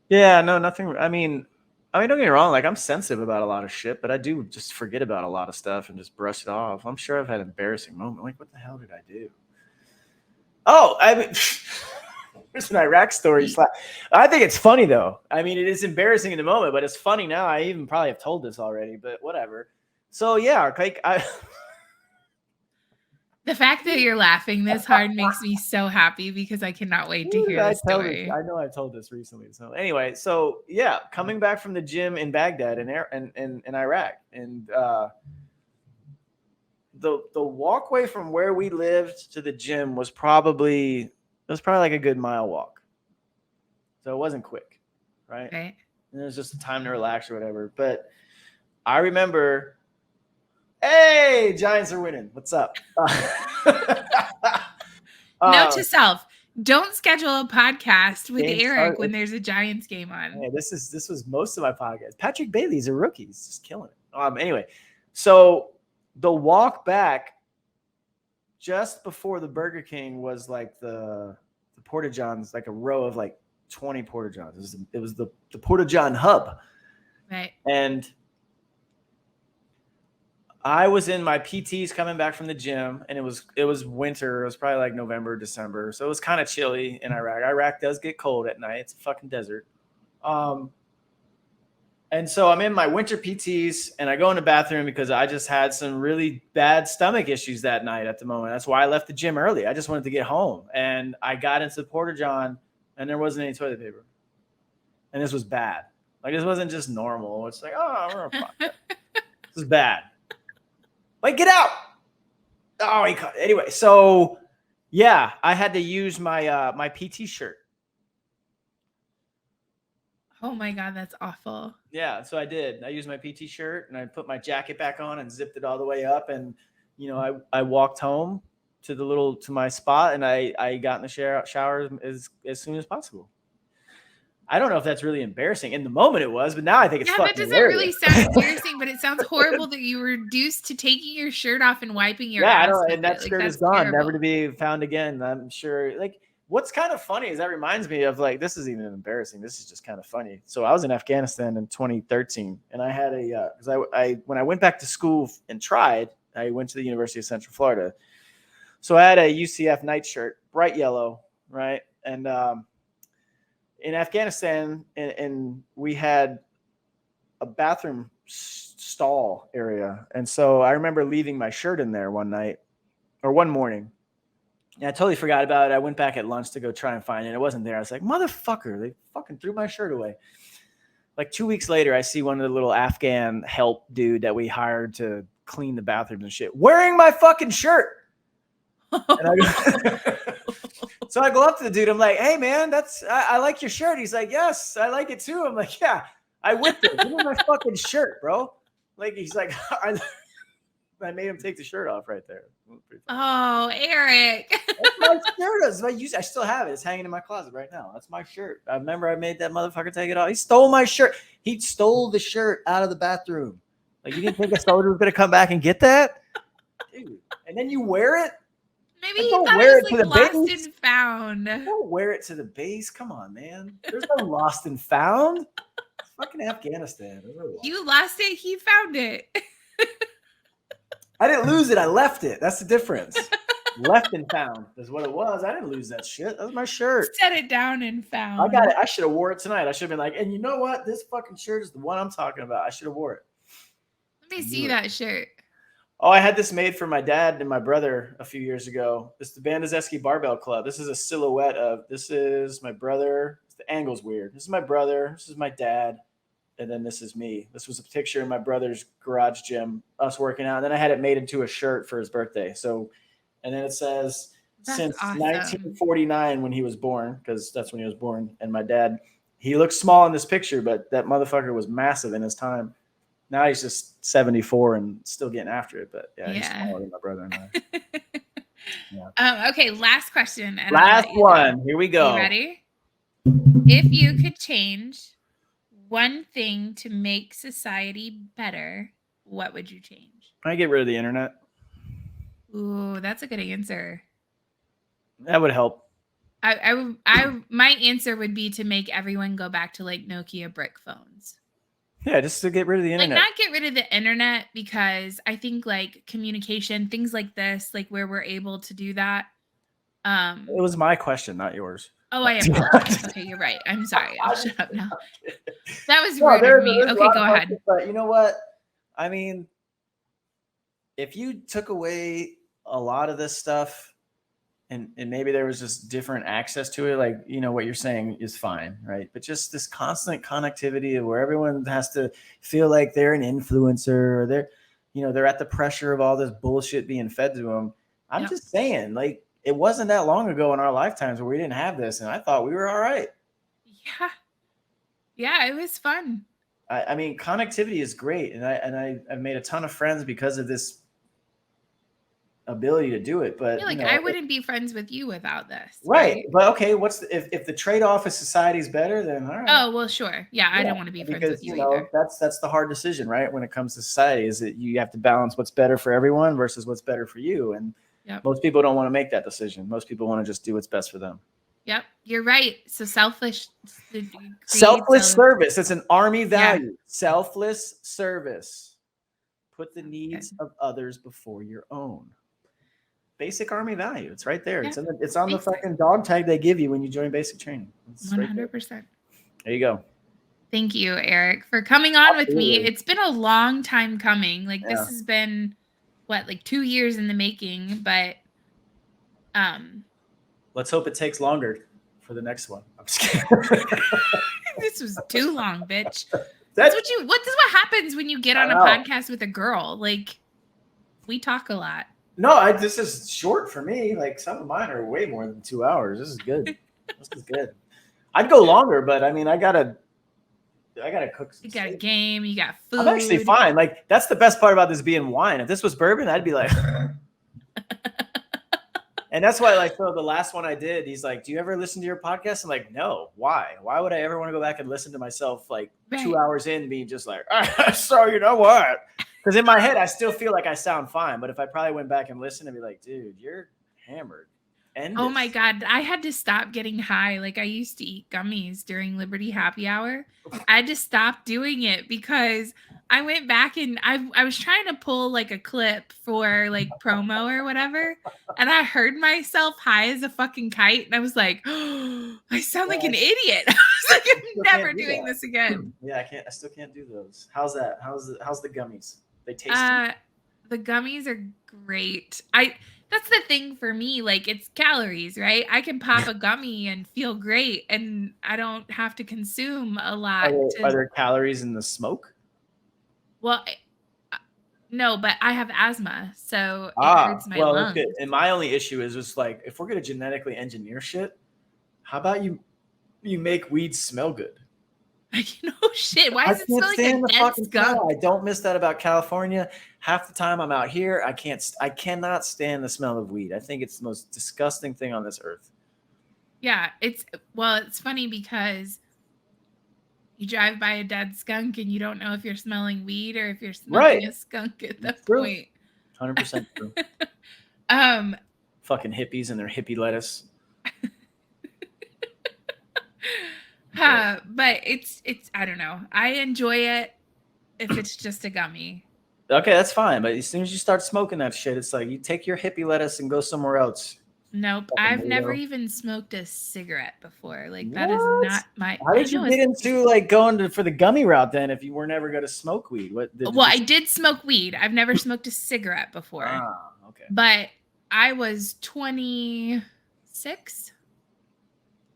Yeah, no, nothing. I mean, don't get me wrong. Like, I'm sensitive about a lot of shit, but I do just forget about a lot of stuff and just brush it off. I'm sure I've had an embarrassing moment. Like, what the hell did I do? Oh, I mean, there's an Iraq story. I think it's funny, though. I mean, it is embarrassing in the moment, but it's funny now. I even probably have told this already, but whatever. So, yeah, like, the fact that you're laughing this hard makes me so happy because I cannot wait to hear the story. I know I told this recently. So anyway, yeah, coming back from the gym in Baghdad in Iraq, and the walkway from where we lived to the gym was probably like a good mile walk. So it wasn't quick, right? Right. And it was just a time to relax or whatever. But I remember. Hey, Giants are winning. What's up? Note to self: don't schedule a podcast with Eric when there's a Giants game on. Hey, this was most of my podcast. Patrick Bailey's a rookie. He's just killing it. Anyway, so the walk back just before the Burger King was like the Porta Johns, like a row of like 20 Porta Johns. It was the Porta John hub, right? And I was in my PTs coming back from the gym, and it was winter. It was probably like November, December, so it was kind of chilly in Iraq. Iraq does get cold at night. It's a fucking desert. And so I'm in my winter PTs, and I go in the bathroom because I just had some really bad stomach issues that night at the moment. That's why I left the gym early. I just wanted to get home, and I got into the Porta John, and there wasn't any toilet paper, and this was bad. Like, this wasn't just normal. It's like, oh, this is bad. Like, get out. Oh, anyway. So yeah, I had to use my my PT shirt. Oh my God, that's awful. Yeah, so I did. I used my PT shirt, and I put my jacket back on and zipped it all the way up. And, you know, I walked home to my spot, and I got in the shower as soon as possible. I don't know if that's really embarrassing. In the moment it was, but now I think it's fucking that doesn't hilarious. really sound embarrassing, but it sounds horrible that you were reduced to taking your shirt off and wiping your ass. I don't, with and that it. skirt Like, is gone, terrible. never to be found again. I'm sure. Like, what's kind of funny is that reminds me of, like, this is even embarrassing. This is just kind of funny. So I was in Afghanistan in 2013, and I had because I when I went back to school and tried, I went to the University of Central Florida. So I had a UCF nightshirt, bright yellow, right? And in Afghanistan, and we had a bathroom stall area. And so I remember leaving my shirt in there one morning. And I totally forgot about it. I went back at lunch to go try and find it. It wasn't there. I was like, motherfucker, they fucking threw my shirt away. Like 2 weeks later, I see one of the little Afghan help dude that we hired to clean the bathrooms and shit wearing my fucking shirt. And so I go up to the dude. I'm like, hey, man, I like your shirt. He's like, yes, I like it too. I'm like, yeah, I whipped it. Give me my fucking shirt, bro. Like, he's like, I made him take the shirt off right there. Oh, Eric. That's my shirt. I still have it. It's hanging in my closet right now. That's my shirt. I remember I made that motherfucker take it off. He stole my shirt. He stole the shirt out of the bathroom. Like, you didn't think a soldier was going to come back and get that? Dude. And then you wear it? Maybe he thought it was like lost and found. Don't wear it to the base. Come on, man. There's no lost and found. It's fucking Afghanistan. You lost it. He found it. I didn't lose it. I left it. That's the difference. Left and found is what it was. I didn't lose that shit. That was my shirt. Set it down and found. I got it. I should have wore it tonight. I should have been like, and you know what? This fucking shirt is the one I'm talking about. I should have wore it. Let me see that shirt. Oh, I had this made for my dad and my brother a few years ago. It's the Bandazeski Barbell Club. This is a silhouette of, this is my brother. The angle's weird. This is my brother. This is my dad. And then this is me. This was a picture in my brother's garage gym, us working out. And then I had it made into a shirt for his birthday. So, and then it says, since 1949 when he was born, because that's when he was born. And my dad, he looks small in this picture, but that motherfucker was massive in his time. Now he's just 74 and still getting after it. But yeah. He's smaller than my brother and I. Yeah. Okay, last question. Last one. Here we go. You ready? If you could change one thing to make society better, what would you change? I get rid of the internet. Ooh, that's a good answer. That would help. My answer would be to make everyone go back to like Nokia brick phones. Yeah, just to get rid of the internet. Like, not get rid of the internet, because I think like communication, things like this, like where we're able to do that. It was my question, not yours. Oh, I apologize. Okay, you're right. I'm sorry. I'll shut up now. That was rude of me. Okay, go ahead. But you know what? I mean, if you took away a lot of this stuff, and maybe there was just different access to it, like, you know, what you're saying is fine, right? But just this constant connectivity of where everyone has to feel like they're an influencer, or they're at the pressure of all this bullshit being fed to them. I'm just saying, like, it wasn't that long ago in our lifetimes where we didn't have this, and I thought we were all right. Yeah, it was fun. I mean, connectivity is great, and I've made a ton of friends because of this ability to do it. But I wouldn't be friends with you without this. Right. But okay, if the trade-off is society is better, then all right. Oh, well, sure. Yeah, I don't want to be friends with you either. That's the hard decision, right? When it comes to society, is that you have to balance what's better for everyone versus what's better for you. And most people don't want to make that decision. Most people want to just do what's best for them. Yep, you're right. So selfless service. It's an army value. Yeah. Selfless service. Put the needs of others before your own. Basic Army value. It's right there. Yeah. It's on the fucking dog tag they give you when you join basic training. 100%. Right there you go. Thank you, Eric, for coming on with me. It's been a long time coming. Like this has been like 2 years in the making, but let's hope it takes longer for the next one. I'm just kidding. This was too long, bitch. That's what happens when you get on a podcast with a girl. Like we talk a lot. No, this is short for me. Like some of mine are way more than 2 hours. This is good. This is good. I'd go longer, but I mean, I gotta cook. You got a game. You got food. I'm actually fine. Like that's the best part about this being wine. If this was bourbon, I'd be like. And that's why, like, so the last one I did, he's like, "Do you ever listen to your podcast?" I'm like, "No. Why? Why would I ever want to go back and listen to myself like 2 hours in, being just like, so you know what?" Because in my head, I still feel like I sound fine. But if I probably went back and listened, I'd be like, "Dude, you're hammered." Oh my God. I had to stop getting high. Like I used to eat gummies during Liberty Happy Hour. I had to stop doing it because I went back and I was trying to pull like a clip for like promo or whatever. And I heard myself high as a fucking kite. And I was like, oh, I sound like an idiot. I was like, I'm never doing this again. Yeah, I still can't do those. How's that? How's the gummies? They taste the gummies are great. That's the thing for me. Like it's calories, right? I can pop a gummy and feel great, and I don't have to consume a lot. Are there calories in the smoke? Well, no, but I have asthma, so it hurts my lungs. Okay. And my only issue is just like if we're gonna genetically engineer shit, how about you make weed smell good? Shit. Why does it smell like a dead skunk? I don't miss that about California. Half the time I'm out here, I cannot stand the smell of weed. I think it's the most disgusting thing on this earth. Yeah, it's funny because you drive by a dead skunk and you don't know if you're smelling weed or if you're smelling a skunk at that point. 100% true. Fucking hippies and their hippie lettuce. But it's I don't know. I enjoy it if it's just a gummy. Okay, that's fine. But as soon as you start smoking that shit, it's like you take your hippie lettuce and go somewhere else. Nope. I've never even smoked a cigarette before. Like that is not my. How did you get into like going for the gummy route then if you were never going to smoke weed? I did smoke weed. I've never smoked a cigarette before. Okay. But I was 26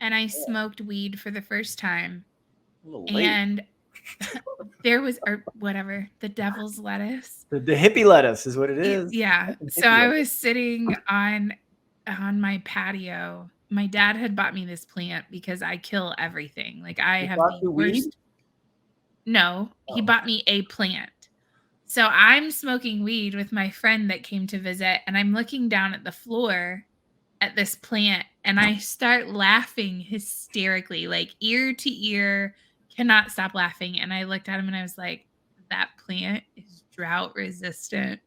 and I smoked weed for the first time. A little late. And there was, or whatever, the devil's lettuce. The hippie lettuce is what it is. Yeah. So I was sitting on my patio. My dad had bought me this plant because I kill everything. Like I have the worst. No, he bought me a plant. So I'm smoking weed with my friend that came to visit, and I'm looking down at the floor at this plant, and I start laughing hysterically, like ear to ear, cannot stop laughing. And I looked at him and I was like, that plant is drought resistant.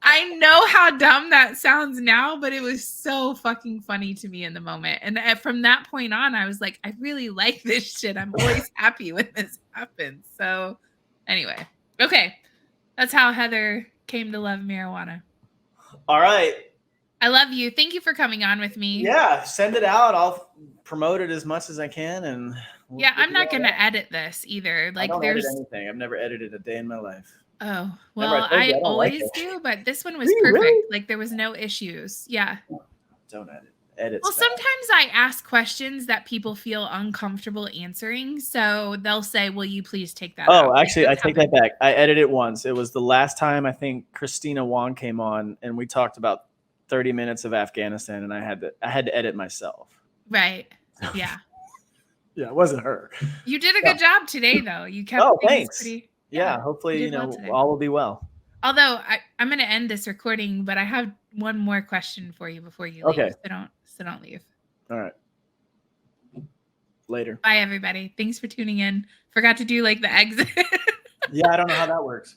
I know how dumb that sounds now, but it was so fucking funny to me in the moment. And from that point on, I was like, I really like this shit. I'm always happy when this happens. So anyway, okay. That's how Heather came to love marijuana. All right. I love you. Thank you for coming on with me. Yeah, send it out. I'll promote it as much as I can. And I'm not going to edit this either. Like I don't edit anything. I've never edited a day in my life. Oh, well, I always do, but this one was perfect. Really? Like there was no issues. Yeah. Don't edit. Well, sometimes I ask questions that people feel uncomfortable answering. So they'll say, will you please take that out? Oh, actually, I take that back. I edited it once. It was the last time I think Christina Wong came on and we talked about 30 minutes of Afghanistan and I had to edit myself. Right. Yeah. Yeah, it wasn't her. You did a good job today, though. You kept thanks. Pretty. Yeah, hopefully, all will be well. Although I'm going to end this recording, but I have one more question for you before you leave. Okay. So don't leave. All right. Later. Bye, everybody. Thanks for tuning in. Forgot to do like the exit. Yeah, I don't know how that works.